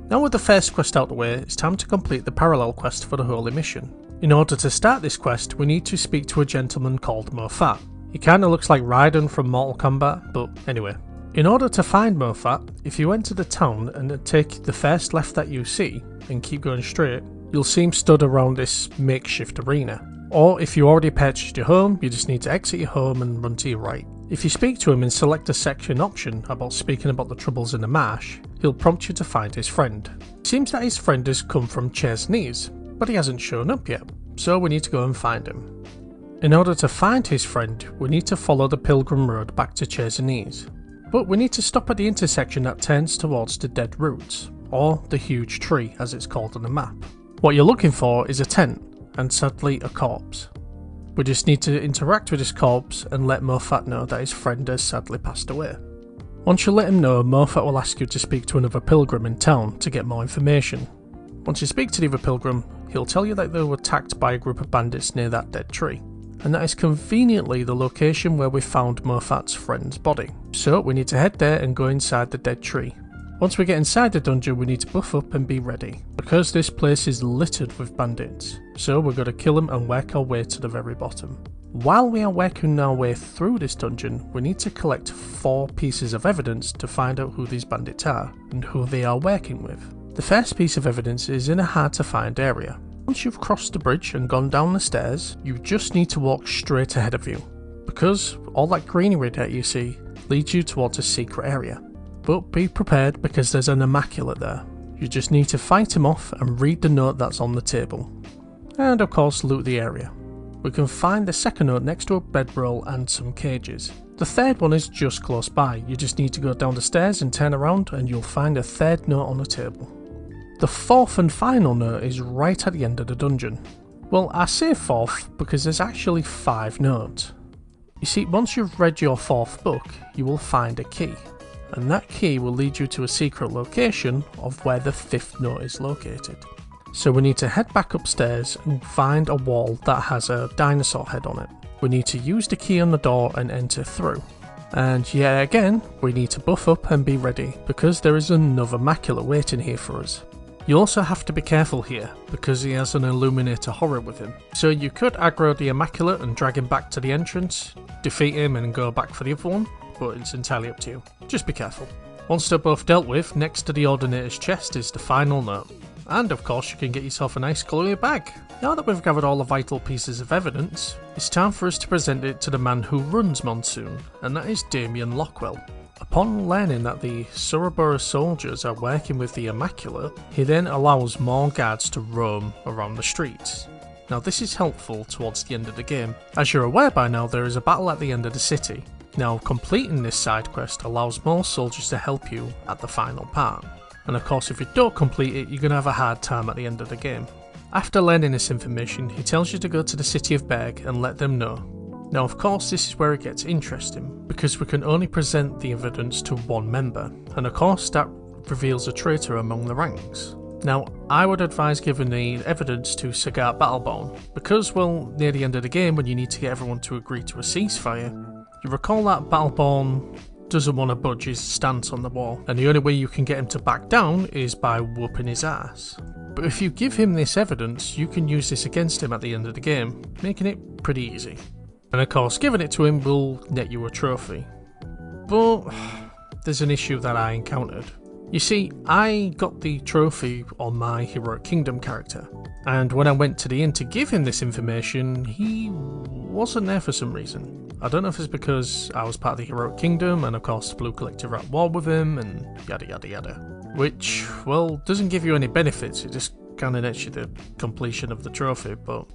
Now with the first quest out the way, it's time to complete the parallel quest for the Holy Mission. In order to start this quest, we need to speak to a gentleman called Mofat. He kinda looks like Raiden from Mortal Kombat, but anyway. In order to find Mofat, if you enter the town and take the first left that you see, and keep going straight, you'll see him stood around this makeshift arena. Or if you already purchased your home, you just need to exit your home and run to your right. If you speak to him and select a section option about speaking about the troubles in the marsh, he'll prompt you to find his friend. It seems that his friend has come from Chesney's, but he hasn't shown up yet, so we need to go and find him. In order to find his friend, we need to follow the Pilgrim Road back to Chesney's. But we need to stop at the intersection that turns towards the Dead Roots, or the huge tree as it's called on the map. What you're looking for is a tent, and sadly a corpse. We just need to interact with this corpse and let Mofat know that his friend has sadly passed away. Once you let him know, Mofat will ask you to speak to another pilgrim in town to get more information. Once you speak to the other pilgrim, he'll tell you that they were attacked by a group of bandits near that dead tree. And that is conveniently the location where we found Mofat's friend's body. So we need to head there and go inside the dead tree. Once we get inside the dungeon, we need to buff up and be ready, because this place is littered with bandits, so we're going to kill them and work our way to the very bottom. While we are working our way through this dungeon, we need to collect 4 pieces of evidence to find out who these bandits are and who they are working with. The first piece of evidence is in a hard to find area. Once you've crossed the bridge and gone down the stairs, you just need to walk straight ahead of you, because all that greenery that you see leads you towards a secret area. But be prepared, because there's an immaculate there. You just need to fight him off and read the note that's on the table. And of course loot the area. We can find the second note next to a bedroll and some cages. The third one is just close by. You just need to go down the stairs and turn around and you'll find a third note on the table. The fourth and final note is right at the end of the dungeon. Well, I say fourth because there's actually 5 notes. You see, once you've read your 4th book, you will find a key. And that key will lead you to a secret location of where the 5th note is located. So we need to head back upstairs and find a wall that has a dinosaur head on it. We need to use the key on the door and enter through. And yet again, we need to buff up and be ready, because there is another Immaculate waiting here for us. You also have to be careful here, because he has an Illuminator horror with him. So you could aggro the Immaculate and drag him back to the entrance, defeat him and go back for the other one, but it's entirely up to you. Just be careful. Once they're both dealt with, next to the Ordinator's chest is the final note. And of course you can get yourself a nice glowy bag. Now that we've gathered all the vital pieces of evidence, it's time for us to present it to the man who runs Monsoon, and that is Damien Lockwell. Upon learning that the Sorobor soldiers are working with the Immaculate, he then allows more guards to roam around the streets. Now this is helpful towards the end of the game. As you're aware by now, there is a battle at the end of the city. Now completing this side quest allows more soldiers to help you at the final part. and of course if you don't complete it, you're going to have a hard time at the end of the game. After learning this information, he tells you to go to the city of Berg and let them know. Now of course this is where it gets interesting, because we can only present the evidence to one member, and of course that reveals a traitor among the ranks. Now I would advise giving the evidence to Tsar Battleborn, because well, near the end of the game when you need to get everyone to agree to a ceasefire, you recall that Battleborn doesn't want to budge his stance on the war, and the only way you can get him to back down is by whooping his ass. But if you give him this evidence, you can use this against him at the end of the game, making it pretty easy. And of course giving it to him will net you a trophy. But there's an issue that I encountered. You see, I got the trophy on my Heroic Kingdom character, and when I went to the inn to give him this information, he wasn't there for some reason. I don't know if it's because I was part of the Heroic Kingdom and of course the Blue Collective were at war with him and yada yada yada. Which, well, doesn't give you any benefits, it just kinda nets you the completion of the trophy, but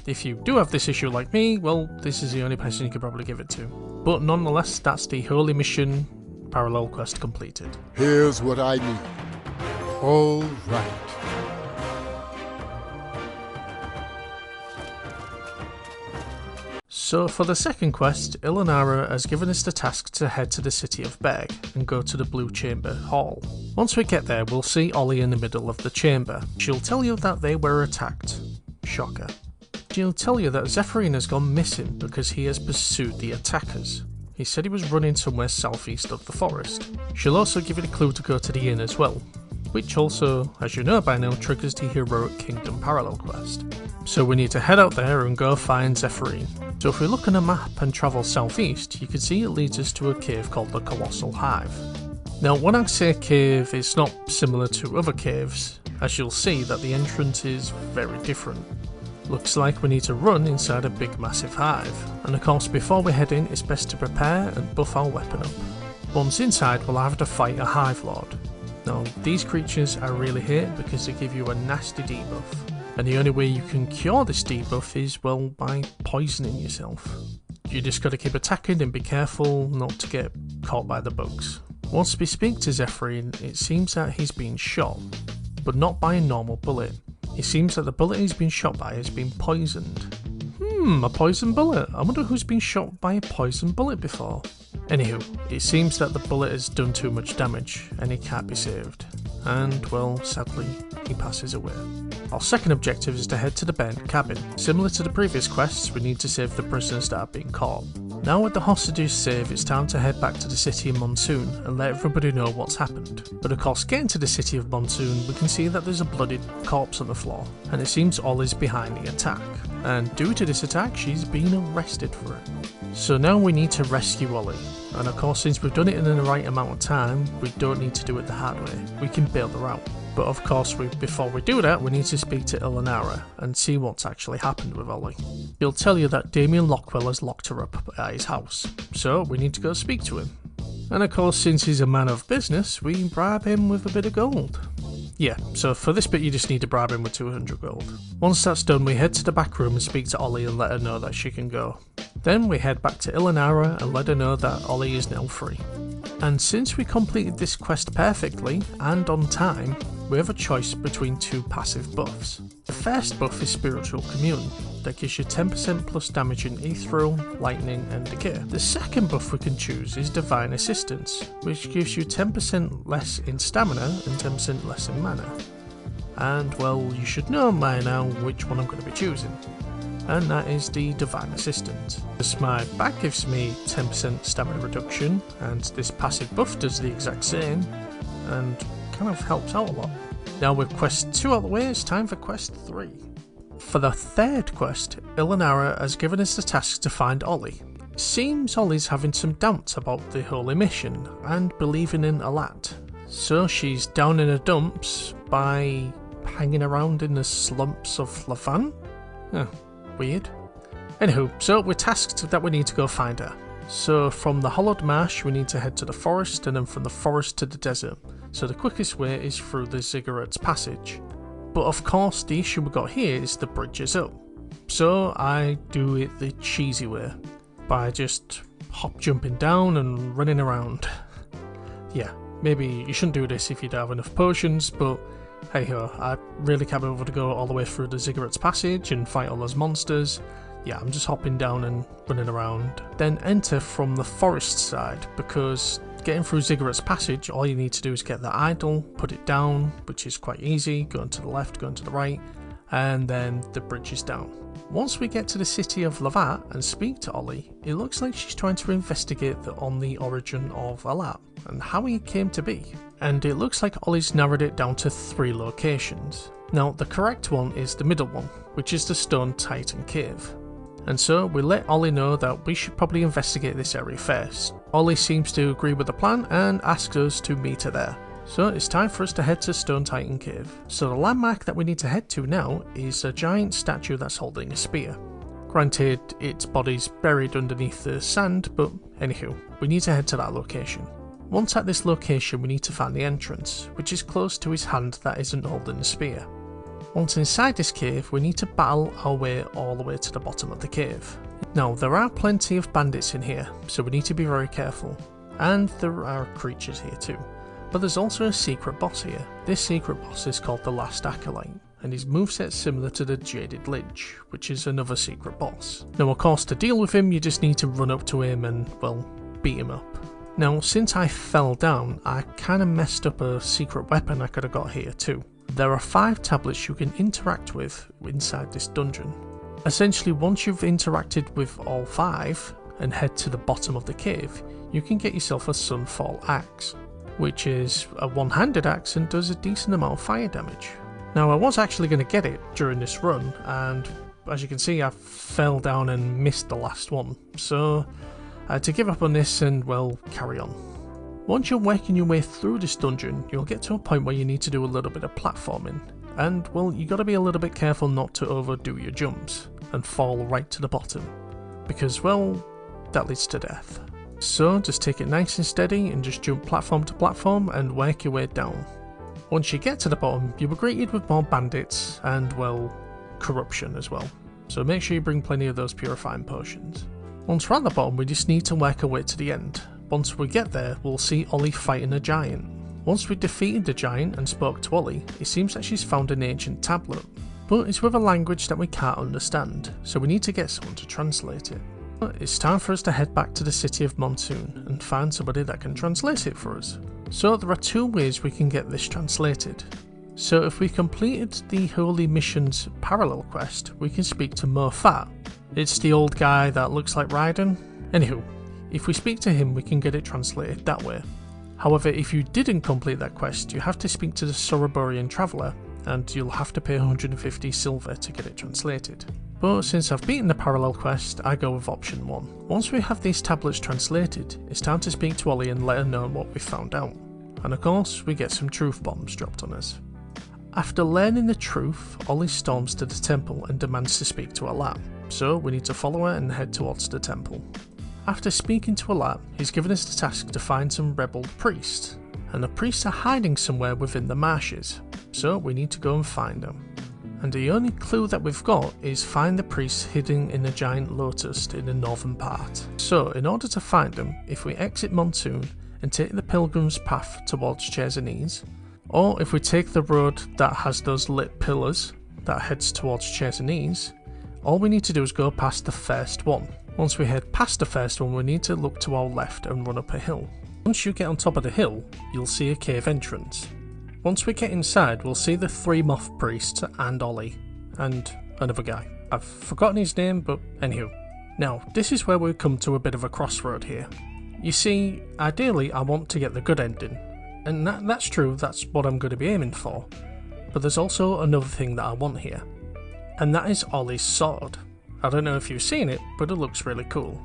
if you do have this issue like me, well, this is the only person you could probably give it to. But nonetheless, that's the Holy Mission Parallel Quest completed. Here's what I need. All right. So for the second quest, Ilanara has given us the task to head to the city of Berg and go to the Blue Chamber Hall. Once we get there, we'll see Ollie in the middle of the chamber. She'll tell you that they were attacked. Shocker. She'll tell you that Zephyrin has gone missing because he has pursued the attackers. He said he was running somewhere southeast of the forest. She'll also give you a clue to go to the inn as well, which also, as you know by now, triggers the Heroic Kingdom Parallel Quest. So we need to head out there and go find Zephyrin. So if we look on a map and travel southeast, you can see it leads us to a cave called the Colossal Hive. Now when I say cave, it's not similar to other caves, as you'll see that the entrance is very different. Looks like we need to run inside a big massive hive, and of course before we head in it's best to prepare and buff our weapon up. Once inside we'll have to fight a Hive Lord. Now these creatures I really hate because they give you a nasty debuff, and the only way you can cure this debuff is, well, by poisoning yourself. You just gotta keep attacking and be careful not to get caught by the bugs. Once we speak to Zephyrin, it seems that he's been shot, but not by a normal bullet. It seems that the bullet he's been shot by has been poisoned. A poison bullet. I wonder who's been shot by a poison bullet before. Anywho, it seems that the bullet has done too much damage and he can't be saved. And, well, sadly, he passes away. Our second objective is to head to the Bent cabin. Similar to the previous quests, we need to save the prisoners that have been caught. Now with the hostages saved, it's time to head back to the city of Monsoon and let everybody know what's happened. But of course, getting to the city of Monsoon, we can see that there's a bloodied corpse on the floor, and it seems Ollie's behind the attack. And due to this attack, she's been arrested for it. So now we need to rescue Ollie. And of course, since we've done it in the right amount of time, we don't need to do it the hard way. We can bail her out. But of course, before we do that, we need to speak to Ilanara and see what's actually happened with Ollie. He'll tell you that Damien Lockwell has locked her up at his house, so we need to go speak to him. And of course, since he's a man of business, we bribe him with a bit of gold. Yeah, so for this bit you just need to bribe him with 200 gold. Once that's done, we head to the back room and speak to Ollie and let her know that she can go. Then we head back to Ilanara and let her know that Ollie is now free. And since we completed this quest perfectly and on time, we have a choice between two passive buffs. The first buff is Spiritual Commune, that gives you 10% plus damage in Ethereal, Lightning and Decay. The second buff we can choose is Divine Assistance, which gives you 10% less in Stamina and 10% less in Mana. And well, you should know by now which one I'm going to be choosing. And that is the Divine Assistant. As my back gives me 10% stamina reduction, and this passive buff does the exact same, and kind of helps out a lot. Now with quest 2 out of the way, it's time for quest 3. For the third quest, Ilanara has given us the task to find Ollie. Seems Ollie's having some doubts about the Holy Mission, and believing in Alat. So she's down in the dumps by hanging around in the slumps of Lavan? Weird. Anywho, so we're tasked that we need to go find her. So from the Hollowed Marsh we need to head to the forest, and then from the forest to the desert. So the quickest way is through the Ziggurats Passage. But of course the issue we got here is the bridge is up. So I do it the cheesy way, by just hop jumping down and running around. Yeah, maybe you shouldn't do this if you don't have enough potions, but hey ho, I really can't be able to go all the way through the Ziggurat's Passage and fight all those monsters. Yeah, I'm just hopping down and running around. Then enter from the forest side, because getting through Ziggurat's Passage, all you need to do is get the idol, put it down, which is quite easy, going to the left, going to the right, and then the bridge is down. Once we get to the city of Lavat and speak to Ollie, it looks like she's trying to investigate on the origin of Alat and how he came to be. And it looks like Ollie's narrowed it down to 3 locations. Now, the correct one is the middle one, which is the Stone Titan Cave. And so we let Ollie know that we should probably investigate this area first. Ollie seems to agree with the plan and asks us to meet her there. So it's time for us to head to Stone Titan Cave. So the landmark that we need to head to now is a giant statue that's holding a spear. Granted, its body's buried underneath the sand, but anywho, we need to head to that location. Once at this location, we need to find the entrance, which is close to his hand that isn't holding the spear. Once inside this cave, we need to battle our way all the way to the bottom of the cave. Now, there are plenty of bandits in here, so we need to be very careful. And there are creatures here too. But there's also a secret boss here. This secret boss is called the Last Acolyte, and his moveset's similar to the Jaded Lich, which is another secret boss. Now, of course, to deal with him, you just need to run up to him and, well, beat him up. Now, since I fell down, I kinda messed up a secret weapon I could have got here too. There are 5 tablets you can interact with inside this dungeon. Essentially, once you've interacted with all 5 and head to the bottom of the cave, you can get yourself a Sunfall Axe, which is a one-handed axe and does a decent amount of fire damage. Now, I was actually going to get it during this run, and as you can see, I fell down and missed the last one, so I had to give up on this and, well, carry on. Once you're working your way through this dungeon, you'll get to a point where you need to do a little bit of platforming, and, well, you gotta be a little bit careful not to overdo your jumps and fall right to the bottom, because, well, that leads to death. So just take it nice and steady and just jump platform to platform and work your way down. Once you get to the bottom, you will be greeted with more bandits and, well, corruption as well, so make sure you bring plenty of those purifying potions. Once we're at the bottom, we just need to work our way to the end. Once we get there, we'll see Ollie fighting a giant. Once we defeated the giant and spoke to Ollie, it seems that she's found an ancient tablet, but it's with a language that we can't understand, so we need to get someone to translate it. It's time for us to head back to the city of Monsoon and find somebody that can translate it for us. So there are 2 ways we can get this translated. So if we completed the Holy Mission's parallel quest, we can speak to Mofat. It's the old guy that looks like Raiden. Anywho, if we speak to him, we can get it translated that way. However, if you didn't complete that quest, you have to speak to the Soroborian Traveller, and you'll have to pay 150 silver to get it translated. But since I've beaten the parallel quest, I go with option 1. Once we have these tablets translated, it's time to speak to Ollie and let her know what we found out. And of course, we get some truth bombs dropped on us. After learning the truth, Ollie storms to the temple and demands to speak to Alat, so we need to follow her and head towards the temple. After speaking to Alat, he's given us the task to find some rebel priests, and the priests are hiding somewhere within the marshes, so we need to go and find them. And the only clue that we've got is find the priests hidden in a giant lotus in the northern part. So in order to find them, if we exit Monsoon and take the pilgrim's path towards Chersonese, or if we take the road that has those lit pillars that heads towards Chersonese, all we need to do is go past the first one. Once we head past the first one, we need to look to our left and run up a hill. Once you get on top of the hill, you'll see a cave entrance. Once we get inside, we'll see the 3 moth priests and Ollie, and another guy. I've forgotten his name, but anywho. Now, this is where we come to a bit of a crossroad here. You see, ideally I want to get the good ending, and that's true, that's what I'm going to be aiming for. But there's also another thing that I want here, and that is Ollie's sword. I don't know if you've seen it, but it looks really cool.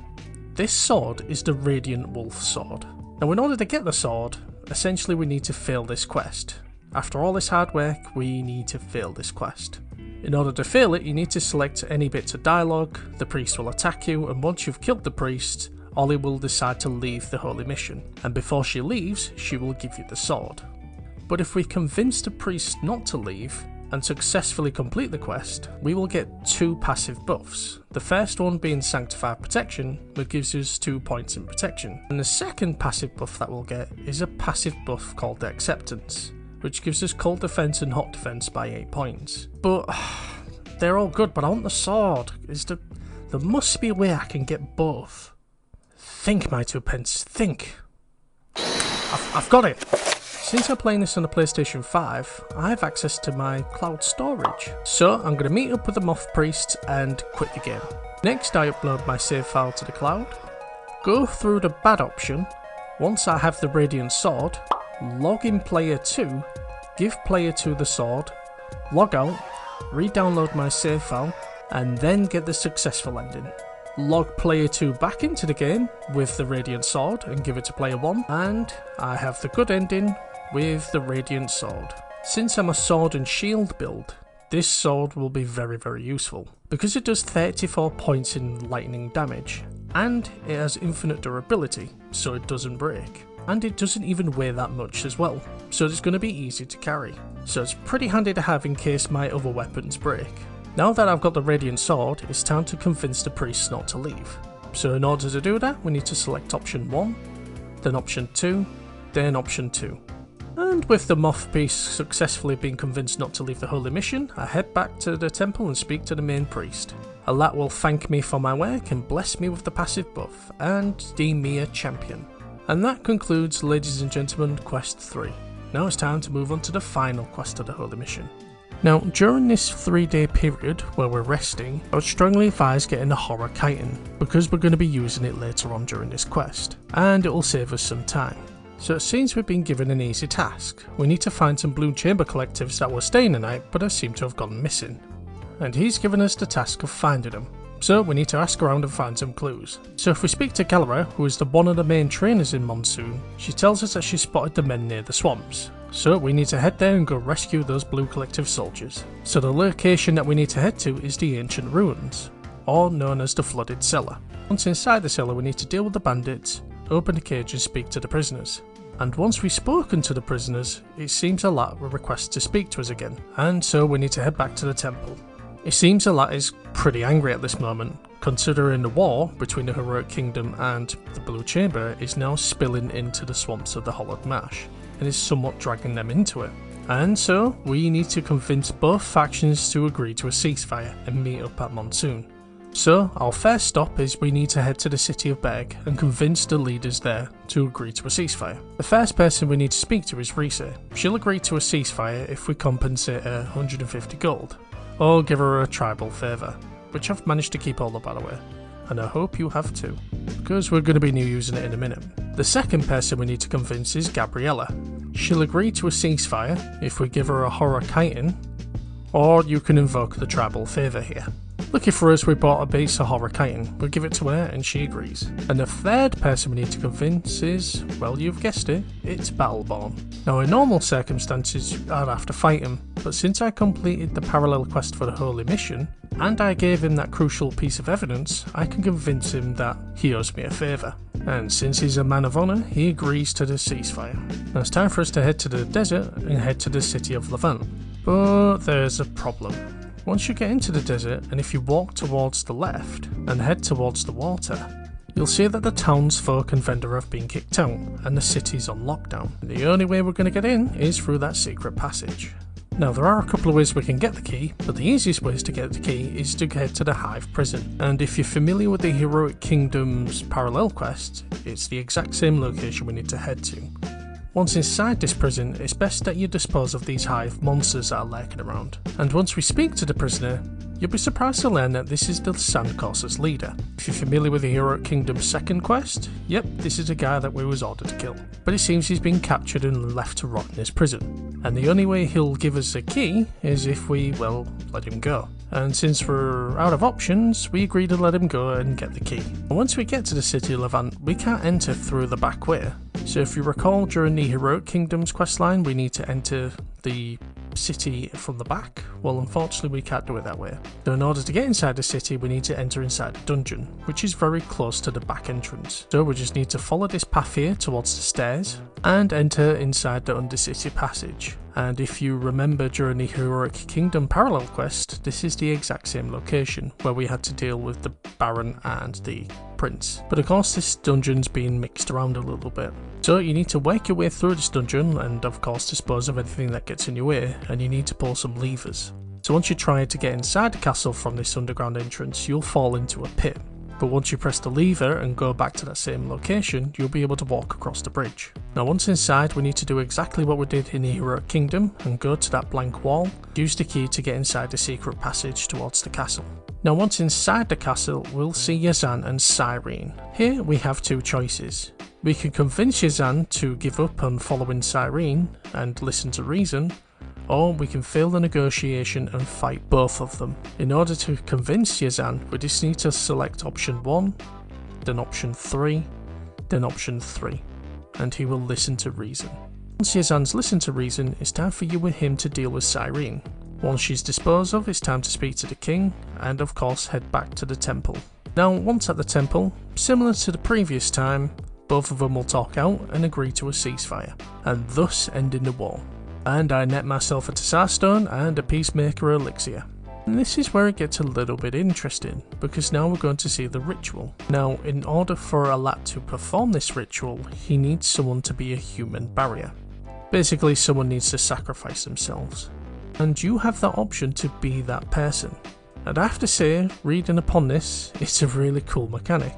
This sword is the Radiant Wolf sword. Now in order to get the sword, essentially we need to fail this quest. After all this hard work, we need to fail this quest. In order to fail it, you need to select any bits of dialogue, the priest will attack you, and once you've killed the priest, Ollie will decide to leave the Holy Mission, and before she leaves, she will give you the sword. But if we convince the priest not to leave, and successfully complete the quest, we will get 2 passive buffs. The first one being Sanctified Protection, which gives us 2 points in protection. And the second passive buff that we'll get is a passive buff called Acceptance, which gives us Cold Defense and Hot Defense by 8 points. But they're all good, but I want the sword. There must be a way I can get both. Think, my 2 pence, think. I've got it! Since I'm playing this on the PlayStation 5, I have access to my cloud storage. So I'm going to meet up with the Moth Priest and quit the game. Next I upload my save file to the cloud, go through the bad option. Once I have the Radiant Sword, log in player 2, give player 2 the sword, log out, re-download my save file, and then get the successful ending. Log player 2 back into the game with the Radiant Sword and give it to player 1, and I have the good ending with the Radiant Sword. Since I'm a sword and shield build, this sword will be very, very useful because it does 34 points in lightning damage, and it has infinite durability, so it doesn't break. And it doesn't even weigh that much as well, so it's going to be easy to carry. So it's pretty handy to have in case my other weapons break. Now that I've got the Radiant Sword, it's time to convince the priests not to leave. So in order to do that, we need to select option 1, then option 2, then option 2. And with the Moth Priest successfully being convinced not to leave the holy mission, I head back to the temple and speak to the main priest. Allah will thank me for my work and bless me with the passive buff, and deem me a champion. And that concludes, ladies and gentlemen, Quest 3. Now it's time to move on to the final quest of the Holy Mission. Now, during this 3-day period where we're resting, I would strongly advise getting the Horror Chitin, because we're going to be using it later on during this quest, and it will save us some time. So it seems we've been given an easy task. We need to find some Blue Chamber collectives that were staying the night but seem to have gone missing. And he's given us the task of finding them. So we need to ask around and find some clues. So if we speak to Caldera, who is one of the main trainers in Monsoon, she tells us that she spotted the men near the swamps. So we need to head there and go rescue those Blue Collective soldiers. So the location that we need to head to is the Ancient Ruins, or known as the Flooded Cellar. Once inside the cellar, we need to deal with the bandits, open the cage and speak to the prisoners. And once we've spoken to the prisoners, it seems Allah will request to speak to us again, and so we need to head back to the temple. It seems Allah is pretty angry at this moment, considering the war between the Heroic Kingdom and the Blue Chamber is now spilling into the swamps of the Hollowed Marsh, and is somewhat dragging them into it. And so, we need to convince both factions to agree to a ceasefire and meet up at Monsoon. So, our first stop is we need to head to the city of Berg and convince the leaders there to agree to a ceasefire. The first person we need to speak to is Risa. She'll agree to a ceasefire if we compensate her 150 gold. Or give her a tribal favour, which I've managed to keep all up by the way, and I hope you have too, because we're going to be new using it in a minute. The second person we need to convince is Gabriella. She'll agree to a ceasefire if we give her a Horror Chitin, or you can invoke the tribal favour here. Lucky for us, we bought a base of Horror Chitin. We'll give it to her and she agrees. And the third person we need to convince is, well, you've guessed it, it's Battleborn. Now in normal circumstances I'd have to fight him, but since I completed the parallel quest for the Holy Mission, and I gave him that crucial piece of evidence, I can convince him that he owes me a favour. And since he's a man of honour, he agrees to the ceasefire. Now it's time for us to head to the desert and head to the city of Levant. But there's a problem. Once you get into the desert, and if you walk towards the left and head towards the water, you'll see that the townsfolk and vendor have been kicked out and the city's on lockdown. The only way we're going to get in is through that secret passage. Now there are a couple of ways we can get the key, but the easiest ways to get the key is to head to the Hive prison. And if you're familiar with the Heroic Kingdom's parallel quest, it's the exact same location we need to head to. Once inside this prison, it's best that you dispose of these Hive monsters that are lurking around. And once we speak to the prisoner, you'll be surprised to learn that this is the Sandcourser's leader. If you're familiar with the Heroic Kingdom's second quest, yep, this is a guy that we was ordered to kill. But it seems he's been captured and left to rot in his prison. And the only way he'll give us a key is if we, well, let him go. And since we're out of options, we agree to let him go and get the key. And once we get to the city of Levant, we can't enter through the back way. So if you recall, during the Heroic Kingdom's questline, we need to enter the city from the back? Well, unfortunately we can't do it that way. So in order to get inside the city, we need to enter inside the dungeon, which is very close to the back entrance. So we just need to follow this path here towards the stairs and enter inside the Undercity passage. And if you remember during the Heroic Kingdom parallel quest, this is the exact same location where we had to deal with the Baron and the Prince. But of course this dungeon's been mixed around a little bit. So you need to work your way through this dungeon and of course dispose of anything that gets in your way, and you need to pull some levers. So once you try to get inside the castle from this underground entrance, you'll fall into a pit. But once you press the lever and go back to that same location, you'll be able to walk across the bridge. Now once inside, we need to do exactly what we did in the Heroic Kingdom and go to that blank wall, use the key to get inside the secret passage towards the castle. Now once inside the castle, we'll see Yazan and Cyrene. Here we have two choices. We can convince Yazan to give up on following Cyrene and listen to reason, or we can fail the negotiation and fight both of them. In order to convince Yazan, we just need to select option 1, then option 3, then option 3, and he will listen to reason. Once Yazan's listened to reason, it's time for you and him to deal with Cyrene. Once she's disposed of, it's time to speak to the king, and of course head back to the temple. Now once at the temple, similar to the previous time, both of them will talk out and agree to a ceasefire, and thus ending the war. And I net myself a Tsar Stone and a Peacemaker Elixir. And this is where it gets a little bit interesting, because now we're going to see the ritual. Now, in order for a lad to perform this ritual, he needs someone to be a human barrier. Basically, someone needs to sacrifice themselves. And you have that option to be that person. And I have to say, reading upon this, it's a really cool mechanic.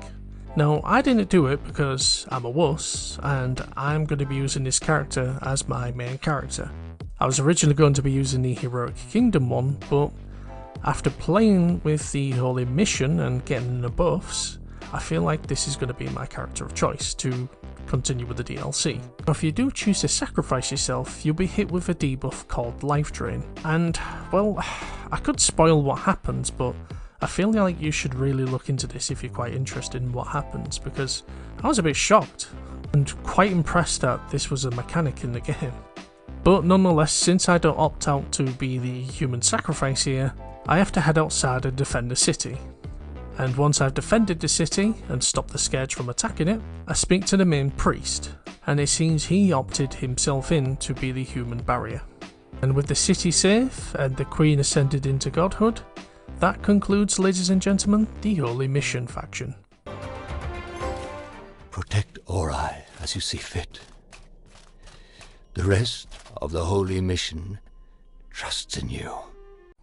Now, I didn't do it because I'm a wuss, and I'm going to be using this character as my main character. I was originally going to be using the Heroic Kingdom one, but after playing with the Holy Mission and getting the buffs, I feel like this is going to be my character of choice to continue with the DLC. Now, if you do choose to sacrifice yourself, you'll be hit with a debuff called Life Drain. And, well, I could spoil what happens, but I feel like you should really look into this if you're quite interested in what happens, because I was a bit shocked and quite impressed that this was a mechanic in the game. But nonetheless, since I don't opt out to be the human sacrifice here, I have to head outside and defend the city. And once I've defended the city and stopped the Scourge from attacking it, I speak to the main priest, and it seems he opted himself in to be the human barrier. And with the city safe and the queen ascended into godhood, that concludes, ladies and gentlemen, the Holy Mission faction. Protect Ori as you see fit. The rest of the Holy Mission trusts in you.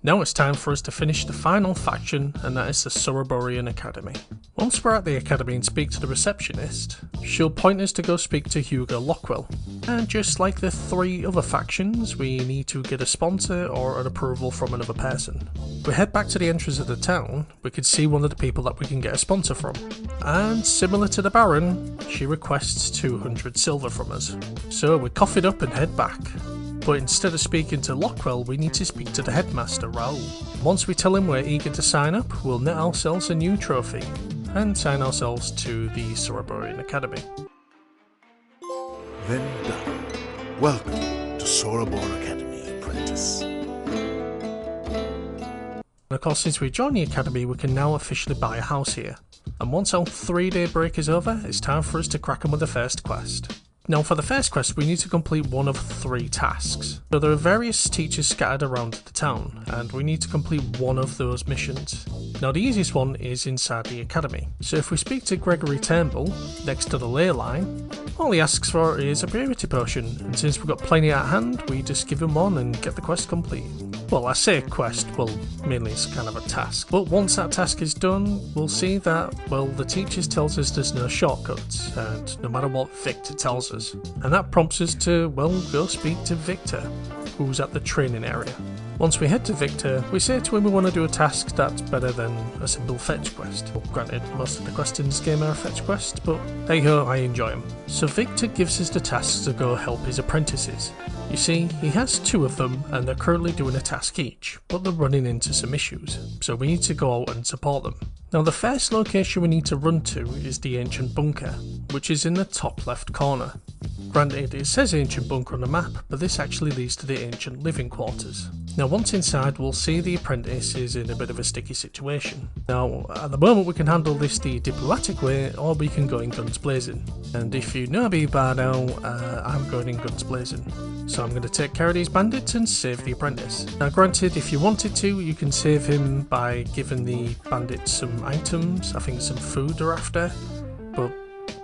Now it's time for us to finish the final faction, and that is the Sorobor Academy. Once we're at the academy and speak to the receptionist, she'll point us to go speak to Hugo Lockwell. And just like the 3 other factions, we need to get a sponsor or an approval from another person. We head back to the entrance of the town, we can see one of the people that we can get a sponsor from. And similar to the Baron, she requests 200 silver from us. So we cough it up and head back. But instead of speaking to Lockwell, we need to speak to the headmaster, Raoul. Once we tell him we're eager to sign up, we'll net ourselves a new trophy, and sign ourselves to the Sorobor Academy. Then done. Welcome to Sorobor Academy, apprentice. And of course, since we joined the academy, we can now officially buy a house here. And once our 3-day break is over, it's time for us to crack on with the first quest. Now for the first quest, we need to complete one of 3 tasks. So there are various teachers scattered around the town, and we need to complete one of those missions. Now the easiest one is inside the academy. So if we speak to Gregory Turnbull, next to the ley line, all he asks for is a purity potion, and since we've got plenty at hand, we just give him one and get the quest complete. Well, I say quest, well, mainly it's kind of a task. But once that task is done, we'll see that, well, the teachers tells us there's no shortcuts, and no matter what Victor tells us. And that prompts us to, well, go speak to Victor, who's at the training area. Once we head to Victor, we say to him we want to do a task that's better than a simple fetch quest. Well, granted, most of the quests in this game are a fetch quest, but hey ho, I enjoy them. So Victor gives us the task to go help his apprentices. You see, he has 2 of them, and they're currently doing a task each, but they're running into some issues, so we need to go out and support them. Now the first location we need to run to is the ancient bunker, which is in the top left corner. Granted, it says ancient bunker on the map, but this actually leads to the ancient living quarters. Now once inside, we'll see the apprentice is in a bit of a sticky situation. Now at the moment we can handle this the diplomatic way, or we can go in guns blazing. And if you know me by now, I'm going in guns blazing. So I'm going to take care of these bandits and save the apprentice. Now granted, if you wanted to, you can save him by giving the bandits some items, I think some food they're after, but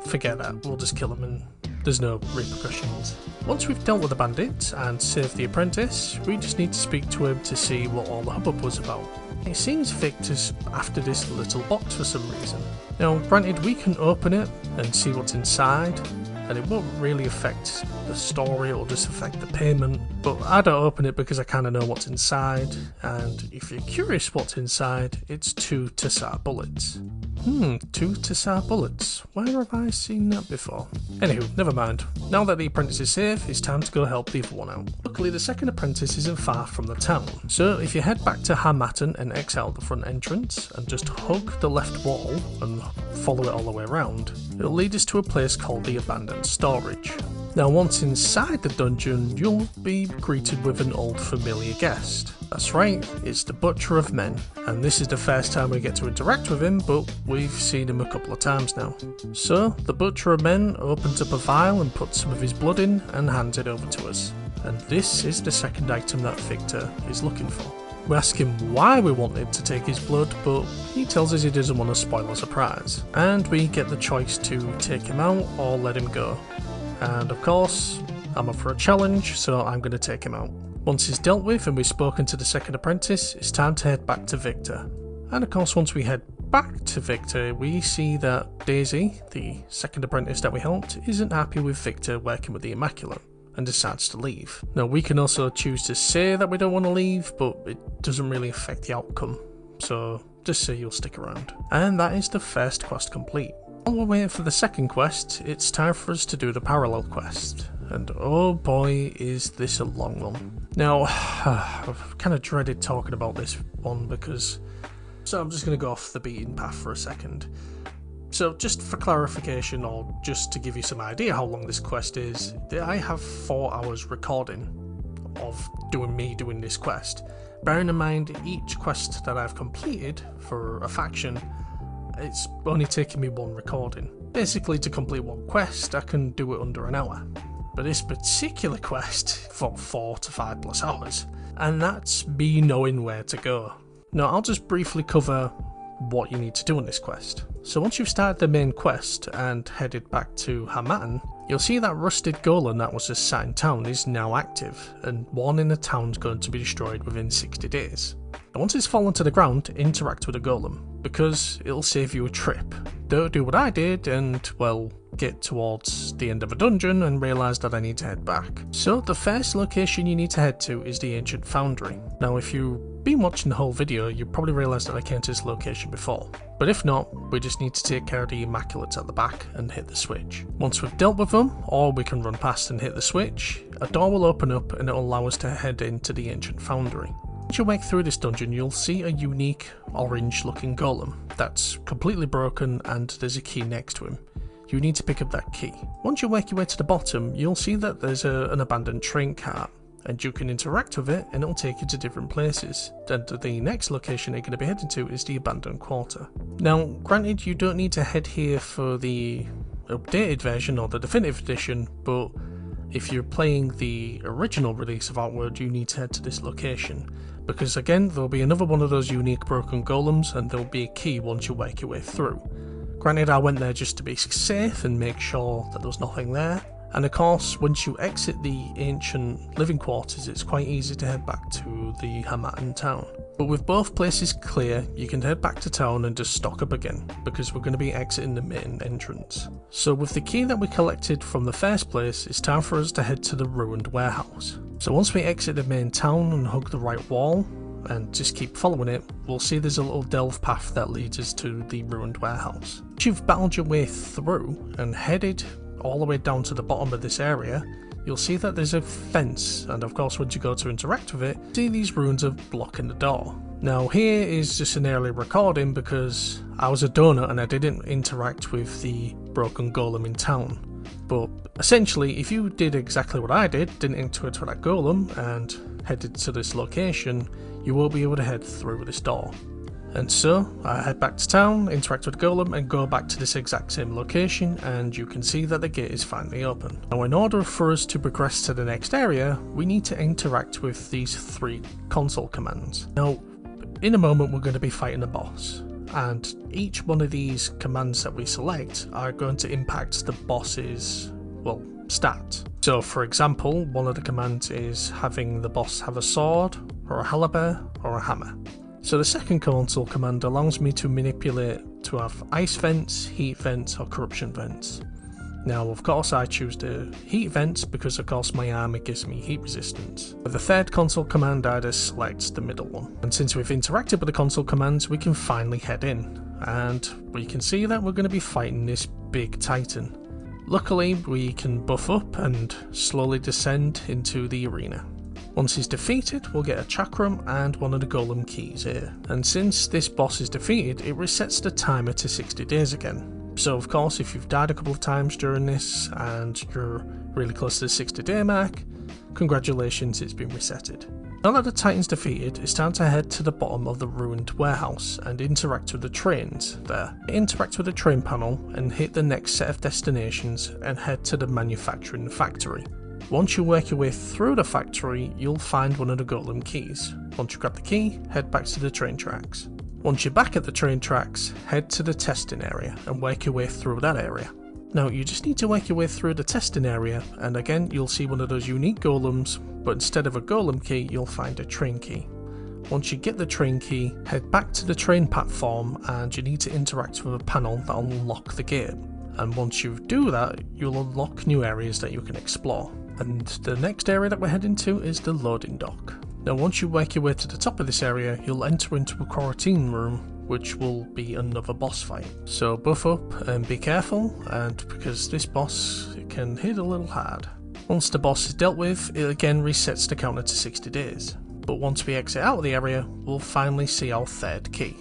forget that, we'll just kill him and there's no repercussions. Once we've dealt with the bandit and saved the apprentice, we just need to speak to him to see what all the hubbub was about. It seems Victor's after this little box for some reason. Now granted, we can open it and see what's inside, and it won't really affect the story, it'll just affect the payment, but I don't open it because I kind of know what's inside, and if you're curious what's inside, it's 2 Tsar bullets. 2 Tsar bullets. Where have I seen that before? Anywho, never mind. Now that the apprentice is safe, it's time to go help the other one out. Luckily, the second apprentice isn't far from the town, so if you head back to Hamatan and exit out the front entrance, and just hug the left wall and follow it all the way around, it'll lead us to a place called the Abandoned Storage. Now once inside the dungeon, you'll be greeted with an old familiar guest. That's right, it's the Butcher of Men, and this is the first time we get to interact with him, but we've seen him a couple of times now. So, the Butcher of Men opens up a vial and puts some of his blood in and hands it over to us. And this is the second item that Victor is looking for. We ask him why we wanted to take his blood, but he tells us he doesn't want to spoil a surprise. And we get the choice to take him out or let him go. And of course, I'm up for a challenge, so I'm going to take him out. Once he's dealt with and we've spoken to the second apprentice, it's time to head back to Victor. And of course, once we head back to Victor, we see that Daisy, the second apprentice that we helped, isn't happy with Victor working with the Immaculate and decides to leave. Now, we can also choose to say that we don't want to leave, but it doesn't really affect the outcome, so just say you'll stick around. And that is the first quest complete. While we're waiting for the second quest, it's time for us to do the parallel quest. And oh boy, is this a long one. Now, I've kind of dreaded talking about this one because... So I'm just going to go off the beaten path for a second. So just for clarification, or just to give you some idea how long this quest is, I have 4 hours recording of doing this quest. Bearing in mind, each quest that I've completed for a faction, it's only taken me 1 recording. Basically, to complete 1 quest, I can do it under an hour. But this particular quest for 4 to 5 plus hours, and that's me knowing where to go. Now I'll just briefly cover what you need to do on this quest. So once you've started the main quest and headed back to Hamatan, you'll see that rusted golem that was just sat in town is now active, and one in the town's going to be destroyed within 60 days. And once it's fallen to the ground, interact with the golem, because it'll save you a trip. Don't do what I did and, well, get towards the end of a dungeon and realise that I need to head back. So the first location you need to head to is the Ancient Foundry. Now if you've been watching the whole video, you probably realised that I came to this location before. But if not, we just need to take care of the Immaculates at the back and hit the switch. Once we've dealt with them, or we can run past and hit the switch, a door will open up and it will allow us to head into the Ancient Foundry. Once you work through this dungeon, you'll see a unique orange looking golem that's completely broken and there's a key next to him. You need to pick up that key. Once you work your way to the bottom, you'll see that there's an abandoned train cart, and you can interact with it and it'll take you to different places. And the next location you're going to be heading to is the abandoned quarter. Now granted, you don't need to head here for the updated version or the definitive edition, but if you're playing the original release of Outward, you need to head to this location, because again there'll be another one of those unique broken golems and there'll be a key once you work your way through. Granted, I went there just to be safe and make sure that there was nothing there. And of course, once you exit the ancient living quarters, it's quite easy to head back to the Hamatan town. But with both places clear, you can head back to town and just stock up again, because we're going to be exiting the main entrance. So with the key that we collected from the first place, it's time for us to head to the ruined warehouse. So once we exit the main town and hug the right wall, and just keep following it, we'll see there's a little delve path that leads us to the ruined warehouse. Once you've battled your way through and headed all the way down to the bottom of this area, you'll see that there's a fence, and of course once you go to interact with it, see these runes of blocking the door. Now here is just an early recording because I was a donut and I didn't interact with the broken golem in town. But essentially, if you did exactly what I did, didn't interact with that golem and headed to this location, you won't be able to head through this door. And so, I head back to town, interact with Golem, and go back to this exact same location, and you can see that the gate is finally open. Now, in order for us to progress to the next area, we need to interact with these 3 console commands. Now, in a moment we're going to be fighting a boss, and each one of these commands that we select are going to impact the boss's, well, stat. So, for example, one of the commands is having the boss have a sword, or a halberd, or a hammer. So the second console command allows me to manipulate to have ice vents, heat vents, or corruption vents. Now, of course, I choose the heat vents because, of course, my armor gives me heat resistance. With the third console command, I just select the middle one. And since we've interacted with the console commands, we can finally head in. And we can see that we're going to be fighting this big titan. Luckily, we can buff up and slowly descend into the arena. Once he's defeated, we'll get a chakram and one of the golem keys here. And since this boss is defeated, it resets the timer to 60 days again. So of course, if you've died a couple of times during this and you're really close to the 60-day mark, congratulations, it's been resetted. Now that the titan's defeated, it's time to head to the bottom of the ruined warehouse and interact with the trains there. Interact with the train panel and hit the next set of destinations and head to the manufacturing factory. Once you work your way through the factory, you'll find one of the golem keys. Once you grab the key, head back to the train tracks. Once you're back at the train tracks, head to the testing area and work your way through that area. Now, you just need to work your way through the testing area, and again you'll see one of those unique golems, but instead of a golem key, you'll find a train key. Once you get the train key, head back to the train platform and you need to interact with a panel that will unlock the gate. And once you do that, you'll unlock new areas that you can explore. And the next area that we're heading to is the loading dock. Now, once you work your way to the top of this area, you'll enter into a quarantine room, which will be another boss fight. So buff up and be careful, and because this boss can hit a little hard. Once the boss is dealt with, it again resets the counter to 60 days. But once we exit out of the area, we'll finally see our third key.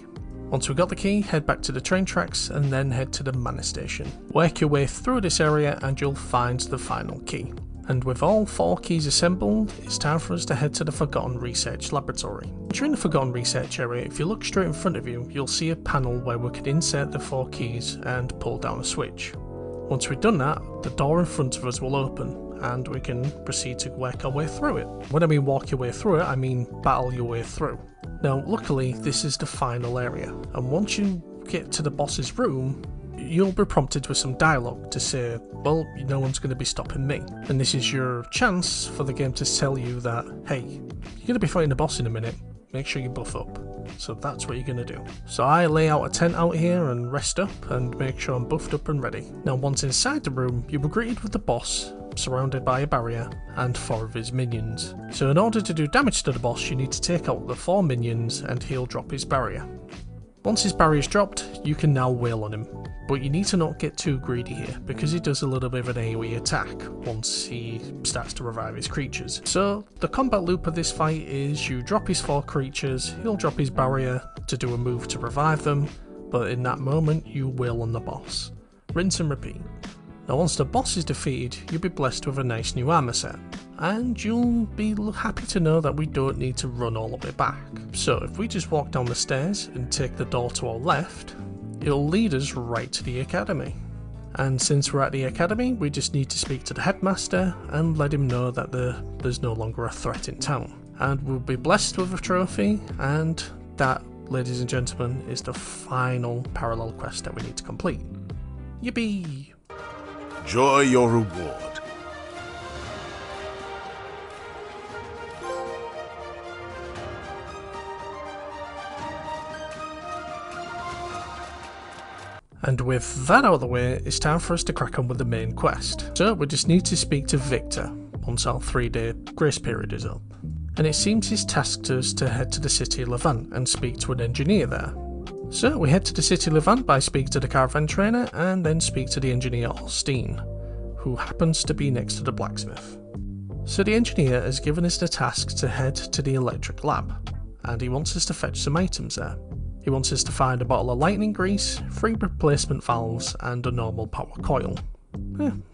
Once we've got the key, head back to the train tracks and then head to the mana station. Work your way through this area and you'll find the final key. And with all 4 keys assembled, it's time for us to head to the Forgotten Research Laboratory. Once you're in the Forgotten Research area, if you look straight in front of you, you'll see a panel where we can insert the 4 keys and pull down a switch. Once we've done that, the door in front of us will open and we can proceed to work our way through it. When I mean walk your way through it, I mean battle your way through. Now, luckily, this is the final area, and once you get to the boss's room, you'll be prompted with some dialogue to say, well, no one's going to be stopping me. And this is your chance for the game to tell you that, hey, you're going to be fighting the boss in a minute, make sure you buff up. So that's what you're going to do. So I lay out a tent out here and rest up and make sure I'm buffed up and ready. Now, once inside the room, you'll be greeted with the boss, surrounded by a barrier, and 4 of his minions. So in order to do damage to the boss, you need to take out the 4 minions and he'll drop his barrier. Once his barrier is dropped, you can now wail on him. But you need to not get too greedy here, because he does a little bit of an AoE attack once he starts to revive his creatures. So the combat loop of this fight is you drop his 4 creatures, he'll drop his barrier to do a move to revive them, but in that moment you wail on the boss. Rinse and repeat. Now once the boss is defeated, you'll be blessed with a nice new armor set. And you'll be happy to know that we don't need to run all the way back. So if we just walk down the stairs and take the door to our left, it'll lead us right to the academy. And since we're at the academy, we just need to speak to the headmaster and let him know that there's no longer a threat in town. And we'll be blessed with a trophy, and that, ladies and gentlemen, is the final parallel quest that we need to complete. Yippee! Enjoy your reward. And with that out of the way, it's time for us to crack on with the main quest. So we just need to speak to Victor once our 3-day grace period is up. And it seems he's tasked us to head to the city of Levant and speak to an engineer there. So we head to the city of Levant by speaking to the caravan trainer and then speak to the engineer Olstein, who happens to be next to the blacksmith. So the engineer has given us the task to head to the electric lab, and he wants us to fetch some items there. He wants us to find a bottle of lightning grease, 3 replacement valves, and a normal power coil.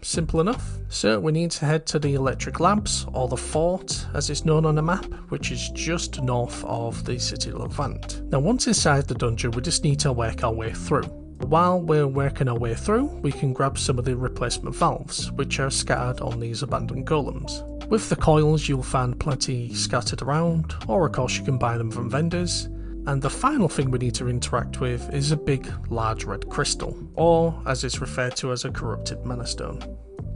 Simple enough. So we need to head to the Electric Labs, or the Fort as it's known on the map, which is just north of the city of Levant. Now once inside the dungeon, we just need to work our way through. While we're working our way through, we can grab some of the replacement valves, which are scattered on these abandoned golems. With the coils, you'll find plenty scattered around, or of course you can buy them from vendors. And the final thing we need to interact with is a big, large red crystal, or as it's referred to as a corrupted mana stone.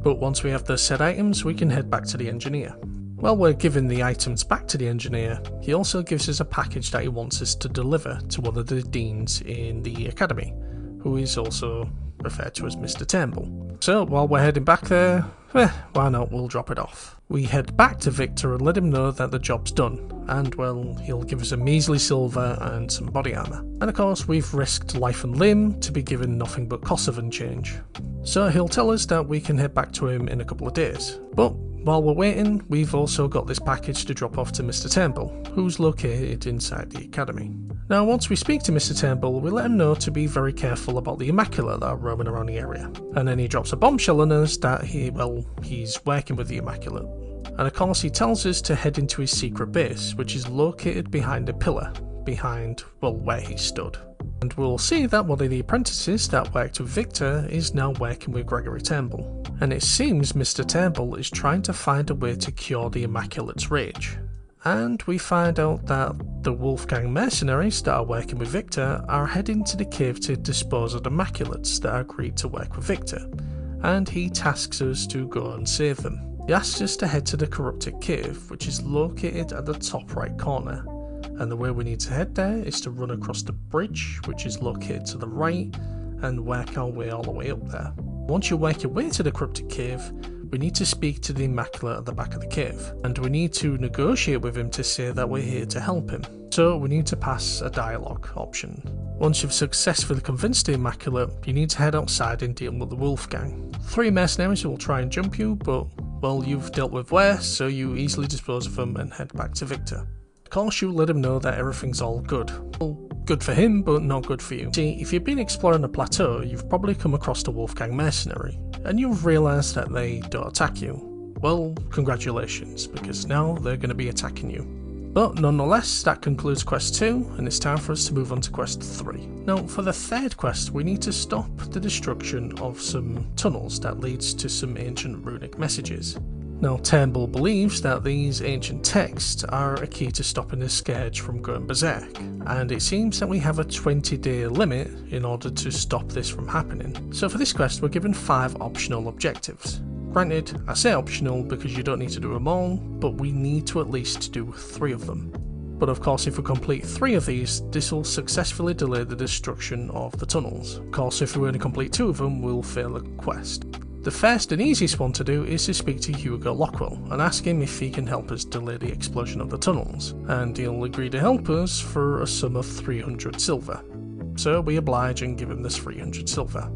But once we have the said items, we can head back to the engineer. While we're giving the items back to the engineer, he also gives us a package that he wants us to deliver to one of the deans in the academy, who is also referred to as Mr. Turnbull. So while we're heading back there, why not, we'll drop it off. We head back to Victor and let him know that the job's done, and well, he'll give us a measly silver and some body armour. And of course we've risked life and limb to be given nothing but Kosovan change. So he'll tell us that we can head back to him in a couple of days. But while we're waiting, we've also got this package to drop off to Mr. Turnbull, who's located inside the academy. Now once we speak to Mr. Turnbull, we let him know to be very careful about the Immaculate that are roaming around the area. And then he drops a bombshell on us that he's working with the Immaculate. And of course he tells us to head into his secret base, which is located behind a pillar, behind, well, where he stood. And we'll see that one of the apprentices that worked with Victor is now working with Gregory Turnbull. And it seems Mr. Turnbull is trying to find a way to cure the Immaculate's rage. And we find out that the Wolfgang mercenaries that are working with Victor are heading to the cave to dispose of the Immaculates that agreed to work with Victor, and he tasks us to go and save them. He asks us to head to the corrupted cave, which is located at the top right corner, and the way we need to head there is to run across the bridge, which is located to the right, and work our way all the way up there. Once you work your way to the corrupted cave, we need to speak to the Immaculate at the back of the cave, and we need to negotiate with him to say that we're here to help him. So we need to pass a dialogue option. Once you've successfully convinced the Immaculate, you need to head outside and deal with the Wolfgang. 3 mercenaries will try and jump you, but well, you've dealt with worse, so you easily dispose of them and head back to Victor. Of course, you let him know that everything's all good. Well, good for him, but not good for you. See, if you've been exploring the plateau, you've probably come across the Wolfgang mercenary, and you've realised that they don't attack you. Well, congratulations, because now they're going to be attacking you. But nonetheless, that concludes quest 2, and it's time for us to move on to quest 3. Now, for the third quest, we need to stop the destruction of some tunnels that leads to some ancient runic messages. Now, Turnbull believes that these ancient texts are a key to stopping the Scourge from going berserk, and it seems that we have a 20-day limit in order to stop this from happening. So for this quest, we're given 5 optional objectives. Granted, I say optional because you don't need to do them all, but we need to at least do 3 of them. But of course, if we complete 3 of these, this will successfully delay the destruction of the tunnels. Of course, if we only complete 2 of them, we'll fail the quest. The first and easiest one to do is to speak to Hugo Lockwell and ask him if he can help us delay the explosion of the tunnels, and he'll agree to help us for a sum of 300 silver. So we oblige and give him this 300 silver.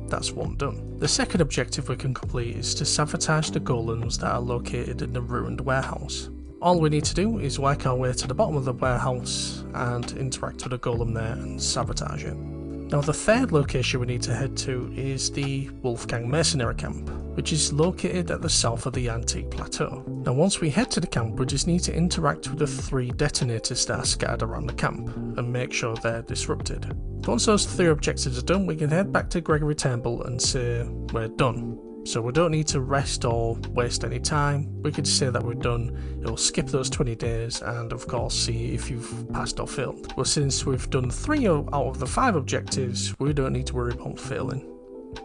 That's one done. The second objective we can complete is to sabotage the golems that are located in the ruined warehouse. All we need to do is work our way to the bottom of the warehouse and interact with a golem there and sabotage it. Now the third location we need to head to is the Wolfgang mercenary camp, which is located at the south of the Antique Plateau. Now once we head to the camp, we just need to interact with the 3 detonators that are scattered around the camp and make sure they're disrupted. Once those 3 objectives are done, we can head back to Gregory Turnbull and say we're done. So we don't need to rest or waste any time, we could say that we're done, it'll skip those 20 days and of course see if you've passed or failed. Well, since we've done 3 out of the 5 objectives, we don't need to worry about failing,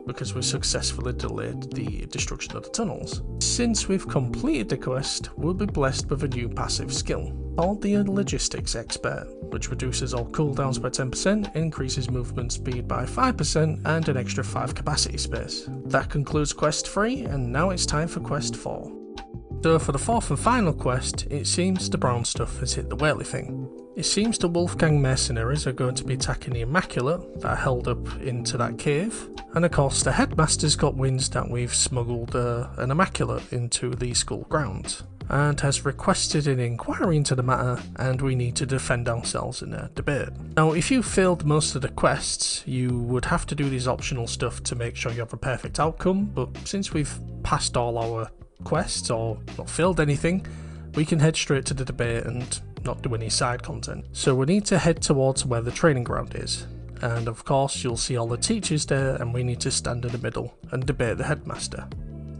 because we successfully delayed the destruction of the tunnels. Since we've completed the quest, we'll be blessed with a new passive skill, called the Logistics Expert, which reduces all cooldowns by 10%, increases movement speed by 5%, and an extra 5 capacity space. That concludes quest 3, and now it's time for quest 4. So for the 4th and final quest, it seems the brown stuff has hit the whaley thing. It seems the Wolfgang mercenaries are going to be attacking the Immaculate that are held up into that cave, and of course the headmaster's got wind that we've smuggled an Immaculate into the school grounds. and has requested an inquiry into the matter, and we need to defend ourselves in a debate. Now, if you failed most of the quests, you would have to do these optional stuff to make sure you have a perfect outcome, but since we've passed all our quests or not failed anything, we can head straight to the debate and not do any side content. So we need to head towards where the training ground is, and of course you'll see all the teachers there, and we need to stand in the middle and debate the headmaster.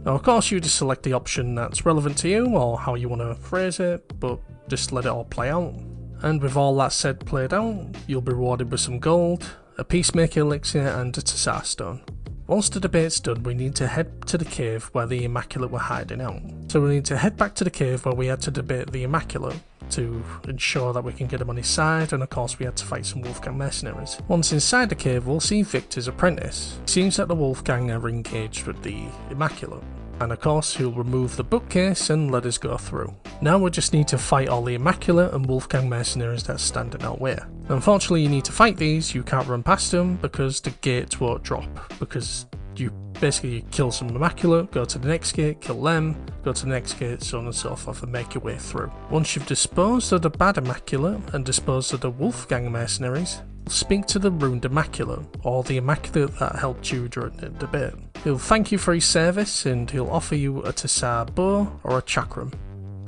Now, of course, you just select the option that's relevant to you, or how you want to phrase it, but just let it all play out. And with all that said played out, you'll be rewarded with some gold, a peacemaker elixir, and a Tsar stone. Once the debate's done, we need to head to the cave where the Immaculate were hiding out. So we need to head back to the cave where we had to debate the Immaculate to ensure that we can get him on his side, and of course we had to fight some Wolfgang mercenaries. Once inside the cave, we'll see Victor's apprentice. It seems that the Wolfgang are engaged with the Immaculate, and of course he'll remove the bookcase and let us go through. Now we just need to fight all the Immaculate and Wolfgang mercenaries that's standing out there. Unfortunately, you need to fight these, you can't run past them because the gates won't drop, because you basically kill some Immaculate, go to the next gate, kill them, go to the next gate, so on and so forth, and make your way through. Once you've disposed of the bad Immaculate and disposed of the Wolfgang mercenaries, speak to the ruined Immaculate, or the Immaculate that helped you during the debate. He'll thank you for his service, and he'll offer you a Tsar bow or a chakram.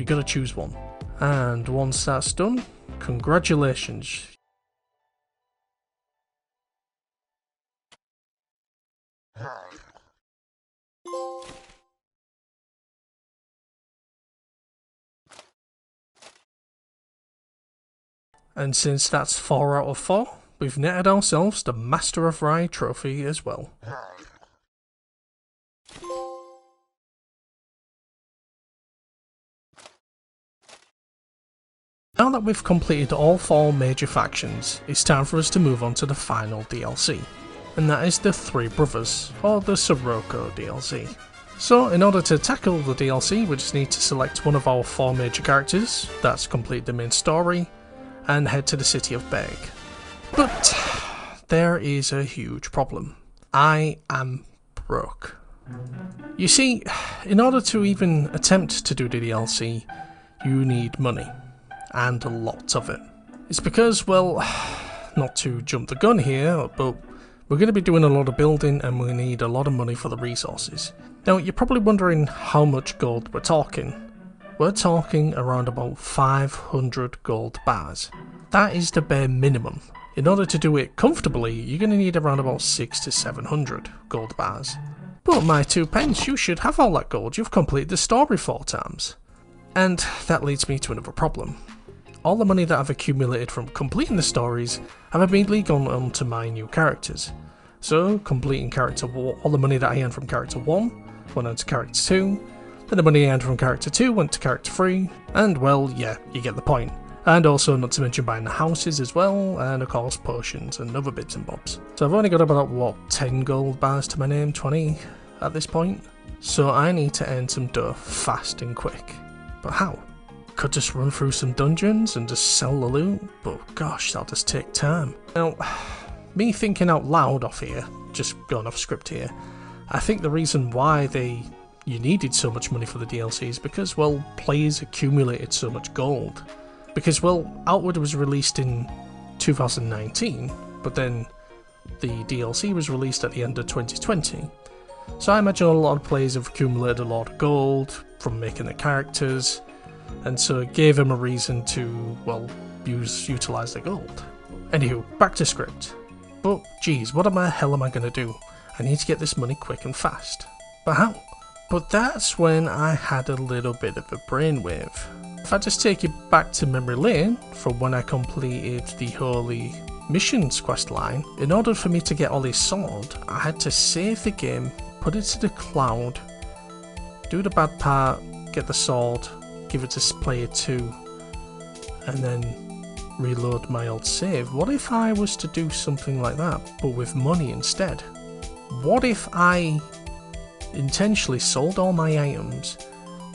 You gotta choose one. And once that's done, congratulations. And since that's 4 out of 4, we've netted ourselves the Master of Rye trophy as well. Now that we've completed all 4 major factions, it's time for us to move on to the final DLC, and that is the Three Brothers, or the Sorobor DLC. So in order to tackle the DLC, we just need to select one of our 4 major characters, that's complete the main story, and head to the city of Berg. But there is a huge problem. I am broke. You see, in order to even attempt to do the DLC, you need money, and lots of it. It's because, well, not to jump the gun here, but we're going to be doing a lot of building and we need a lot of money for the resources. Now, you're probably wondering how much gold we're talking. We're talking around about 500 gold bars. That is the bare minimum. In order to do it comfortably, you're going to need around about 600 to 700 gold bars. But my 2 pence, you should have all that gold. You've completed the story 4 times. And that leads me to another problem. All the money that I've accumulated from completing the stories have immediately gone on to my new characters. So, completing character 1, all the money that I earned from character 1 went on to character 2, then the money I earned from character 2 went to character 3, and well, yeah, you get the point. And also, not to mention buying the houses as well, and of course potions and other bits and bobs. So I've only got about, what, 10 gold bars to my name, 20 at this point? So I need to earn some dough fast and quick. But how? Could just run through some dungeons and just sell the loot, but gosh, that'll just take time. Now, me thinking out loud off here, just going off script here, I think the reason why you needed so much money for the DLC is because, well, players accumulated so much gold. Because, well, Outward was released in 2019, but then the DLC was released at the end of 2020. So I imagine a lot of players have accumulated a lot of gold from making the characters, and so it gave them a reason to, well, utilise their gold. Anywho, back to script. But, geez, what the hell am I going to do? I need to get this money quick and fast. But how? But that's when I had a little bit of a brainwave. If I just take you back to memory lane from when I completed the Holy Missions quest line, in order for me to get Ollie's sword, I had to save the game, put it to the cloud, do the bad part, get the sword, give it to player 2, and then reload my old save. What if I was to do something like that, but with money instead? What if I intentionally sold all my items,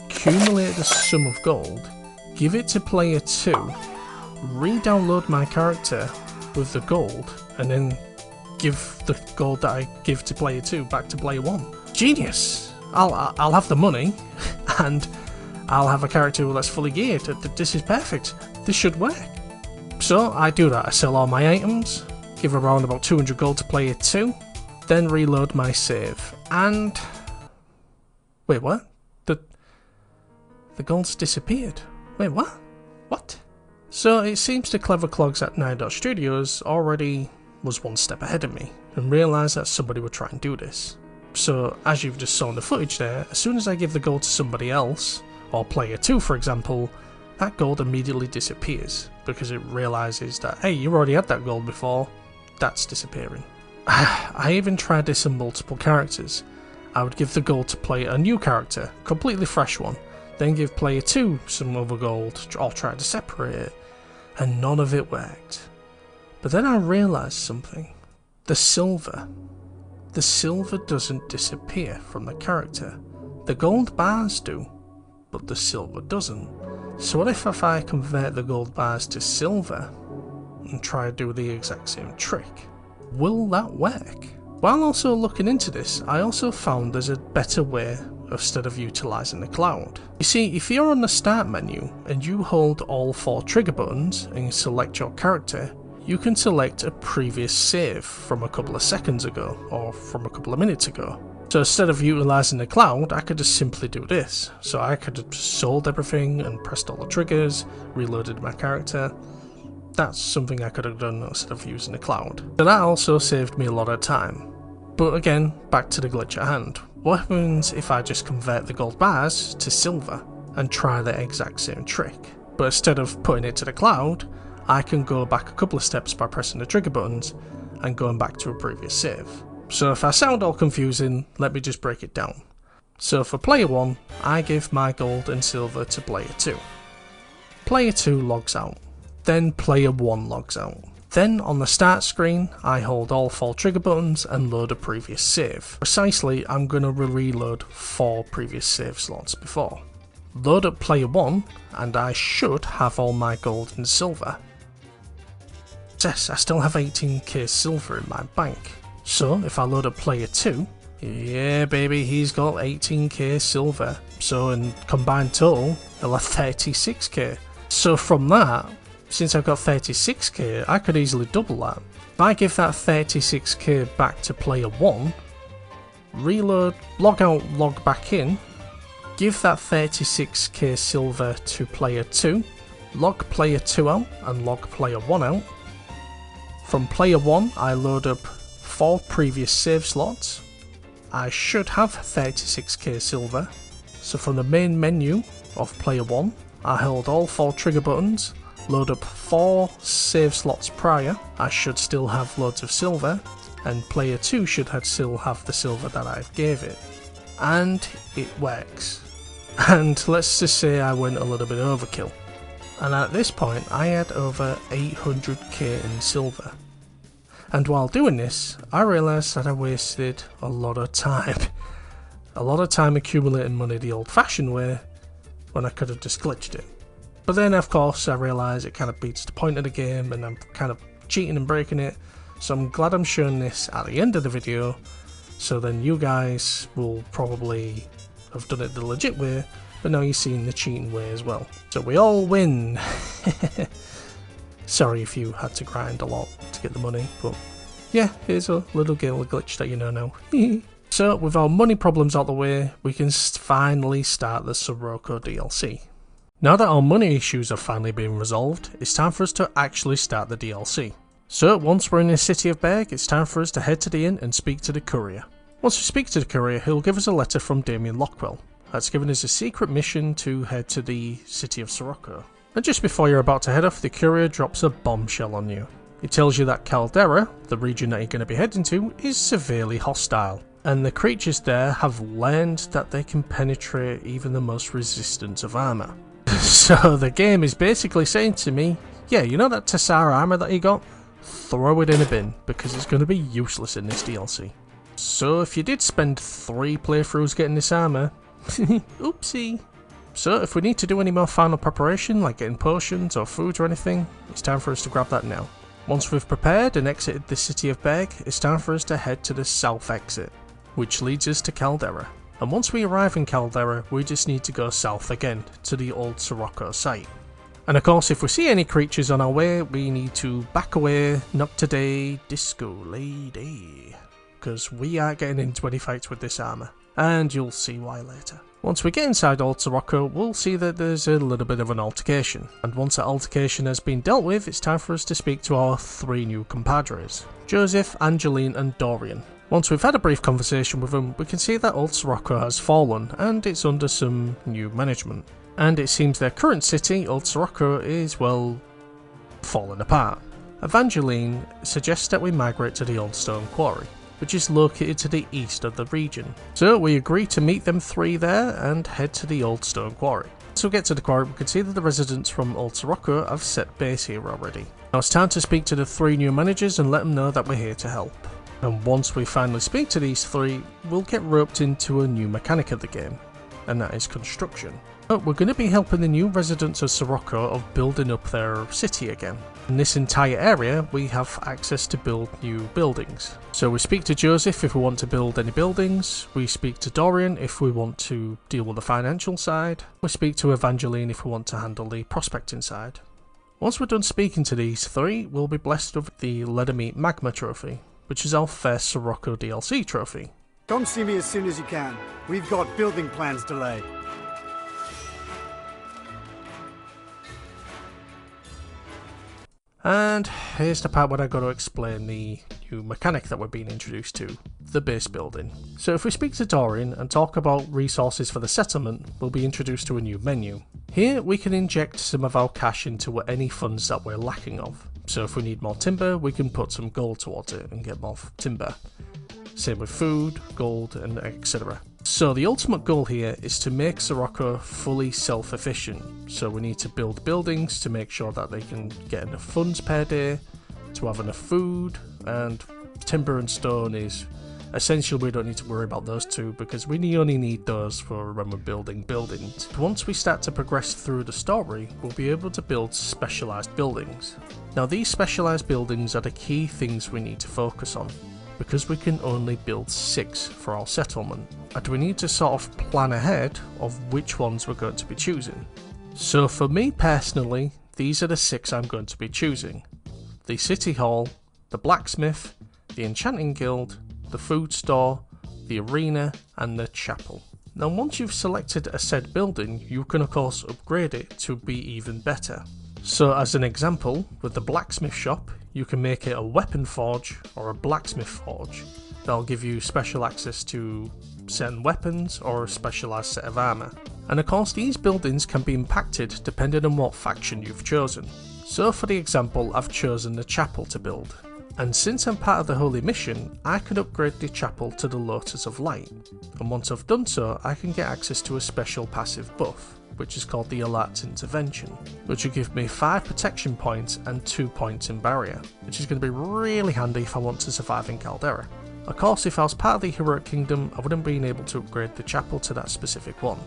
accumulated a sum of gold, give it to player 2, re-download my character with the gold, and then give the gold that I give to player 2 back to player 1? Genius! I'll have the money, and I'll have a character that's fully geared. This is perfect. This should work. So I do that. I sell all my items, give around about 200 gold to player 2, then reload my save. And... wait, what? The gold's disappeared. Wait, what? What? So it seems the clever clogs at 9 Studios already was one step ahead of me and realised that somebody would try and do this. So as you've just saw in the footage there, as soon as I give the gold to somebody else, or player 2 for example, that gold immediately disappears because it realises that, hey, you already had that gold before, that's disappearing. I even tried this on multiple characters. I would give the gold to play a new character, completely fresh one, then give player 2 some other gold, or try to separate it, and none of it worked. But then I realised something. The silver doesn't disappear from the character. The gold bars do, but the silver doesn't. So what if I convert the gold bars to silver and try to do the exact same trick? Will that work? While also looking into this, I also found there's a better way instead of utilising the cloud. You see, if you're on the start menu and you hold all 4 trigger buttons and select your character, you can select a previous save from a couple of seconds ago or from a couple of minutes ago. So instead of utilising the cloud, I could just simply do this. So I could have sold everything and pressed all the triggers, reloaded my character. That's something I could have done instead of using the cloud. So that also saved me a lot of time. But again, back to the glitch at hand. What happens if I just convert the gold bars to silver and try the exact same trick? But instead of putting it to the cloud, I can go back a couple of steps by pressing the trigger buttons and going back to a previous save. So if I sound all confusing, let me just break it down. So for player 1, I give my gold and silver to player 2. Player 2 logs out. Then player 1 logs out. Then on the start screen, I hold all 4 trigger buttons and load a previous save. Precisely, I'm going to reload 4 previous save slots before. Load up player 1 and I should have all my gold and silver. Yes, I still have 18k silver in my bank. So if I load up player 2, yeah baby, he's got 18k silver. So in combined total, he'll have 36k. So from that, since I've got 36k, I could easily double that. If I give that 36k back to player 1, reload, log out, log back in, give that 36k silver to player 2, log player 2 out and log player 1 out. From player 1, I load up 4 previous save slots. I should have 36k silver. So from the main menu of player 1, I hold all 4 trigger buttons, load up 4 save slots prior. I should still have loads of silver, and player 2 should still have the silver that I've gave it. And it works. And let's just say I went a little bit overkill. And at this point I had over 800k in silver. And while doing this, I realised that I wasted a lot of time. A lot of time accumulating money the old fashioned way, when I could have just glitched it. But then of course I realised it kind of beats the point of the game and I'm kind of cheating and breaking it. So I'm glad I'm showing this at the end of the video, so then you guys will probably have done it the legit way, but now you're seeing the cheating way as well. So we all win! Sorry if you had to grind a lot to get the money, but yeah, here's a little glitch that you know now. So with our money problems out the way, we can finally start the Sorobor DLC. Now that our money issues have finally been resolved, it's time for us to actually start the DLC. So once we're in the city of Berg, it's time for us to head to the inn and speak to the courier. Once we speak to the courier, he'll give us a letter from Damien Lockwell that's given us a secret mission to head to the city of Sorobor. And just before you're about to head off, the courier drops a bombshell on you. It tells you that Caldera, the region that you're going to be heading to, is severely hostile, and the creatures there have learned that they can penetrate even the most resistant of armour. So the game is basically saying to me, yeah, you know that Tsar Armour that you got? Throw it in a bin, because it's going to be useless in this DLC. So if you did spend 3 playthroughs getting this armour, oopsie. So if we need to do any more final preparation, like getting potions or food or anything, it's time for us to grab that now. Once we've prepared and exited the city of Berg, it's time for us to head to the south exit, which leads us to Caldera. And once we arrive in Caldera, we just need to go south again to the old Sorobor site. And of course, if we see any creatures on our way, we need to back away, not today, disco lady. Because we are getting into any fights with this armour, and you'll see why later. Once we get inside Old Sorobor, we'll see that there's a little bit of an altercation. And once that altercation has been dealt with, it's time for us to speak to our 3 new compadres, Joseph, Angeline and Dorian. Once we've had a brief conversation with them, we can see that Old Sorobor has fallen and it's under some new management. And it seems their current city, Old Sorobor, is, well, falling apart. Evangeline suggests that we migrate to the Old Stone Quarry, which is located to the east of the region. So we agree to meet them 3 there and head to the Old Stone Quarry. Once we get to the quarry, we can see that the residents from Old Sorobor have set base here already. Now it's time to speak to the 3 new managers and let them know that we're here to help. And once we finally speak to these 3, we'll get roped into a new mechanic of the game, and that is construction. But we're going to be helping the new residents of Sorobor of building up their city again. In this entire area, we have access to build new buildings. So we speak to Joseph if we want to build any buildings, we speak to Dorian if we want to deal with the financial side, we speak to Evangeline if we want to handle the prospecting side. Once we're done speaking to these 3, we'll be blessed with the Let 'em Eat Magma trophy, which is our first Sorobor DLC trophy. Come see me as soon as you can. We've got building plans to lay. And here's the part where I've got to explain the new mechanic that we're being introduced to, the base building. So if we speak to Dorian and talk about resources for the settlement, we'll be introduced to a new menu. Here we can inject some of our cash into any funds that we're lacking of. So if we need more timber, we can put some gold towards it and get more timber. Same with food, gold, and etc. So the ultimate goal here is to make Sorobor fully self-efficient. So we need to build buildings to make sure that they can get enough funds per day, to have enough food, and timber and stone is essential. We don't need to worry about those 2 because we only need those for when we're building buildings. Once we start to progress through the story, we'll be able to build specialised buildings. Now these specialised buildings are the key things we need to focus on, because we can only build 6 for our settlement, and we need to sort of plan ahead of which ones we're going to be choosing. So for me personally, these are the 6 I'm going to be choosing: the City Hall, the Blacksmith, the Enchanting Guild, the Food Store, the Arena, and the Chapel. Now once you've selected a said building, you can of course upgrade it to be even better. So as an example, with the Blacksmith shop, you can make it a weapon forge or a blacksmith forge. That'll give you special access to certain weapons or a specialised set of armour. And of course these buildings can be impacted depending on what faction you've chosen. So for the example, I've chosen the chapel to build. And since I'm part of the Holy Mission, I can upgrade the chapel to the Lotus of Light. And once I've done so, I can get access to a special passive buff, which is called the Alert Intervention, which will give me 5 protection points and 2 points in barrier, which is going to be really handy if I want to survive in Caldera. Of course, if I was part of the Heroic Kingdom, I wouldn't be able to upgrade the chapel to that specific one.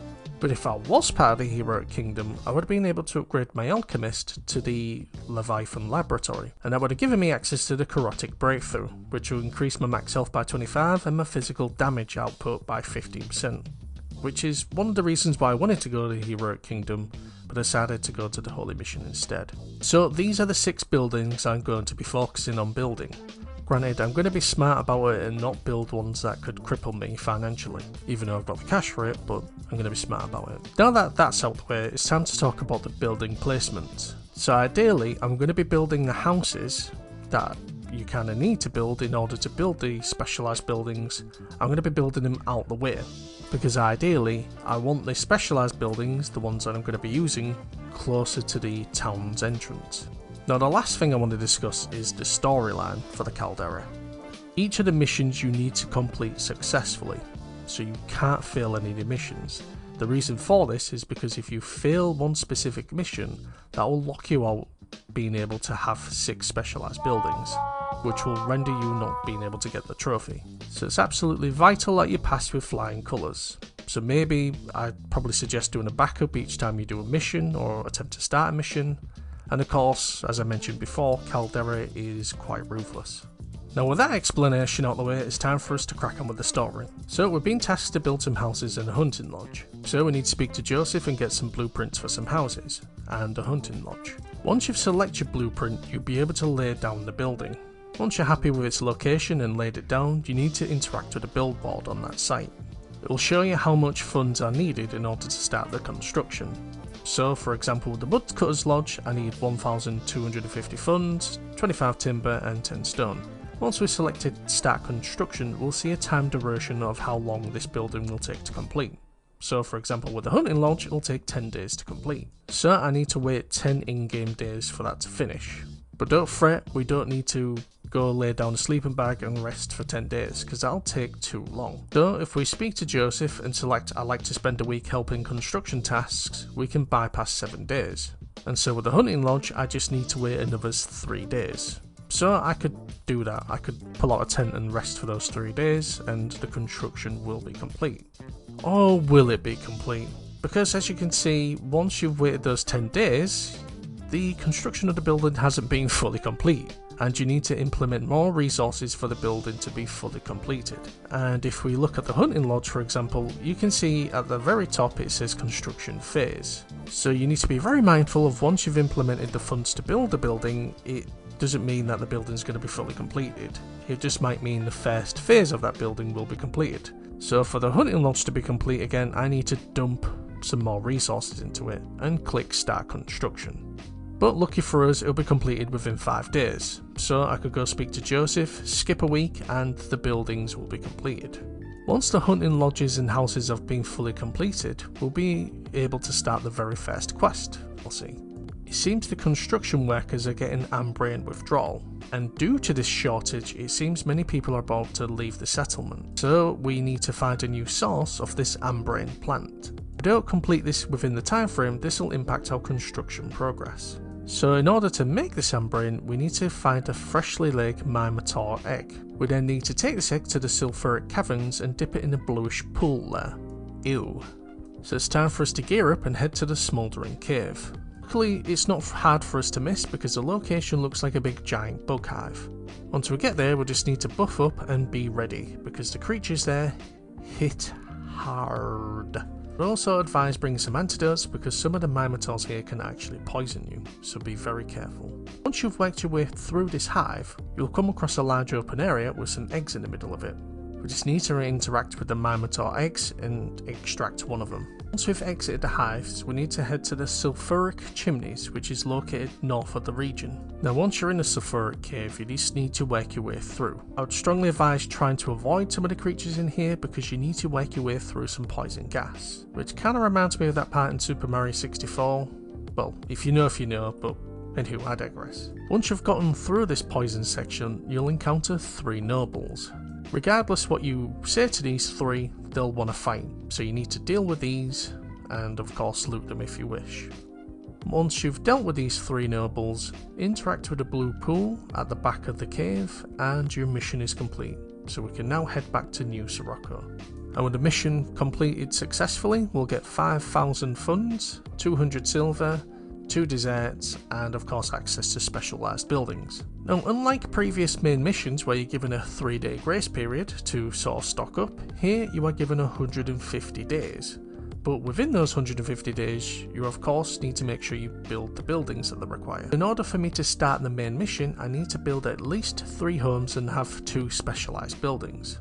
But if I was part of the Heroic Kingdom, I would have been able to upgrade my Alchemist to the Leviathan Laboratory, and that would have given me access to the Korotic Breakthrough, which will increase my max health by 25 and my physical damage output by 15%. Which is one of the reasons why I wanted to go to the Heroic Kingdom, but decided to go to the Holy Mission instead. So these are the 6 buildings I'm going to be focusing on building. Granted, I'm going to be smart about it and not build ones that could cripple me financially, even though I've got the cash for it, but I'm going to be smart about it. Now that that's out the way, it's time to talk about the building placement. So ideally, I'm going to be building the houses that you kind of need to build in order to build the specialised buildings. I'm going to be building them out the way, because ideally I want the specialised buildings, the ones that I'm going to be using, closer to the town's entrance. Now the last thing I want to discuss is the storyline for the Caldera. Each of the missions you need to complete successfully, so you can't fail any of the missions. The reason for this is because if you fail one specific mission, that will lock you out being able to have 6 specialised buildings, which will render you not being able to get the trophy. So it's absolutely vital that you pass with flying colours. So maybe I'd probably suggest doing a backup each time you do a mission or attempt to start a mission. And of course, as I mentioned before, Caldera is quite ruthless. Now with that explanation out the way, it's time for us to crack on with the story. So we're being tasked to build some houses and a hunting lodge. So we need to speak to Joseph and get some blueprints for some houses and a hunting lodge. Once you've selected your blueprint, you'll be able to lay down the building. Once you're happy with its location and laid it down, you need to interact with a build board on that site. It will show you how much funds are needed in order to start the construction. So for example with the woodcutter's lodge, I need 1,250 funds, 25 timber and 10 stone. Once we've selected start construction, we'll see a time duration of how long this building will take to complete. So for example with the hunting lodge, it'll take 10 days to complete. So I need to wait 10 in-game days for that to finish. But don't fret, we don't need to go lay down a sleeping bag and rest for 10 days, because that'll take too long. So if we speak to Joseph and select I like to spend a week helping construction tasks, we can bypass 7 days. And so with the hunting lodge, I just need to wait another 3 days. So I could do that, I could pull out a tent and rest for those 3 days and the construction will be complete. Or will it be complete? Because as you can see, once you've waited those 10 days, the construction of the building hasn't been fully complete, and you need to implement more resources for the building to be fully completed. And if we look at the hunting lodge for example, you can see at the very top it says construction phase. So you need to be very mindful of once you've implemented the funds to build the building, it doesn't mean that the building is going to be fully completed. It just might mean the first phase of that building will be completed. So for the hunting lodge to be complete again, I need to dump some more resources into it and click start construction. But lucky for us, it'll be completed within 5 days. So I could go speak to Joseph, skip a week, and the buildings will be completed. Once the hunting lodges and houses have been fully completed, we'll be able to start the very first quest, we'll see. It seems the construction workers are getting ambrain withdrawal, and due to this shortage, it seems many people are about to leave the settlement. So we need to find a new source of this ambrain plant. If we don't complete this within the time frame, this will impact our construction progress. So in order to make this ambrain, we need to find a freshly laid Minotaur egg. We then need to take this egg to the sulfuric caverns and dip it in a bluish pool there. Ew. So it's time for us to gear up and head to the smouldering cave. Luckily, it's not hard for us to miss because the location looks like a big giant bug hive. Once we get there, we'll just need to buff up and be ready because the creatures there hit hard. But also advise bringing some antidotes because some of the Minotaurs here can actually poison you, so be very careful. Once you've worked your way through this hive, you'll come across a large open area with some eggs in the middle of it. We just need to interact with the Minotaur eggs and extract one of them. Once we've exited the hives, we need to head to the sulfuric chimneys, which is located north of the region. Now once you're in the sulfuric cave, you just need to work your way through. I would strongly advise trying to avoid some of the creatures in here because you need to work your way through some poison gas, which kind of reminds me of that part in Super Mario 64. Well, if you know, but anywho, I digress. Once you've gotten through this poison section, you'll encounter 3 nobles. Regardless what you say to these 3, they'll want to fight, so you need to deal with these and of course loot them if you wish. Once you've dealt with these 3 nobles, interact with the blue pool at the back of the cave and your mission is complete, so we can now head back to New Sirocco. And with the mission completed successfully, we'll get 5,000 funds, 200 silver, 2 desserts, and of course access to specialised buildings. Now unlike previous main missions where you're given a 3-day grace period to sort of stock up, here you are given 150 days. But within those 150 days, you of course need to make sure you build the buildings that are required. In order for me to start the main mission, I need to build at least 3 homes and have 2 specialised buildings.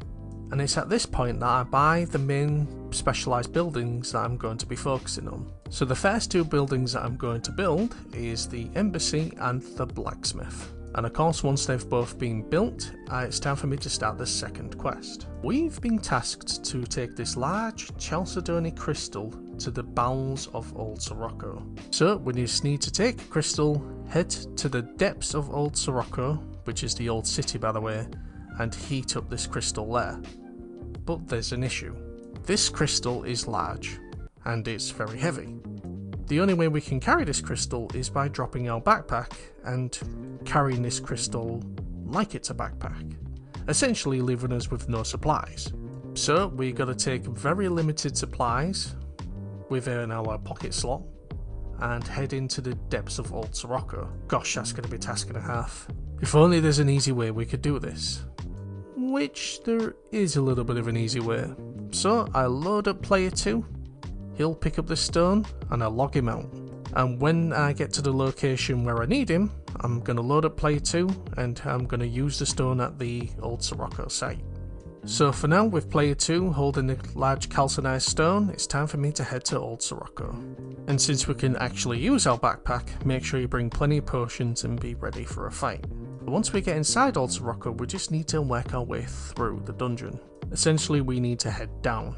And it's at this point that I buy the main specialised buildings that I'm going to be focusing on. So the first 2 buildings that I'm going to build is the embassy and the blacksmith. And of course once they've both been built, it's time for me to start the second quest. We've been tasked to take this large chalcedony crystal to the bowels of Old Sirocco. So we just need to take a crystal, head to the depths of Old Sirocco, which is the old city by the way, and heat up this crystal there. But there's an issue. This crystal is large, and it's very heavy. The only way we can carry this crystal is by dropping our backpack and carrying this crystal like it's a backpack, essentially leaving us with no supplies. So we gotta take very limited supplies within our pocket slot and head into the depths of Old Sirocco. Gosh, that's gonna be a task and a half. If only there's an easy way we could do this. Which there is a little bit of an easy way. So I load up player 2, he'll pick up the stone and I'll log him out. And when I get to the location where I need him, I'm going to load up player 2 and I'm going to use the stone at the old Sorobor site. So for now, with player 2 holding the large calcinized stone, it's time for me to head to old Sorobor. And since we can actually use our backpack, make sure you bring plenty of potions and be ready for a fight. Once we get inside old Sorobor, we just need to work our way through the dungeon. Essentially, we need to head down,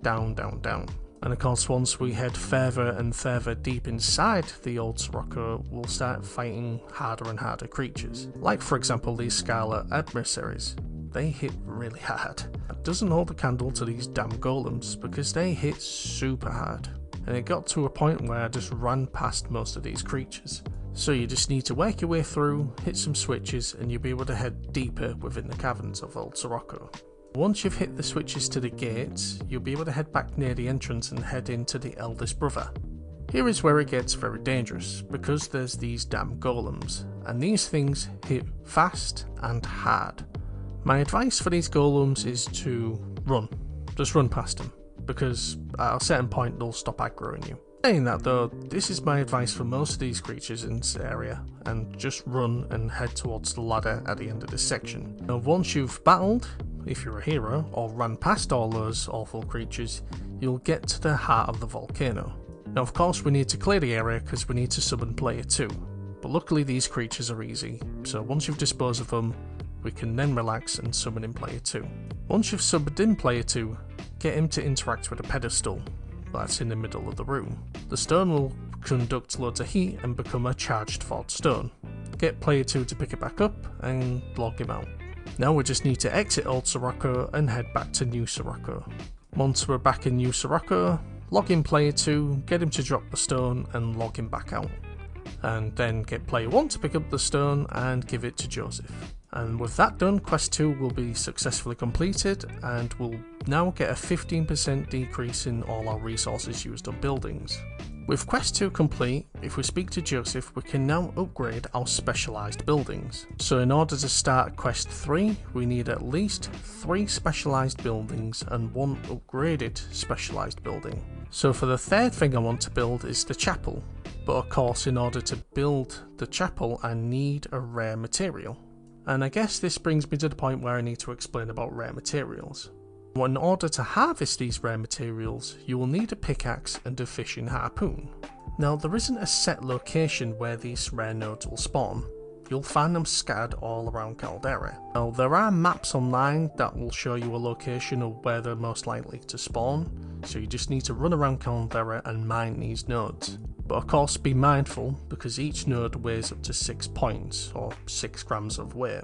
down, down, down. And of course, once we head further and further deep inside the old Sorobor, we'll start fighting harder and harder creatures. Like for example these Scarlet Adversaries. They hit really hard. It doesn't hold a candle to these damn golems because they hit super hard. And it got to a point where I just ran past most of these creatures. So you just need to work your way through, hit some switches, and you'll be able to head deeper within the caverns of old Sorobor. Once you've hit the switches to the gates, you'll be able to head back near the entrance and head into the eldest brother. Here is where it gets very dangerous, because there's these damn golems, and these things hit fast and hard. My advice for these golems is to run. Just run past them, because at a certain point they'll stop aggroing you. Saying that though, this is my advice for most of these creatures in this area, and just run and head towards the ladder at the end of this section. Now once you've battled, if you're a hero, or ran past all those awful creatures, you'll get to the heart of the volcano. Now of course we need to clear the area because we need to summon player 2, but luckily these creatures are easy, so once you've disposed of them, we can then relax and summon in player 2. Once you've summoned in player 2, get him to interact with a pedestal that's in the middle of the room. The stone will conduct loads of heat and become a charged forged stone. Get player 2 to pick it back up and log him out. Now we just need to exit old Sorobor and head back to new Sorobor. Once we're back in new Sorobor, log in player 2, get him to drop the stone and log him back out. And then get player 1 to pick up the stone and give it to Joseph. And with that done, quest 2 will be successfully completed and we'll now get a 15% decrease in all our resources used on buildings. With quest 2 complete, if we speak to Joseph, we can now upgrade our specialised buildings. So in order to start quest 3, we need at least 3 specialised buildings and 1 upgraded specialised building. So for the third thing I want to build is the chapel. But of course, in order to build the chapel, I need a rare material. And I guess this brings me to the point where I need to explain about rare materials. In order to harvest these rare materials, you will need a pickaxe and a fishing harpoon. Now there isn't a set location where these rare nodes will spawn. You'll find them scattered all around Caldera. Now there are maps online that will show you a location of where they're most likely to spawn, so you just need to run around Caldera and mine these nodes. But of course be mindful, because each node weighs up to 6 points, or 6 grams of weight,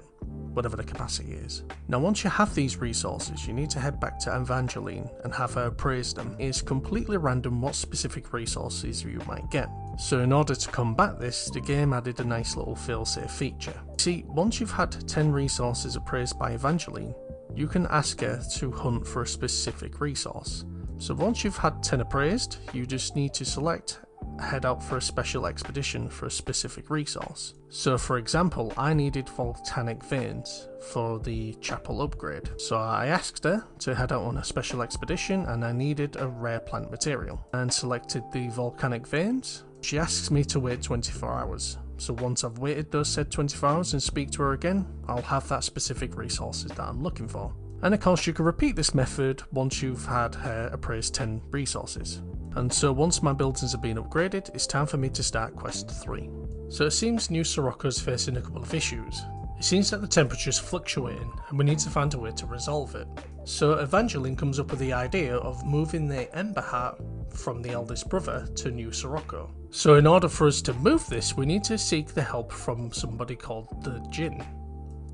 whatever the capacity is. Now once you have these resources, you need to head back to Evangeline and have her appraise them. It is completely random what specific resources you might get. So in order to combat this, the game added a nice little failsafe feature. See, once you've had 10 resources appraised by Evangeline, you can ask her to hunt for a specific resource. So once you've had 10 appraised, you just need to select head out for a special expedition for a specific resource. So for example, I needed volcanic veins for the chapel upgrade. So I asked her to head out on a special expedition and I needed a rare plant material and selected the volcanic veins. She asks me to wait 24 hours. So once I've waited those said 24 hours and speak to her again, I'll have that specific resources that I'm looking for. And of course you can repeat this method once you've had her appraise 10 resources. And so once my buildings have been upgraded, it's time for me to start quest 3. So it seems New Sorobor is facing a couple of issues. It seems that the temperature is fluctuating and we need to find a way to resolve it. So Evangeline comes up with the idea of moving the Ember Heart from the eldest brother to New Sorobor. So in order for us to move this, we need to seek the help from somebody called the Djinn.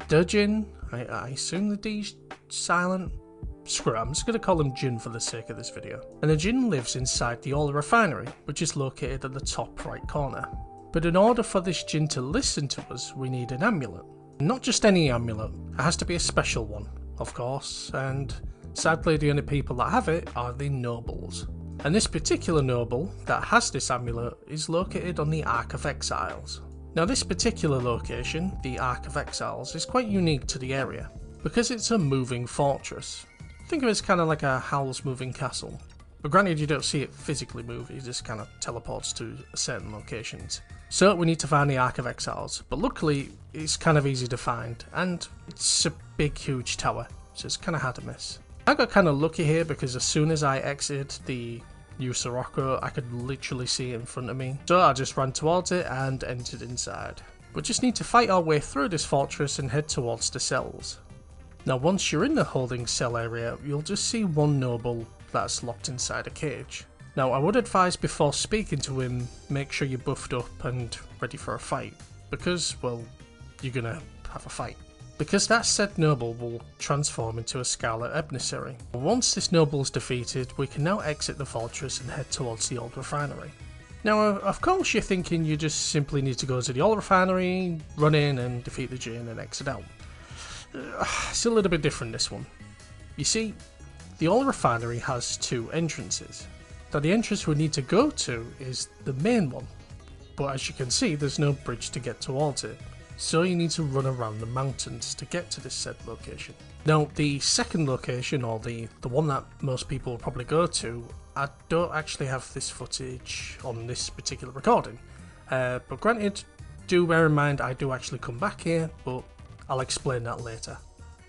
The Djinn, I assume the D's silent? Screw it, I'm just going to call him Djinn for the sake of this video. And the Djinn lives inside the oil refinery, which is located at the top right corner. But in order for this Djinn to listen to us, we need an amulet. Not just any amulet, it has to be a special one, of course, and sadly the only people that have it are the nobles. And this particular noble that has this amulet is located on the Ark of Exiles. Now this particular location, the Ark of Exiles, is quite unique to the area, because it's a moving fortress. Think of it as kind of like a Howl's Moving Castle. But granted, you don't see it physically move, it just kind of teleports to certain locations. So we need to find the Ark of Exiles, but luckily it's kind of easy to find, and it's a big huge tower, so it's kind of hard to miss. I got kind of lucky here because as soon as I exited the New Sirocco, I could literally see it in front of me, so I just ran towards it and entered inside. We just need to fight our way through this fortress and head towards the cells. Now once you're in the holding cell area, you'll just see one noble that's locked inside a cage. Now I would advise before speaking to him, make sure you're buffed up and ready for a fight, because, well, you're gonna have a fight. Because that said noble will transform into a Scarlet Emissary. Once this noble is defeated, we can now exit the fortress and head towards the old refinery. Now of course you're thinking you just simply need to go to the old refinery, run in and defeat the Djinn and exit out. It's a little bit different this one. You see, the old refinery has two entrances. Now the entrance we need to go to is the main one, but as you can see there's no bridge to get towards it, so you need to run around the mountains to get to this said location. Now the second location, or the one that most people will probably go to, I don't actually have this footage on this particular recording, but granted, do bear in mind I do actually come back here, but I'll explain that later.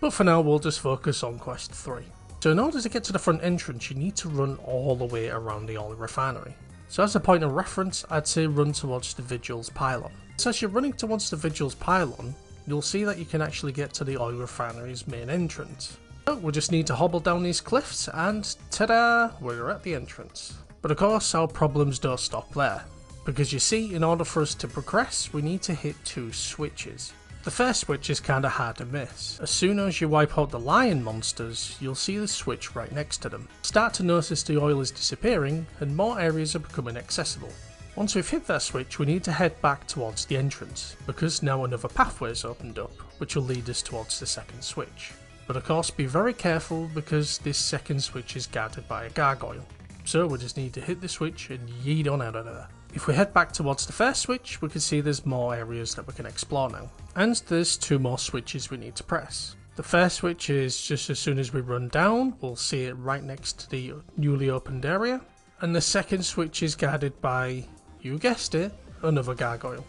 But for now we'll just focus on Quest 3. So in order to get to the front entrance, you need to run all the way around the oil refinery. So as a point of reference, I'd say run towards the Vigil's pylon. So as you're running towards the Vigil's pylon, you'll see that you can actually get to the oil refinery's main entrance. So we just need to hobble down these cliffs and ta-da, we're at the entrance. But of course our problems don't stop there, because you see, in order for us to progress, we need to hit two switches. The first switch is kinda hard to miss. As soon as you wipe out the lion monsters, you'll see the switch right next to them. Start to notice the oil is disappearing and more areas are becoming accessible. Once we've hit that switch, we need to head back towards the entrance, because now another pathway is opened up, which will lead us towards the second switch. But of course be very careful, because this second switch is guarded by a gargoyle. So we just need to hit the switch and yeet on out of there. If we head back towards the first switch, we can see there's more areas that we can explore now. And there's two more switches we need to press. The first switch is just as soon as we run down, we'll see it right next to the newly opened area. And the second switch is guarded by, you guessed it, another gargoyle.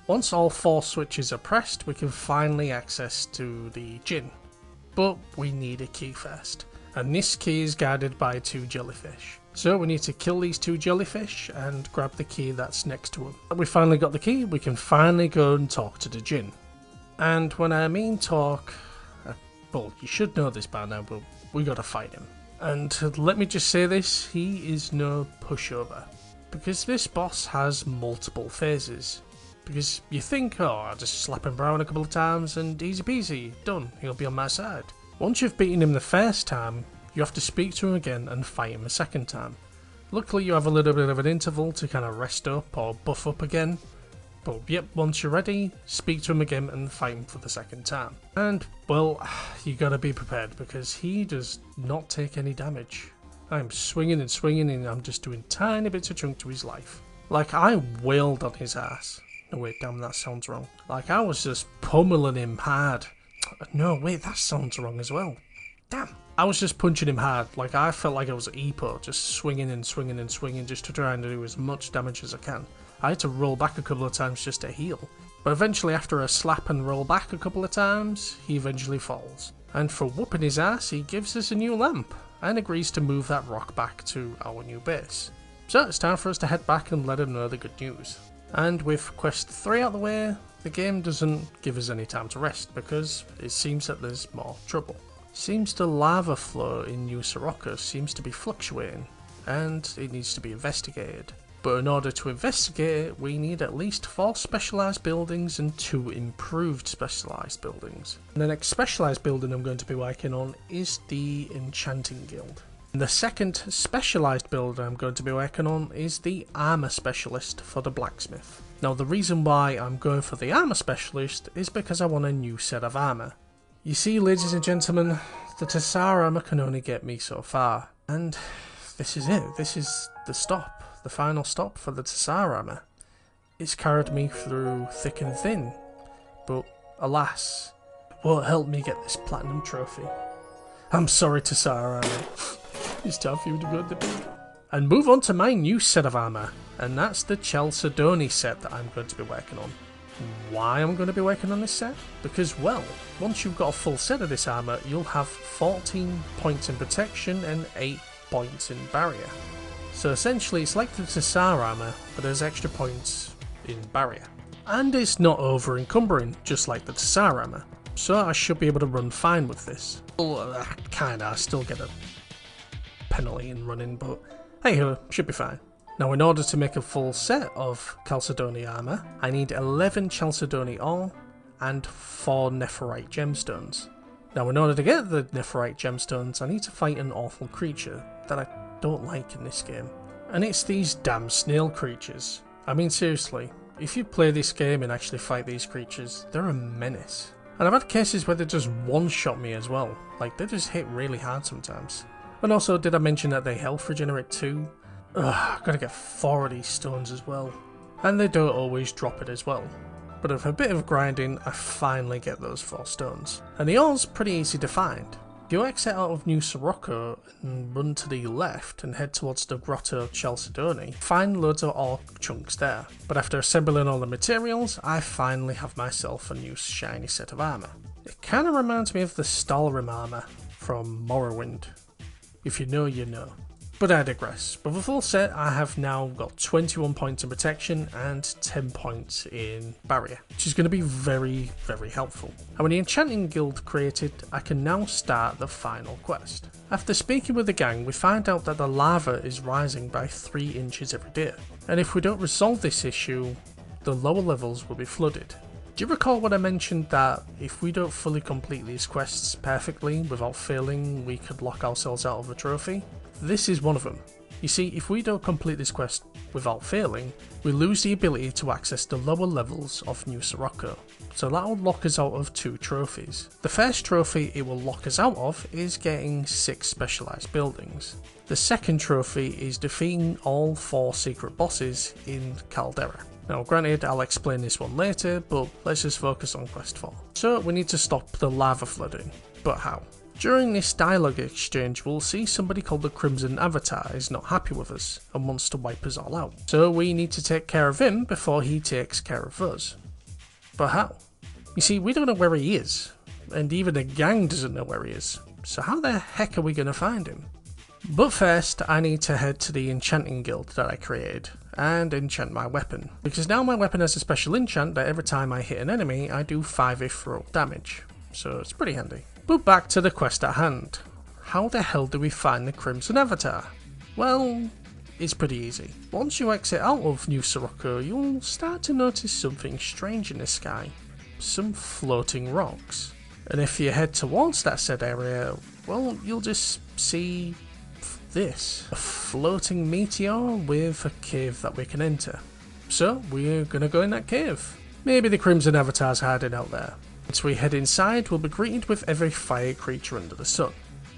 Once all four switches are pressed, we can finally access to the Djinn. But we need a key first. And this key is guarded by two jellyfish. So we need to kill these two jellyfish and grab the key that's next to them. We finally got the key, we can finally go and talk to the Djinn. And when I mean talk, well, you should know this by now, but we gotta fight him. And let me just say this, he is no pushover. Because this boss has multiple phases. Because you think, oh, I'll just slap him around a couple of times and easy peasy, done, he'll be on my side. Once you've beaten him the first time, you have to speak to him again and fight him a second time. Luckily you have a little bit of an interval to kind of rest up or buff up again. But yep, once you're ready, speak to him again and fight him for the second time. And, well, you gotta be prepared because he does not take any damage. I'm swinging and I'm just doing tiny bits of chunk to his life. Like, I wailed on his ass. No wait, damn, that sounds wrong. Like, I was just pummeling him hard. No, wait, that sounds wrong as well. Damn. I was just punching him hard, like I felt like I was an Epo, just swinging just to try and do as much damage as I can. I had to roll back a couple of times just to heal. But eventually after a slap and roll back a couple of times, he eventually falls. And for whooping his ass, he gives us a new lamp, and agrees to move that rock back to our new base. So it's time for us to head back and let him know the good news. And with Quest 3 out the way, the game doesn't give us any time to rest, because it seems that there's more trouble. Seems the lava flow in New Sirocco seems to be fluctuating, and it needs to be investigated. But in order to investigate it, we need at least 4 specialised buildings and 2 improved specialised buildings. And the next specialised building I'm going to be working on is the Enchanting Guild. And the second specialised building I'm going to be working on is the Armour Specialist for the Blacksmith. Now the reason why I'm going for the Armour Specialist is because I want a new set of armour. You see, ladies and gentlemen, the Tsar Armour can only get me so far, and this is it. This is the stop, the final stop for the Tsar Armour. It's carried me through thick and thin, but alas, it won't help me get this platinum trophy. I'm sorry to Tsar Armour. It's time for you to go to bed. And move on to my new set of armour, and that's the Chalcedony set that I'm going to be working on. Why I'm going to be working on this set? Because, well, once you've got a full set of this armour, you'll have 14 points in protection and 8 points in barrier. So essentially it's like the Tsar Armour, but there's extra points in barrier. And it's not over encumbering, just like the Tsar Armour. So I should be able to run fine with this. Well, kinda, I still get a penalty in running, but hey ho, should be fine. Now, in order to make a full set of Chalcedony armour, I need 11 Chalcedony ore and 4 Nephirite gemstones. Now, in order to get the Nephirite gemstones, I need to fight an awful creature that I don't like in this game. And it's these damn snail creatures. I mean, seriously, if you play this game and actually fight these creatures, they're a menace. And I've had cases where they just one-shot me as well. Like, they just hit really hard sometimes. And also, did I mention that they health regenerate too? Ugh, gotta get 4 of these stones as well. And they don't always drop it as well. But with a bit of grinding, I finally get those 4 stones. And the ore's pretty easy to find. If you exit out of New Sorobor and run to the left and head towards the Grotto Chalcedony, find loads of ore chunks there. But after assembling all the materials, I finally have myself a new shiny set of armour. It kinda reminds me of the Stalrim armour from Morrowind. If you know, you know. But I digress. With a full set, I have now got 21 points in protection and 10 points in barrier, which is going to be very, very helpful. And with the enchanting guild created, I can now start the final quest. After speaking with the gang, we find out that the lava is rising by 3 inches every day. And if we don't resolve this issue, the lower levels will be flooded. Do you recall when I mentioned that if we don't fully complete these quests perfectly without failing, we could lock ourselves out of a trophy? This is one of them. You see, if we don't complete this quest without failing, we lose the ability to access the lower levels of New Sorobor. So that will lock us out of 2 trophies. The first trophy it will lock us out of is getting 6 specialised buildings. The second trophy is defeating all 4 secret bosses in Caldera. Now granted, I'll explain this one later, but let's just focus on quest 4. So we need to stop the lava flooding, but how? During this dialogue exchange, we'll see somebody called the Crimson Avatar is not happy with us and wants to wipe us all out. So we need to take care of him before he takes care of us. But how? You see, we don't know where he is, and even the gang doesn't know where he is. So how the heck are we going to find him? But first, I need to head to the enchanting guild that I created and enchant my weapon. Because now my weapon has a special enchant that every time I hit an enemy, I do 5 if-roll damage. So it's pretty handy. But back to the quest at hand. How the hell do we find the Crimson Avatar? Well, it's pretty easy. Once you exit out of New Sorobor, you'll start to notice something strange in the sky. Some floating rocks. And if you head towards that said area, well, you'll just see this. A floating meteor with a cave that we can enter. So, we're gonna go in that cave. Maybe the Crimson Avatar's hiding out there. Once we head inside, we'll be greeted with every fire creature under the sun.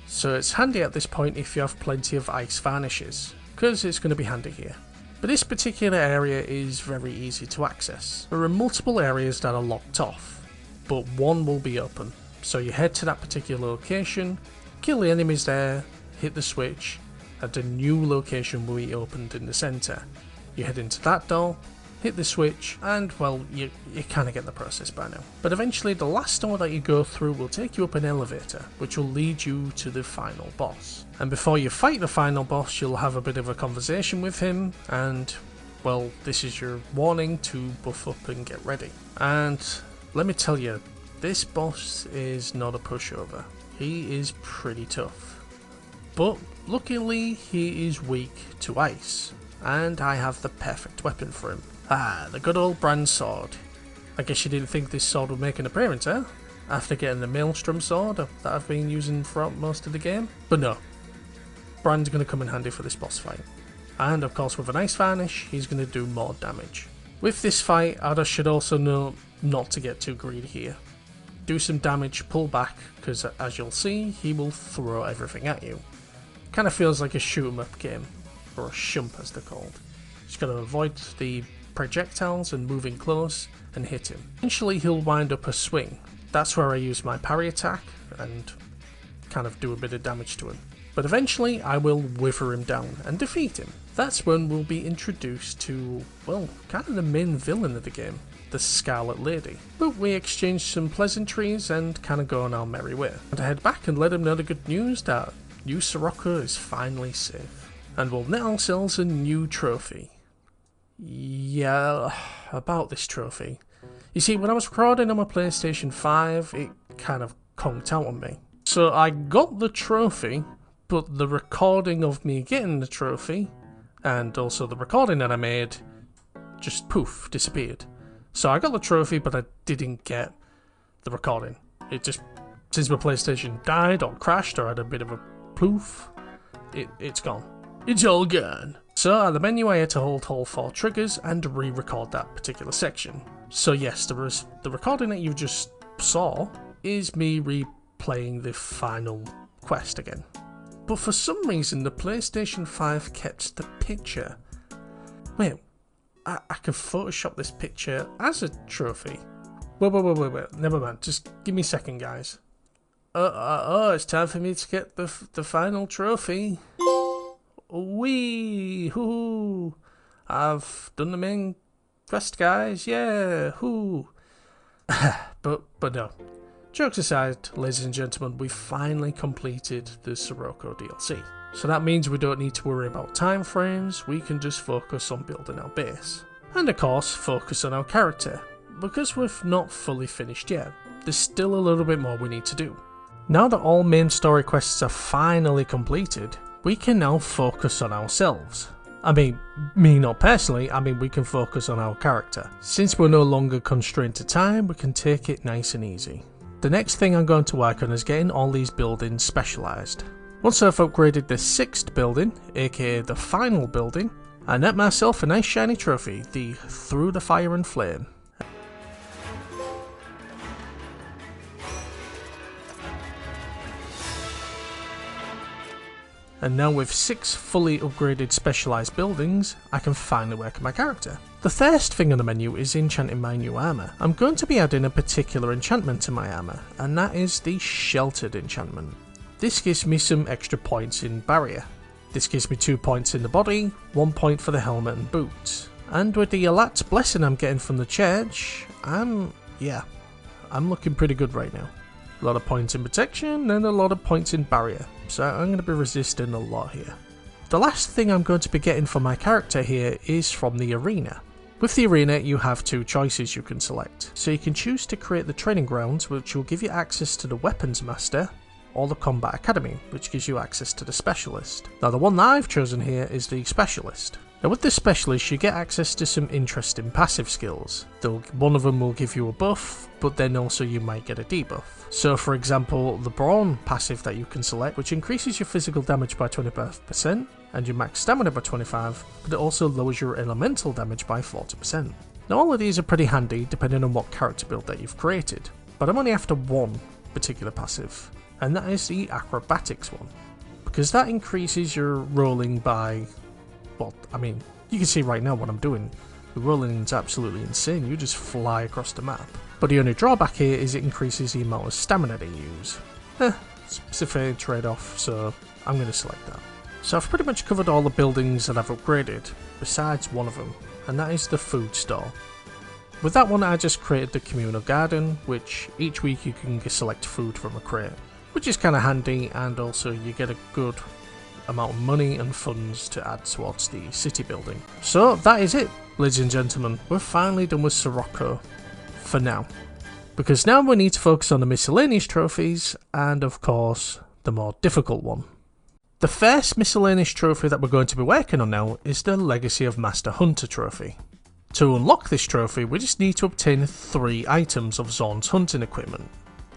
So it's handy at this point if you have plenty of ice varnishes, because it's going to be handy here. But this particular area is very easy to access. There are multiple areas that are locked off, but one will be open. So you head to that particular location, kill the enemies there, hit the switch, and a new location will be opened in the centre. You head into that door, hit the switch, and well, you kind of get the process by now. But eventually the last door that you go through will take you up an elevator, which will lead you to the final boss. And before you fight the final boss, you'll have a bit of a conversation with him, and well, this is your warning to buff up and get ready. And let me tell you, this boss is not a pushover. He is pretty tough. But luckily he is weak to ice, and I have the perfect weapon for him. Ah, the good old Brand sword. I guess you didn't think this sword would make an appearance, eh? After getting the Maelstrom sword that I've been using throughout most of the game. But no, Brand's going to come in handy for this boss fight. And of course with an ice varnish, he's going to do more damage. With this fight, I should also know not to get too greedy here. Do some damage, pull back, because as you'll see, he will throw everything at you. Kind of feels like a shoot 'em up game, or a shump as they're called. Just got to avoid the projectiles and moving close and hit him. Eventually he'll wind up a swing. That's where I use my parry attack and kind of do a bit of damage to him. But eventually I will wither him down and defeat him. That's when we'll be introduced to, well, kind of the main villain of the game, the Scarlet Lady. But we exchange some pleasantries and kind of go on our merry way. And I head back and let him know the good news that New Sorobor is finally safe. And we'll net ourselves a new trophy. Yeah, about this trophy. You see, when I was recording on my PlayStation 5, it kind of conked out on me. So I got the trophy, but the recording of me getting the trophy, and also the recording that I made, just poof, disappeared. So I got the trophy, but I didn't get the recording. It just, since my PlayStation died or crashed or had a bit of a poof, it's gone. It's all gone. So at the menu I had to hold all 4 triggers and re-record that particular section. So yes, the recording that you just saw is me replaying the final quest again. But for some reason the PlayStation 5 kept the picture. Wait, I can Photoshop this picture as a trophy. Wait, never mind, just give me a second, guys. Oh, it's time for me to get the final trophy. Wee, hoo! I've done the main quest, guys. Yeah, hoo! but no. Jokes aside, ladies and gentlemen, we finally completed the Sorobor DLC. So that means we don't need to worry about time frames. We can just focus on building our base, and of course, focus on our character. Because we've not fully finished yet, there's still a little bit more we need to do. Now that all main story quests are finally completed, we can now focus on ourselves. I mean, me not personally, I mean we can focus on our character. Since we're no longer constrained to time, we can take it nice and easy. The next thing I'm going to work on is getting all these buildings specialised. Once I've upgraded the 6th building, aka the final building, I net myself a nice shiny trophy, the Through the Fire and Flame. And now with 6 fully upgraded specialised buildings, I can finally work on my character. The first thing on the menu is enchanting my new armour. I'm going to be adding a particular enchantment to my armour, and that is the Sheltered enchantment. This gives me some extra points in barrier. This gives me 2 points in the body, 1 point for the helmet and boots. And with the Alat's blessing I'm getting from the church, I'm looking pretty good right now. A lot of points in protection and a lot of points in barrier, so I'm going to be resisting a lot here. The last thing I'm going to be getting for my character here is from the arena. With the arena you have 2 choices you can select, so you can choose to create the training grounds, which will give you access to the weapons master, or the combat academy, which gives you access to the specialist. Now the one that I've chosen here is the specialist. Now with the specialist you get access to some interesting passive skills. One of them will give you a buff, but then also you might get a debuff. So for example, the Brawn passive that you can select, which increases your physical damage by 25% and your max stamina by 25%, but it also lowers your elemental damage by 40%. Now all of these are pretty handy depending on what character build that you've created, but I'm only after one particular passive, and that is the acrobatics one, because that increases your rolling by, well, I mean, you can see right now what I'm doing. The rolling is absolutely insane, you just fly across the map. But the only drawback here is it increases the amount of stamina they use. It's a fair trade-off, so I'm going to select that. So I've pretty much covered all the buildings that I've upgraded, besides one of them, and that is the food store. With that one I just created the communal garden, which each week you can select food from a crate, which is kind of handy, and also you get a good amount of money and funds to add towards the city building. So that is it, ladies and gentlemen, we're finally done with Sorobor. For now, because now we need to focus on the miscellaneous trophies and of course the more difficult one. The first miscellaneous trophy that we're going to be working on now is the Legacy of Master Hunter trophy. To unlock this trophy we just need to obtain 3 items of Zorn's hunting equipment.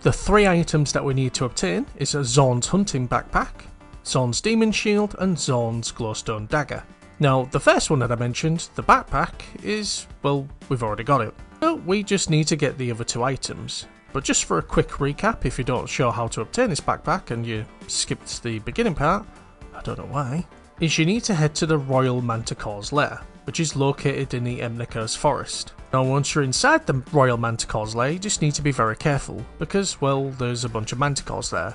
The 3 items that we need to obtain is a Zorn's hunting backpack, Zorn's demon shield and Zorn's glowstone dagger. Now the first one that I mentioned, the backpack, is, well, we've already got it. So we just need to get the other 2 items. But just for a quick recap, if you're not sure how to obtain this backpack and you skipped the beginning part, I don't know why, is you need to head to the Royal Manticore's lair. which is located in the Emniker's forest. Now once you're inside the Royal Manticore's lair, you just need to be very careful, because, well, there's a bunch of manticores there.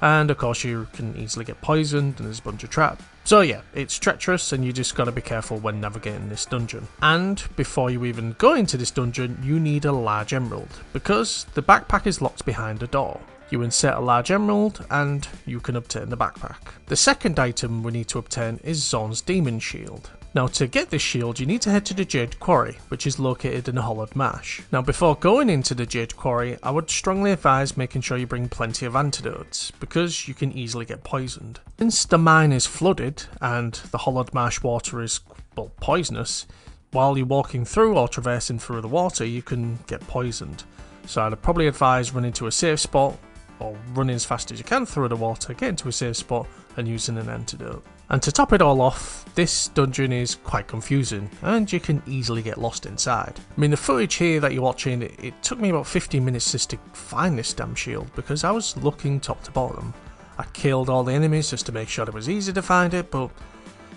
And of course you can easily get poisoned and there's a bunch of traps. So yeah, it's treacherous and you just gotta be careful when navigating this dungeon. And before you even go into this dungeon, you need a large emerald, because the backpack is locked behind a door. You insert a large emerald and you can obtain the backpack. The second item we need to obtain is Zorn's Demon Shield. Now to get this shield you need to head to the Jade Quarry, which is located in the Hollowed Marsh. Now before going into the Jade Quarry, I would strongly advise making sure you bring plenty of antidotes, because you can easily get poisoned. Since the mine is flooded and the Hollowed Marsh water is, well, poisonous, while you're walking through or traversing through the water you can get poisoned. So I'd probably advise running to a safe spot, or running as fast as you can through the water, get into a safe spot and using an antidote. And to top it all off, this dungeon is quite confusing and you can easily get lost inside. I mean, the footage here that you're watching, it took me about 15 minutes just to find this damn shield, because I was looking top to bottom. I killed all the enemies just to make sure it was easy to find it, but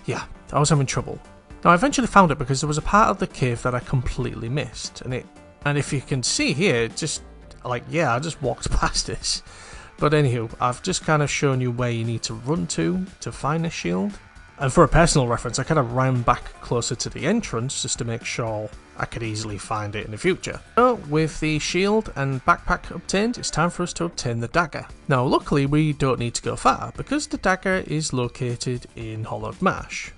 yeah, I was having trouble. Now I eventually found it because there was a part of the cave that I completely missed, and if you can see here, just like, yeah, I just walked past this. But anywho, I've just kind of shown you where you need to run to find this shield. And for a personal reference, I kind of ran back closer to the entrance just to make sure I could easily find it in the future. So with the shield and backpack obtained, it's time for us to obtain the dagger. Now luckily we don't need to go far, because the dagger is located in Hollowed Marsh.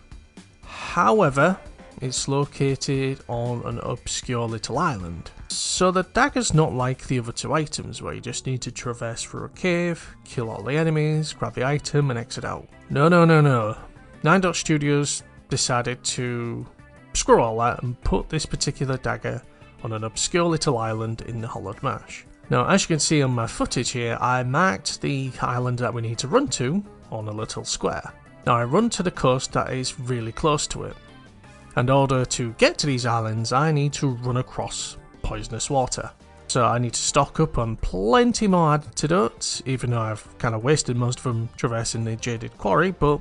However, it's located on an obscure little island. So the dagger's not like the other two items where you just need to traverse through a cave, kill all the enemies, grab the item and exit out. No. 9 Studios decided to screw all that and put this particular dagger on an obscure little island in the Hollowed Marsh. Now as you can see on my footage here, I marked the island that we need to run to on a little square. Now I run to the coast that is really close to it. In order to get to these islands, I need to run across poisonous water. So I need to stock up on plenty more antidotes, even though I've kind of wasted most of them traversing the Jaded Quarry, but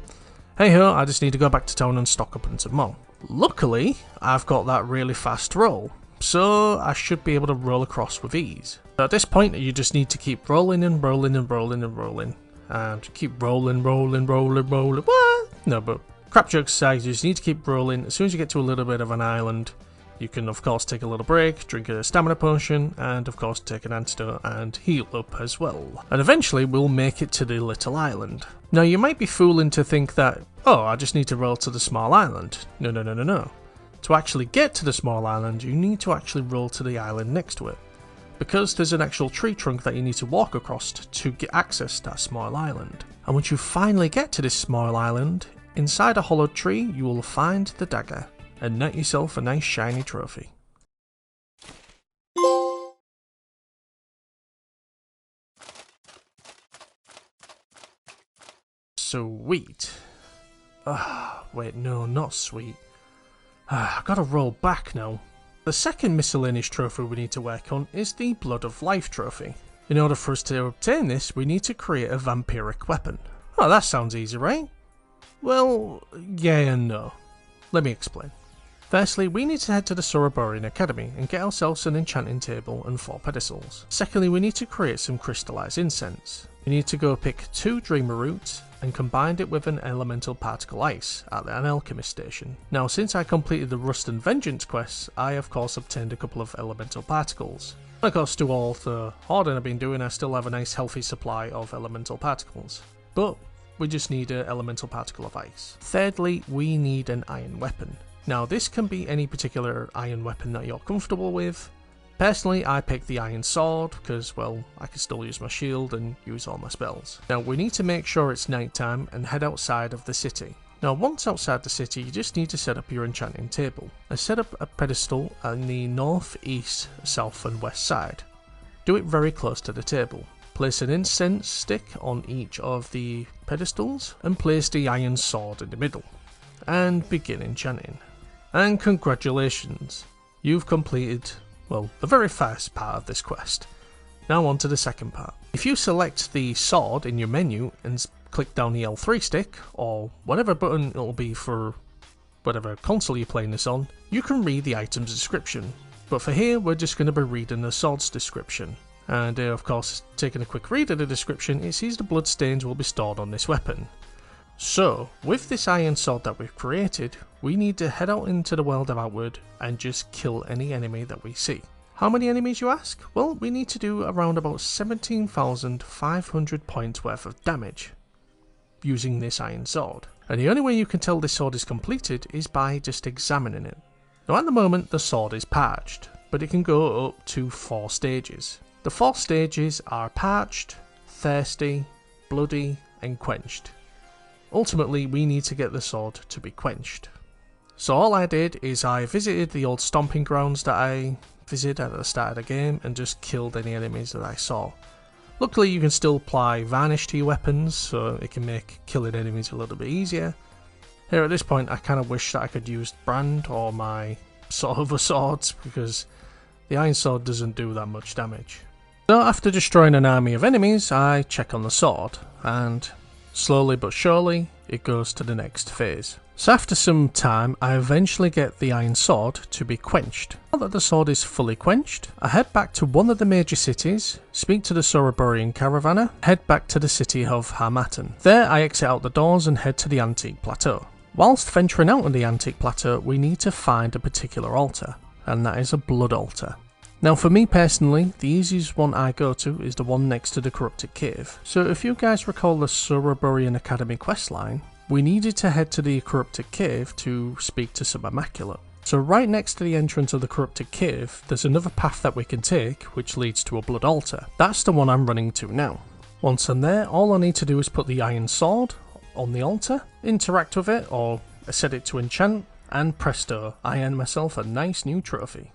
hey ho, I just need to go back to town and stock up on some more. Luckily, I've got that really fast roll, so I should be able to roll across with ease. So at this point, you just need to keep rolling and rolling and rolling and rolling, and keep rolling. What? No, but crap jokes aside, you just need to keep rolling. As soon as you get to a little bit of an island, you can of course take a little break, drink a stamina potion, and of course take an antidote and heal up as well. And eventually we'll make it to the little island. Now you might be fooling to think that, oh, I just need to roll to the small island. No. To actually get to the small island, you need to actually roll to the island next to it, because there's an actual tree trunk that you need to walk across to get access to that small island. And once you finally get to this small island, inside a hollowed tree you will find the dagger and net yourself a nice shiny trophy. Sweet. Wait, no, not sweet. I gotta roll back now. The second miscellaneous trophy we need to work on is the Blood of Life trophy. In order for us to obtain this, we need to create a vampiric weapon. Oh, that sounds easy, right? Well, yeah and no. Let me explain. Firstly, we need to head to the Sorobor Academy and get ourselves an enchanting table and 4 pedestals. Secondly, we need to create some crystallized incense. We need to go pick 2 dreamer roots and combine it with an elemental particle ice at an alchemist station. Now, since I completed the Rust and Vengeance quests, I of course obtained a couple of elemental particles. And of course, to all the hoarding I've been doing, I still have a nice healthy supply of elemental particles. But we just need an elemental particle of ice. Thirdly, we need an iron weapon. Now this can be any particular iron weapon that you're comfortable with. Personally, I picked the iron sword because, well, I can still use my shield and use all my spells. Now we need to make sure it's nighttime and head outside of the city. Now once outside the city, you just need to set up your enchanting table and set up a pedestal on the north, east, south and west side. Do it very close to the table. Place an incense stick on each of the pedestals and place the iron sword in the middle. And begin enchanting. And congratulations, you've completed, well, the very first part of this quest. Now on to the second part. If you select the sword in your menu and click down the L3 stick, or whatever button it'll be for whatever console you're playing this on, you can read the item's description. But for here, we're just going to be reading the sword's description. And of course, taking a quick read of the description, it sees the bloodstains will be stored on this weapon. So, with this iron sword that we've created, we need to head out into the world of Outward and just kill any enemy that we see. How many enemies, you ask? Well, we need to do around about 17,500 points worth of damage using this iron sword. And the only way you can tell this sword is completed is by just examining it. Now at the moment the sword is parched, but it can go up to 4 stages. The 4 stages are parched, thirsty, bloody and quenched. Ultimately we need to get the sword to be quenched. So all I did is I visited the old stomping grounds that I visited at the start of the game and just killed any enemies that I saw. Luckily you can still apply varnish to your weapons, so it can make killing enemies a little bit easier. Here at this point I kind of wish that I could use brand or my silver swords, because the iron sword doesn't do that much damage. So after destroying an army of enemies, I check on the sword, and slowly but surely it goes to the next phase. So after some time I eventually get the iron sword to be quenched. Now that the sword is fully quenched, I head back to one of the major cities, speak to the Soroborian caravaner, head back to the city of Harmattan. There I exit out the doors and head to the Antique Plateau. Whilst venturing out on the Antique Plateau, we need to find a particular altar, and that is a blood altar. Now for me personally, the easiest one I go to is the one next to the Corrupted Cave. So if you guys recall the Sorobor Academy Quest line, we needed to head to the Corrupted Cave to speak to some Immaculate. So right next to the entrance of the Corrupted Cave, there's another path that we can take which leads to a blood altar. That's the one I'm running to now. Once I'm there, all I need to do is put the iron sword on the altar, interact with it or set it to enchant, and presto, I earn myself a nice new trophy.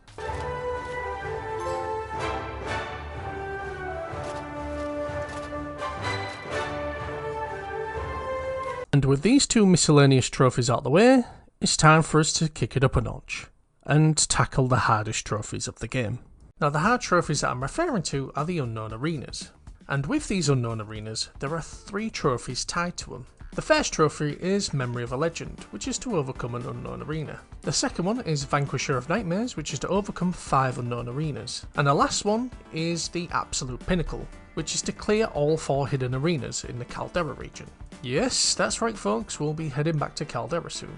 And with these 2 miscellaneous trophies out the way, it's time for us to kick it up a notch and tackle the hardest trophies of the game. Now the hard trophies that I'm referring to are the unknown arenas. And with these unknown arenas, there are 3 trophies tied to them. The first trophy is Memory of a Legend, which is to overcome an unknown arena. The second one is Vanquisher of Nightmares, which is to overcome 5 unknown arenas. And the last one is the Absolute Pinnacle, which is to clear all 4 hidden arenas in the Caldera region. Yes, that's right folks, we'll be heading back to Caldera soon.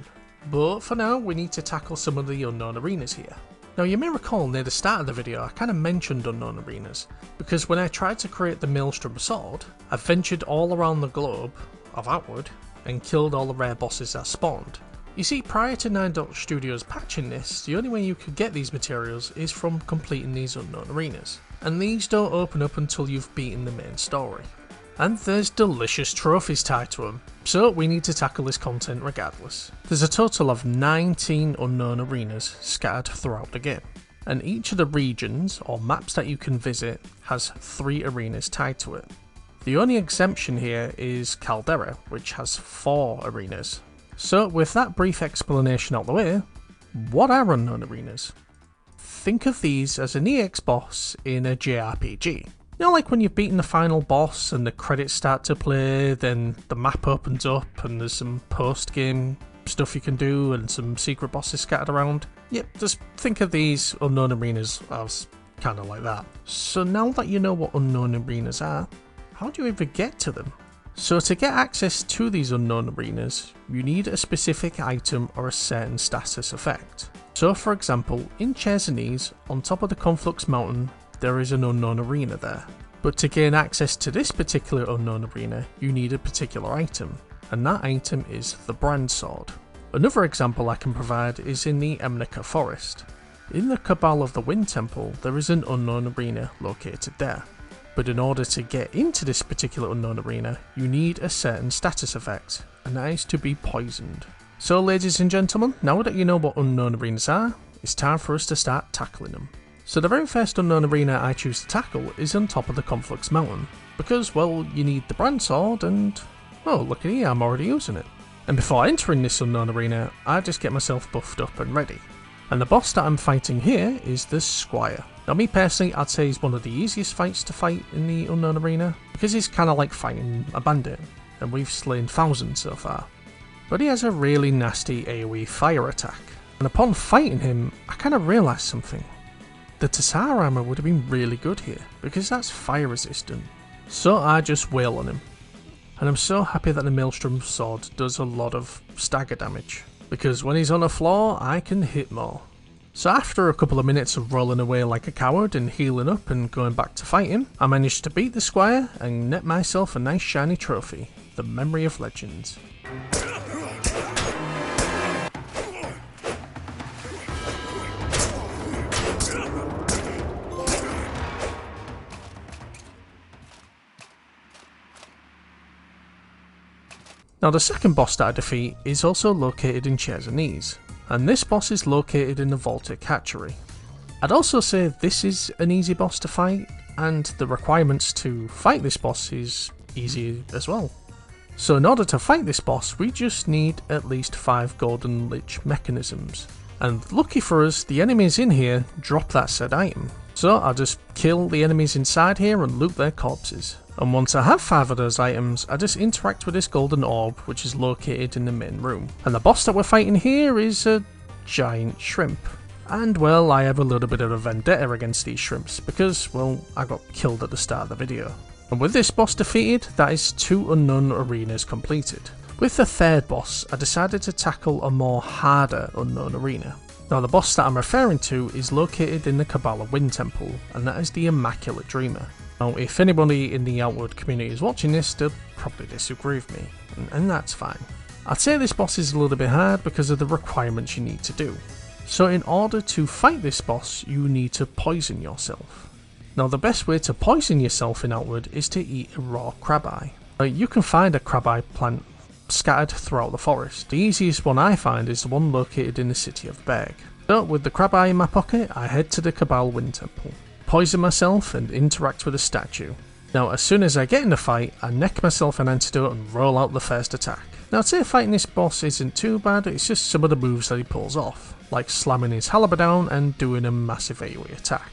But for now, we need to tackle some of the unknown arenas here. Now you may recall near the start of the video I kind of mentioned unknown arenas, because when I tried to create the Maelstrom sword, I ventured all around the globe of Outward and killed all the rare bosses that spawned. You see, prior to 9 Dot Studios patching this, the only way you could get these materials is from completing these unknown arenas, and these don't open up until you've beaten the main story. And there's delicious trophies tied to them, so we need to tackle this content regardless. There's a total of 19 unknown arenas scattered throughout the game, and each of the regions or maps that you can visit has 3 arenas tied to it. The only exemption here is Caldera, which has 4 arenas. So with that brief explanation out the way, what are unknown arenas? Think of these as an EX boss in a JRPG. You know, like when you've beaten the final boss and the credits start to play, then the map opens up and there's some post-game stuff you can do and some secret bosses scattered around. Yep, just think of these unknown arenas as kind of like that. So now that you know what unknown arenas are, how do you even get to them? So to get access to these unknown arenas, you need a specific item or a certain status effect. So for example, in Chersonese, on top of the Conflux Mountain, there is an unknown arena there. But to gain access to this particular unknown arena, you need a particular item, and that item is the Brand Sword. Another example I can provide is in the Emnica Forest. In the Cabal of the Wind Temple, there is an unknown arena located there. But in order to get into this particular unknown arena, you need a certain status effect, and that is to be poisoned. So ladies and gentlemen, now that you know what unknown arenas are, it's time for us to start tackling them. So the very first unknown arena I choose to tackle is on top of the Conflux Mountain, because, well, you need the Brand Sword and, oh, look at here, I'm already using it. And before entering this unknown arena, I just get myself buffed up and ready. And the boss that I'm fighting here is the Squire. Now me personally, I'd say he's one of the easiest fights to fight in the unknown arena, because he's kind of like fighting a bandit, and we've slain thousands so far. but he has a really nasty AoE fire attack. And upon fighting him, I kind of realised something. The Tsar Armour would have been really good here, because that's fire resistant. So I just wail on him. And I'm so happy that the Maelstrom sword does a lot of stagger damage, because when he's on the floor, I can hit more. So after a couple of minutes of rolling away like a coward and healing up and going back to fight him, I managed to beat the squire and net myself a nice shiny trophy, the Memory of Legends. Now the second boss that I defeat is also located in Chersonese, and this boss is located in the Vaultic Hatchery. I'd also say this is an easy boss to fight, and the requirements to fight this boss is easy as well. So in order to fight this boss, we just need at least 5 golden lich mechanisms. And lucky for us, the enemies in here drop that said item. So I'll just kill the enemies inside here and loot their corpses. And once I have 5 of those items, I just interact with this golden orb which is located in the main room. And the boss that we're fighting here is a giant shrimp. And well, I have a little bit of a vendetta against these shrimps because, well, I got killed at the start of the video. And with this boss defeated, that is 2 unknown arenas completed. With the third boss, I decided to tackle a more harder unknown arena. Now the boss that I'm referring to is located in the Kabbalah Wind Temple, and that is the Immaculate Dreamer. Now if anybody in the Outward community is watching this, they'll probably disagree with me, and that's fine. I'd say this boss is a little bit hard because of the requirements you need to do. So in order to fight this boss, you need to poison yourself. Now the best way to poison yourself in Outward is to eat a raw crab eye. You can find a crab eye plant scattered throughout the forest. The easiest one I find is the one located in the city of Berg. So with the crab eye in my pocket, I head to the Cabal Wind Temple, poison myself and interact with a statue. Now as soon as I get in the fight, I neck myself an antidote and roll out the first attack. Now I'd say fighting this boss isn't too bad, it's just some of the moves that he pulls off, like slamming his halberd down and doing a massive AoE attack,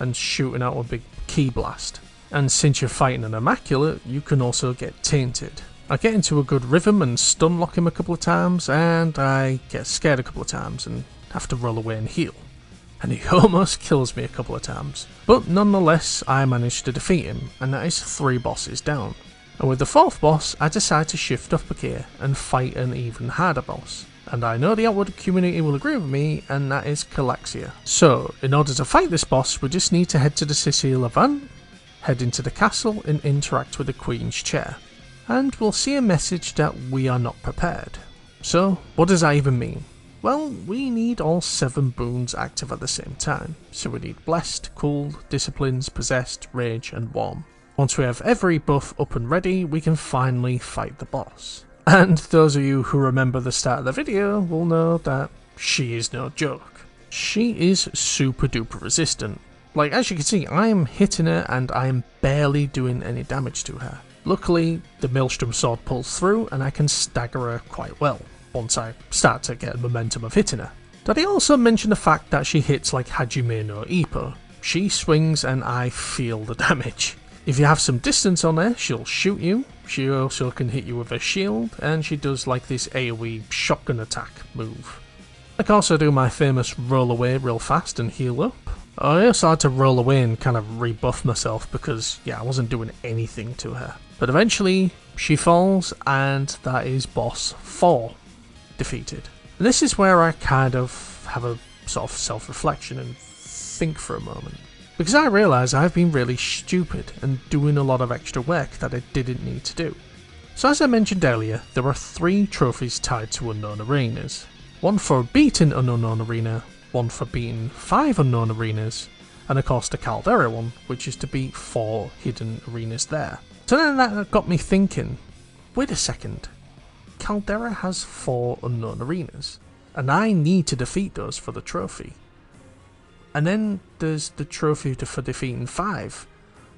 and shooting out a big key blast. And since you're fighting an Immaculate, you can also get tainted. I get into a good rhythm and stun lock him a couple of times, and I get scared a couple of times and have to roll away and heal. And he almost kills me a couple of times. But nonetheless, I managed to defeat him, and that is 3 bosses down. And with the 4th boss, I decide to shift up a gear and fight an even harder boss. And I know the Outward community will agree with me, and that is Calaxia. So, in order to fight this boss, we just need to head to the city of Levant, head into the castle and interact with the Queen's chair. And we'll see a message that we are not prepared. So, what does that even mean? Well, we need all 7 boons active at the same time. So we need Blessed, Cool, Disciplines, Possessed, Rage and Warm. Once we have every buff up and ready, we can finally fight the boss. And those of you who remember the start of the video will know that she is no joke. She is super duper resistant. Like, as you can see, I am hitting her and I am barely doing any damage to her. Luckily, the Maelstrom sword pulls through and I can stagger her quite well, once I start to get momentum of hitting her. Did I also mention the fact that she hits like Hajime no Ippo? She swings and I feel the damage. If you have some distance on her, she'll shoot you. She also can hit you with a shield, and she does like this AoE shotgun attack move. I can also do my famous roll away real fast and heal up. I also had to roll away and kind of rebuff myself because, yeah, I wasn't doing anything to her. But eventually, she falls, and that is boss 4 defeated. And this is where I kind of have a sort of self-reflection and think for a moment. Because I realise I've been really stupid and doing a lot of extra work that I didn't need to do. So as I mentioned earlier, there are 3 trophies tied to unknown arenas. One for beating an unknown arena, one for beating 5 unknown arenas, and of course the Caldera one, which is to beat 4 hidden arenas there. So then that got me thinking, wait a second, Caldera has 4 unknown arenas, and I need to defeat those for the trophy. And then there's the trophy for defeating 5.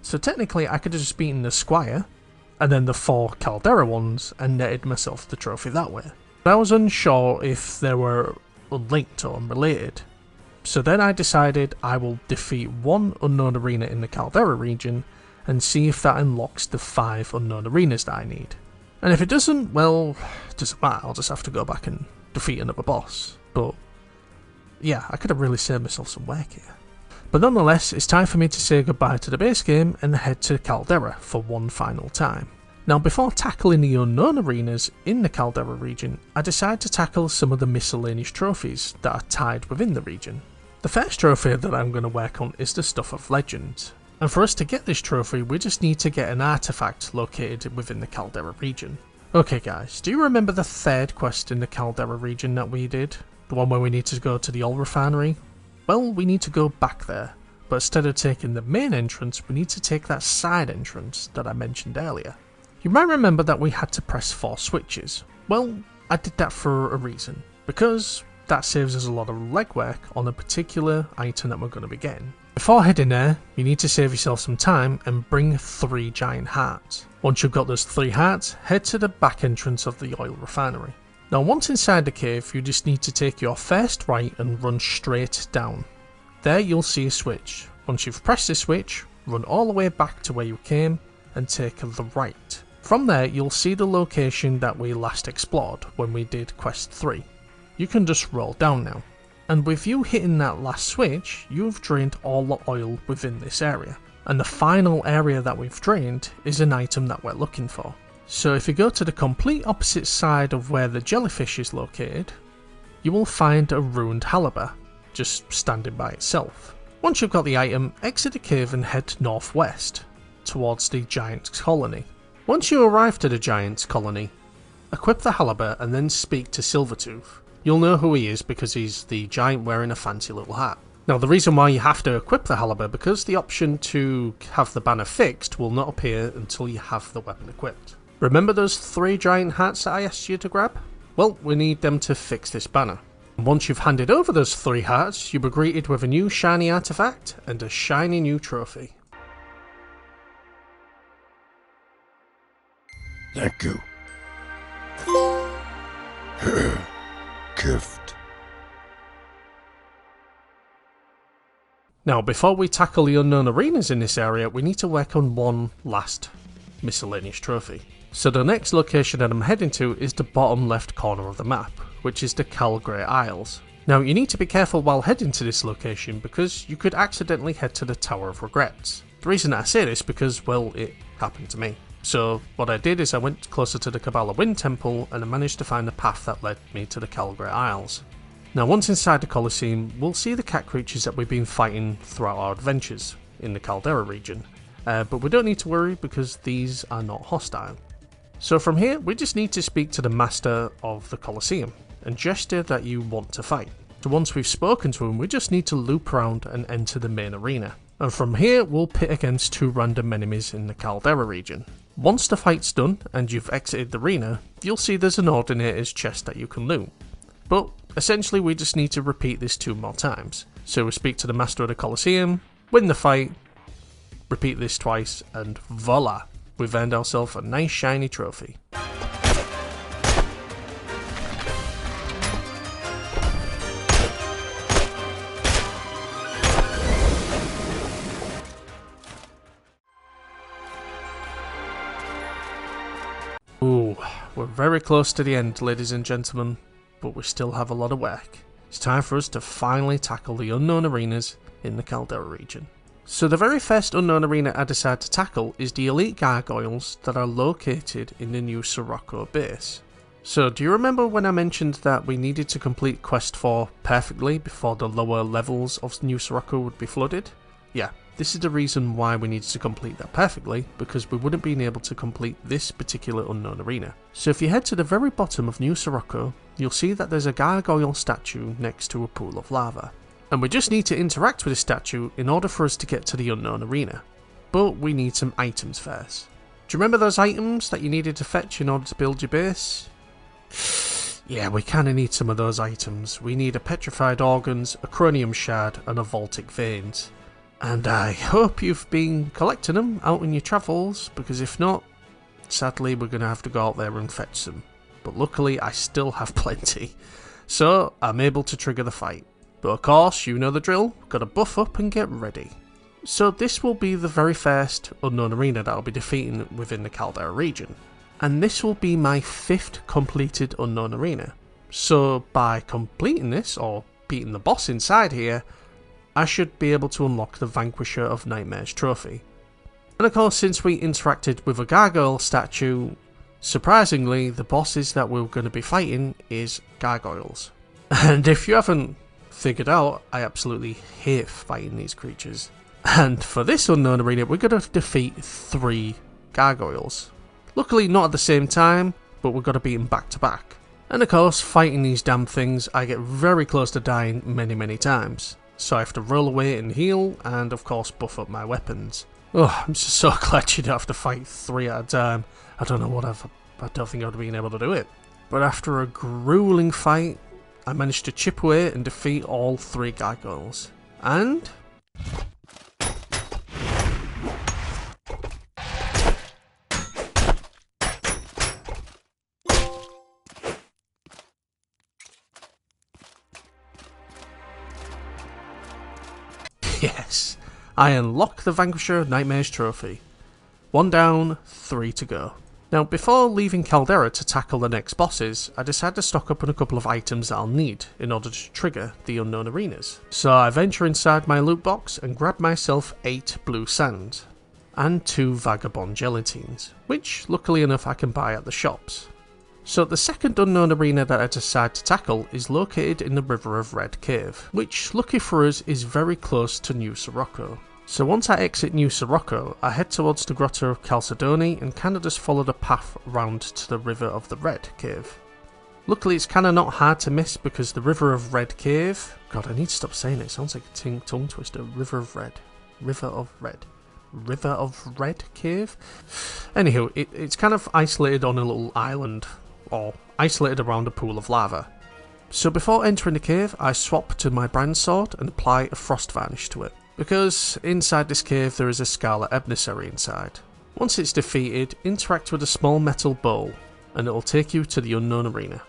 So technically I could have just beaten the Squire, and then the 4 Caldera ones, and netted myself the trophy that way. But I was unsure if they were unlinked or unrelated. So then I decided I will defeat 1 unknown arena in the Caldera region, and see if that unlocks the 5 unknown arenas that I need. And if it doesn't, well, it doesn't matter, I'll just have to go back and defeat another boss. But yeah, I could have really saved myself some work here. But nonetheless, it's time for me to say goodbye to the base game and head to Caldera for one final time. Now, before tackling the unknown arenas in the Caldera region, I decided to tackle some of the miscellaneous trophies that are tied within the region. The first trophy that I'm going to work on is the Stuff of Legend, and for us to get this trophy we just need to get an artifact located within the Caldera region. Okay guys, do you remember the third quest in the Caldera region that we did? The one where we need to go to the oil refinery? Well, we need to go back there, but instead of taking the main entrance we need to take that side entrance that I mentioned earlier. You might remember that we had to press 4 switches. Well, I did that for a reason, because that saves us a lot of legwork on a particular item that we're going to be getting. Before heading there, you need to save yourself some time and bring 3 giant hearts. Once you've got those 3 hearts, head to the back entrance of the oil refinery. Now once inside the cave, you just need to take your first right and run straight down. There you'll see a switch. Once you've pressed the switch, run all the way back to where you came and take the right. From there you'll see the location that we last explored when we did quest 3. You can just roll down now. And with you hitting that last switch, you've drained all the oil within this area. And the final area that we've drained is an item that we're looking for. So if you go to the complete opposite side of where the jellyfish is located, you will find a ruined halberd, just standing by itself. Once you've got the item, exit the cave and head northwest, towards the Giant's Colony. Once you arrive to the Giant's Colony, equip the halberd and then speak to Silvertooth. You'll know who he is because he's the giant wearing a fancy little hat. Now the reason why you have to equip the halberd because the option to have the banner fixed will not appear until you have the weapon equipped. Remember those 3 giant hats that I asked you to grab? Well, we need them to fix this banner. And once you've handed over those 3 hats, you'll be greeted with a new shiny artifact and a shiny new trophy. Thank you. Gift. Now before we tackle the unknown arenas in this area, we need to work on one last miscellaneous trophy. So the next location that I'm heading to is the bottom left corner of the map, which is the Caldera Isles. Now you need to be careful while heading to this location because you could accidentally head to the Tower of Regrets. The reason that I say this is because, well, it happened to me. So what I did is I went closer to the Kabbalah Wind Temple and I managed to find the path that led me to the Caldera Isles. Now once inside the Colosseum, we'll see the cat creatures that we've been fighting throughout our adventures in the Caldera region. But we don't need to worry because these are not hostile. So from here, we just need to speak to the Master of the Colosseum and gesture that you want to fight. So once we've spoken to him, we just need to loop around and enter the main arena. And from here, we'll pit against 2 random enemies in the Caldera region. Once the fight's done and you've exited the arena, you'll see there's an Ordinator's chest that you can loot. But essentially we just need to repeat this 2 more times. So we speak to the Master of the Colosseum, win the fight, repeat this twice, and voila! We've earned ourselves a nice shiny trophy. Ooh, we're very close to the end, ladies and gentlemen, but we still have a lot of work. It's time for us to finally tackle the unknown arenas in the Caldera region. So the very first unknown arena I decide to tackle is the elite gargoyles that are located in the new Sorobor base. So do you remember when I mentioned that we needed to complete quest 4 perfectly before the lower levels of New Sorobor would be flooded? Yeah, this is the reason why we needed to complete that perfectly, because we wouldn't been able to complete this particular unknown arena. So if you head to the very bottom of New Sorobor, you'll see that there's a gargoyle statue next to a pool of lava. And we just need to interact with the statue in order for us to get to the unknown arena. But we need some items first. Do you remember those items that you needed to fetch in order to build your base? Yeah, we kinda need some of those items. We need a petrified organs, a chromium shard, and a voltic veins. And I hope you've been collecting them out in your travels, because if not, sadly we're gonna have to go out there and fetch them. But luckily I still have plenty, so I'm able to trigger the fight. But of course, you know the drill, gotta buff up and get ready. So this will be the very first unknown arena that I'll be defeating within the Caldera region. and this will be my 5th completed Unknown Arena. So by completing this, or beating the boss inside here, I should be able to unlock the Vanquisher of Nightmares trophy. And of course, since we interacted with a gargoyle statue, surprisingly the bosses that we're going to be fighting is gargoyles. And if you haven't figured out, I absolutely hate fighting these creatures. And for this Unknown Arena, we're going to defeat 3 gargoyles. Luckily not at the same time, but we've got to beat them back to back. And of course, fighting these damn things, I get very close to dying many times. So I have to roll away and heal, and of course buff up my weapons. Oh, I'm just so glad you don't have to fight 3 at a time. I don't know what I don't think I would have been able to do it. But after a grueling fight, I managed to chip away and defeat all 3 gargoyles. And yes, I unlock the Vanquisher of Nightmares trophy. 1 down, 3 to go. Now, before leaving Caldera to tackle the next bosses, I decided to stock up on a couple of items that I'll need in order to trigger the Unknown Arenas. So I venture inside my loot box and grab myself 8 blue sand and 2 vagabond gelatines, which luckily enough I can buy at the shops. So the second Unknown Arena that I decide to tackle is located in the River of Red Cave, which lucky for us is very close to New Sirocco. So once I exit New Sirocco, I head towards the Grotto of Chalcedony and kinda just follow the path round to the River of the Red Cave. Luckily it's kinda not hard to miss because the River of Red Cave... God, I need to stop saying it sounds like a tongue twister. River of Red. River of Red. River of Red Cave? Anywho, it's kind of isolated on a little island, or isolated around a pool of lava. So before entering the cave, I swap to my brand sword and apply a frost varnish to it, because inside this cave there is a scarlet emissary inside. Once it's defeated, interact with a small metal bowl and it will take you to the Unknown Arena.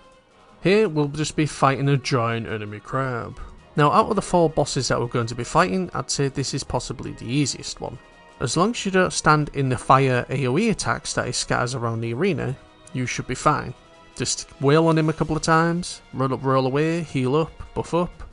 Here we'll just be fighting a giant enemy crab. Now out of the 4 bosses that we're going to be fighting, I'd say this is possibly the easiest one. As long as you don't stand in the fire AoE attacks that he scatters around the arena, you should be fine. Just wail on him a couple of times, run up, roll away, heal up, buff up,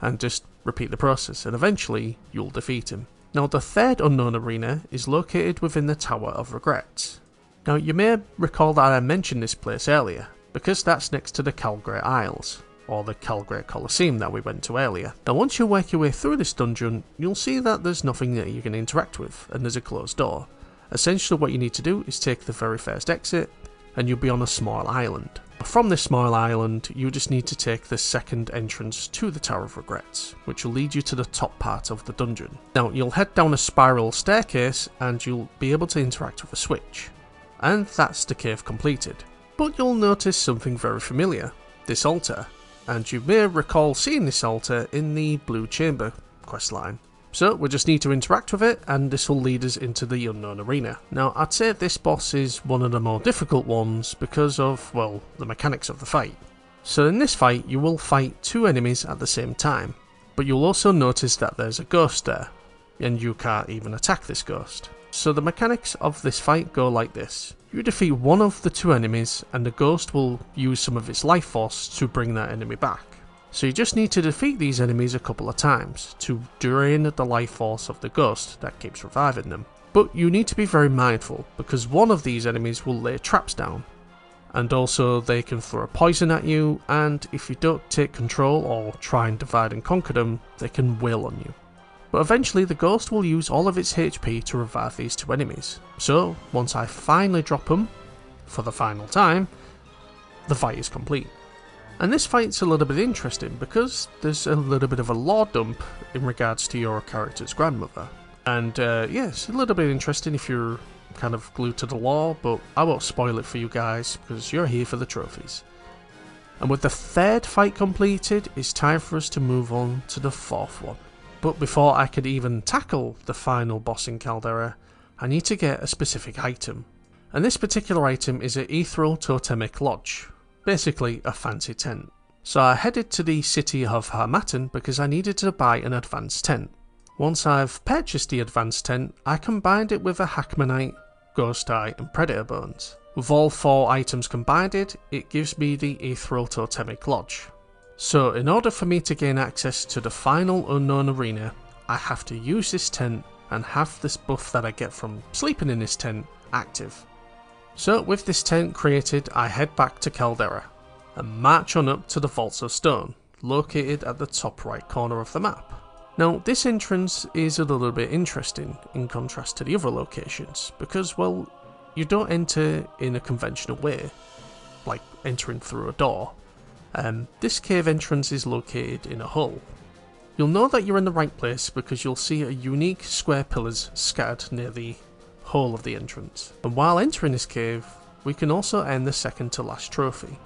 and just repeat the process, and eventually you'll defeat him. Now the third Unknown Arena is located within the Tower of Regrets. Now you may recall that I mentioned this place earlier, because that's next to the Caldera Isles, or the Caldera Colosseum that we went to earlier. Now once you work your way through this dungeon, you'll see that there's nothing that you can interact with, and there's a closed door. Essentially what you need to do is take the very first exit, and you'll be on a small island. From this small island, you just need to take the second entrance to the Tower of Regrets, which will lead you to the top part of the dungeon. Now, you'll head down a spiral staircase and you'll be able to interact with a switch. And that's the cave completed. But you'll notice something very familiar, this altar. And you may recall seeing this altar in the Blue Chamber questline. So we just need to interact with it, and this will lead us into the Unknown Arena. Now I'd say this boss is one of the more difficult ones because of, well, the mechanics of the fight. So in this fight you will fight 2 enemies at the same time, but you'll also notice that there's a ghost there, and you can't even attack this ghost. So the mechanics of this fight go like this. You defeat one of the 2 enemies and the ghost will use some of its life force to bring that enemy back. So you just need to defeat these enemies a couple of times to drain the life force of the ghost that keeps reviving them. But you need to be very mindful because one of these enemies will lay traps down, and also they can throw poison at you, and if you don't take control or try and divide and conquer them, they can wail on you. But eventually the ghost will use all of its HP to revive these 2 enemies. So once I finally drop them, for the final time, the fight is complete. And this fight's a little bit interesting because there's a little bit of a lore dump in regards to your character's grandmother. And yeah, it's a little bit interesting if you're kind of glued to the lore, but I won't spoil it for you guys because you're here for the trophies. And with the 3rd fight completed, it's time for us to move on to the 4th one. But before I could even tackle the final boss in Caldera, I need to get a specific item. And this particular item is an Ethereal Totemic Lodge. Basically a fancy tent. So I headed to the city of Harmattan because I needed to buy an advanced tent. Once I've purchased the advanced tent, I combined it with a Hackmanite, Ghost Eye and Predator Bones. With all 4 items combined, it gives me the Ethereal Totemic Lodge. So in order for me to gain access to the final unknown arena, I have to use this tent and have this buff that I get from sleeping in this tent active. So with this tent created, I head back to Caldera and march on up to the Vaults of Stone, located at the top right corner of the map. Now this entrance is a little bit interesting in contrast to the other locations, because well, you don't enter in a conventional way, like entering through a door. This cave entrance is located in a hole. You'll know that you're in the right place because you'll see a unique square pillars scattered near the hole of the entrance. And while entering this cave, we can also earn the second to last trophy.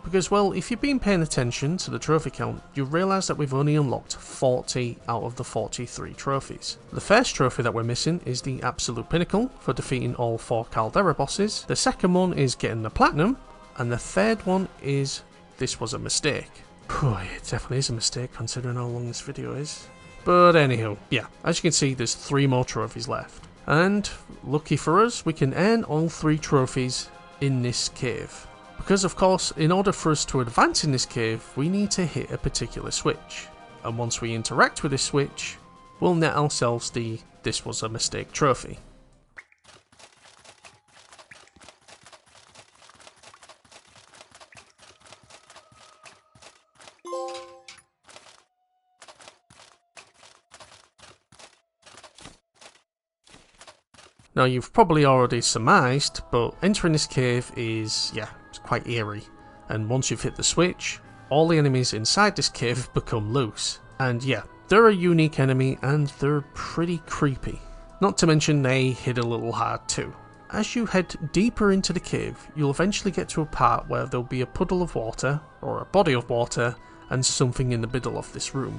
Because well, if you've been paying attention to the trophy count, you realise that we've only unlocked 40 out of the 43 trophies. The first trophy that we're missing is the Absolute Pinnacle for defeating all 4 Caldera bosses, the second one is getting the Platinum, and the third one is This Was a Mistake. It definitely is a mistake considering how long this video is. But anyhow, yeah, as you can see there's 3 more trophies left. And lucky for us, we can earn all 3 trophies in this cave. Because of course, in order for us to advance in this cave, we need to hit a particular switch. And once we interact with this switch, we'll net ourselves the This Was a Mistake trophy. Now you've probably already surmised, but entering this cave is, yeah, it's quite eerie. And once you've hit the switch, all the enemies inside this cave become loose. And yeah, they're a unique enemy and they're pretty creepy. Not to mention they hit a little hard too. As you head deeper into the cave, you'll eventually get to a part where there'll be a puddle of water, or a body of water, and something in the middle of this room.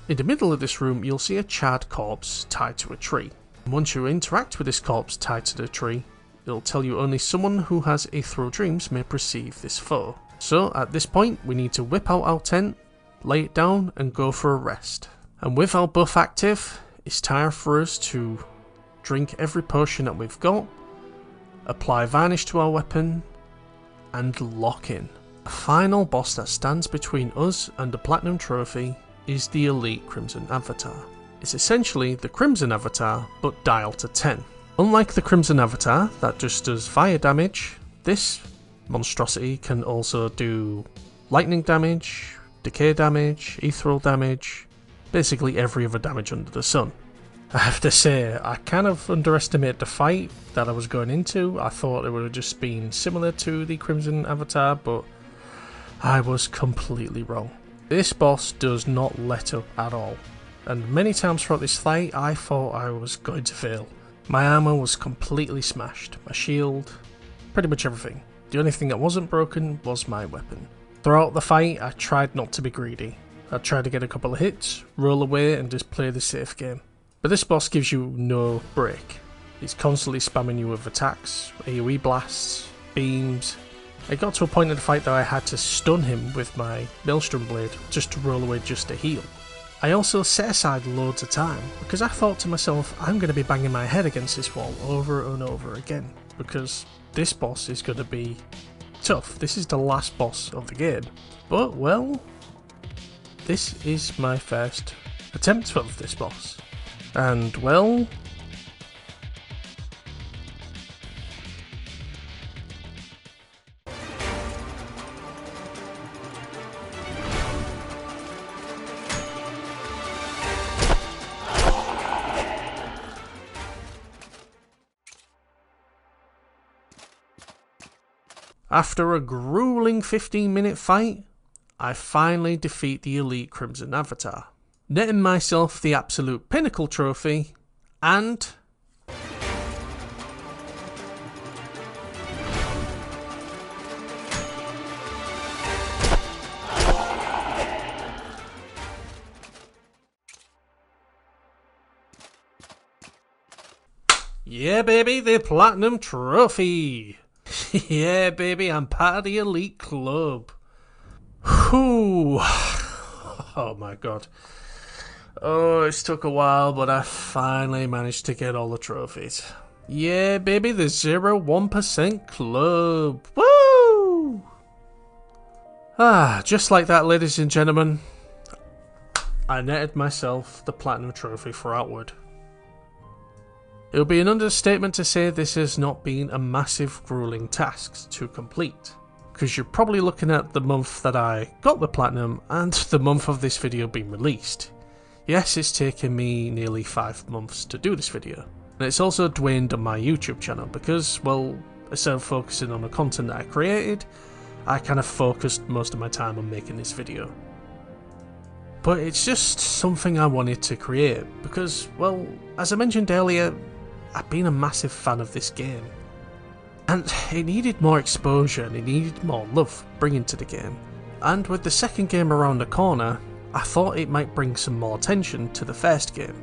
In the middle of this room, you'll see a charred corpse tied to a tree. Once you interact with this corpse tied to the tree, it'll tell you only someone who has ethereal dreams may perceive this foe. So at this point we need to whip out our tent, lay it down and go for a rest. And with our buff active, it's time for us to drink every potion that we've got, apply varnish to our weapon and lock in. The final boss that stands between us and the Platinum Trophy is the Elite Crimson Avatar. It's essentially the Crimson Avatar, but dialed to 10. Unlike the Crimson Avatar, that just does fire damage, this monstrosity can also do lightning damage, decay damage, ethereal damage, basically every other damage under the sun. I have to say, I kind of underestimated the fight that I was going into. I thought it would have just been similar to the Crimson Avatar, but I was completely wrong. This boss does not let up at all. And many times throughout this fight I thought I was going to fail. My armour was completely smashed, my shield, pretty much everything. The only thing that wasn't broken was my weapon. Throughout the fight I tried not to be greedy. I tried to get a couple of hits, roll away and just play the safe game. But this boss gives you no break. He's constantly spamming you with attacks, AoE blasts, beams. It got to a point in the fight that I had to stun him with my Maelstrom Blade just to roll away just to heal. I also set aside loads of time because I thought to myself, I'm going to be banging my head against this wall over and over again because this boss is going to be tough. This is the last boss of the game. But well, this is my first attempt of this boss. And well, after a grueling 15-minute fight, I finally defeat the Elite Crimson Avatar, netting myself the Absolute Pinnacle trophy, and yeah baby, the Platinum Trophy! Yeah baby, I'm part of the Elite Club. Whew. Oh my god. Oh, it's took a while, but I finally managed to get all the trophies. Yeah, baby, the 0-1% club. Woo! Just like that, ladies and gentlemen, I netted myself the Platinum Trophy for Outward. It would be an understatement to say this has not been a massive, grueling task to complete, because you're probably looking at the month that I got the Platinum and the month of this video being released. Yes, it's taken me nearly 5 months to do this video, and it's also waned on my YouTube channel because, well, instead of focusing on the content that I created, I kind of focused most of my time on making this video. But it's just something I wanted to create because, well, as I mentioned earlier, I've been a massive fan of this game. And it needed more exposure and it needed more love bringing to the game. And with the second game around the corner, I thought it might bring some more attention to the first game.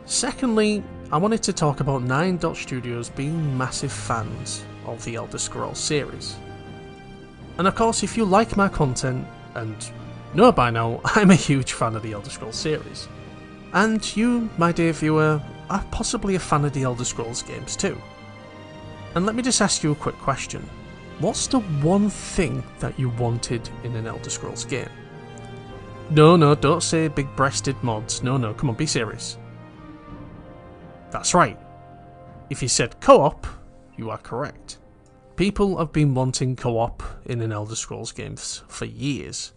Secondly, I wanted to talk about 9 Dot Studios being massive fans of the Elder Scrolls series. And of course, if you like my content, and know by now, I'm a huge fan of the Elder Scrolls series. And you, my dear viewer, are possibly a fan of the Elder Scrolls games too. And let me just ask you a quick question. What's the one thing that you wanted in an Elder Scrolls game? No, don't say big-breasted mods. No, come on, be serious. That's right. If you said co-op, you are correct. People have been wanting co-op in an Elder Scrolls game for years.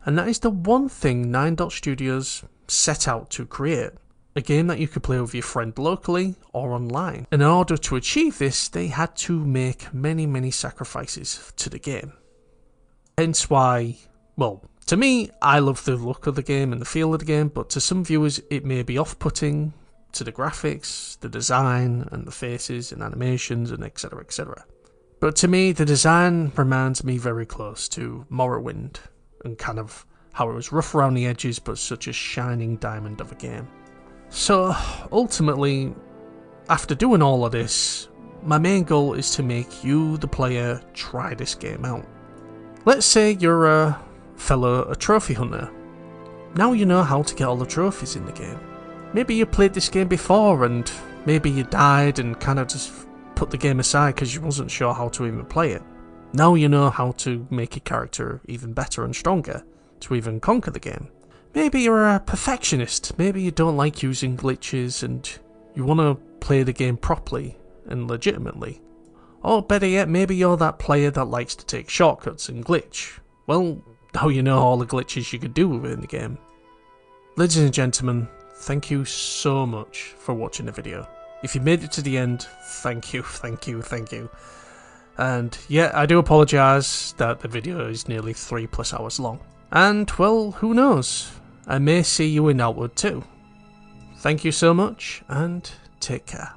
And that is the one thing 9 Dot Studios set out to create. A game that you could play with your friend locally or online. And in order to achieve this, they had to make many sacrifices to the game. Hence why, well, to me, I love the look of the game and the feel of the game, but to some viewers it may be off-putting to the graphics, the design, and the faces and animations and etc, etc. But to me, the design reminds me very close to Morrowind, and kind of how it was rough around the edges but such a shining diamond of a game. So, ultimately, after doing all of this, my main goal is to make you, the player, try this game out. Let's say you're a trophy hunter. Now you know how to get all the trophies in the game. Maybe you played this game before and maybe you died and kind of just put the game aside because you wasn't sure how to even play it. Now you know how to make your character even better and stronger to even conquer the game. Maybe you're a perfectionist, maybe you don't like using glitches and you want to play the game properly and legitimately. Or better yet, maybe you're that player that likes to take shortcuts and glitch. Well, now you know all the glitches you could do within the game. Ladies and gentlemen, thank you so much for watching the video. If you made it to the end, thank you. And yeah, I do apologise that the video is nearly 3+ hours long. And well, who knows? I may see you in Outward too. Thank you so much, and take care.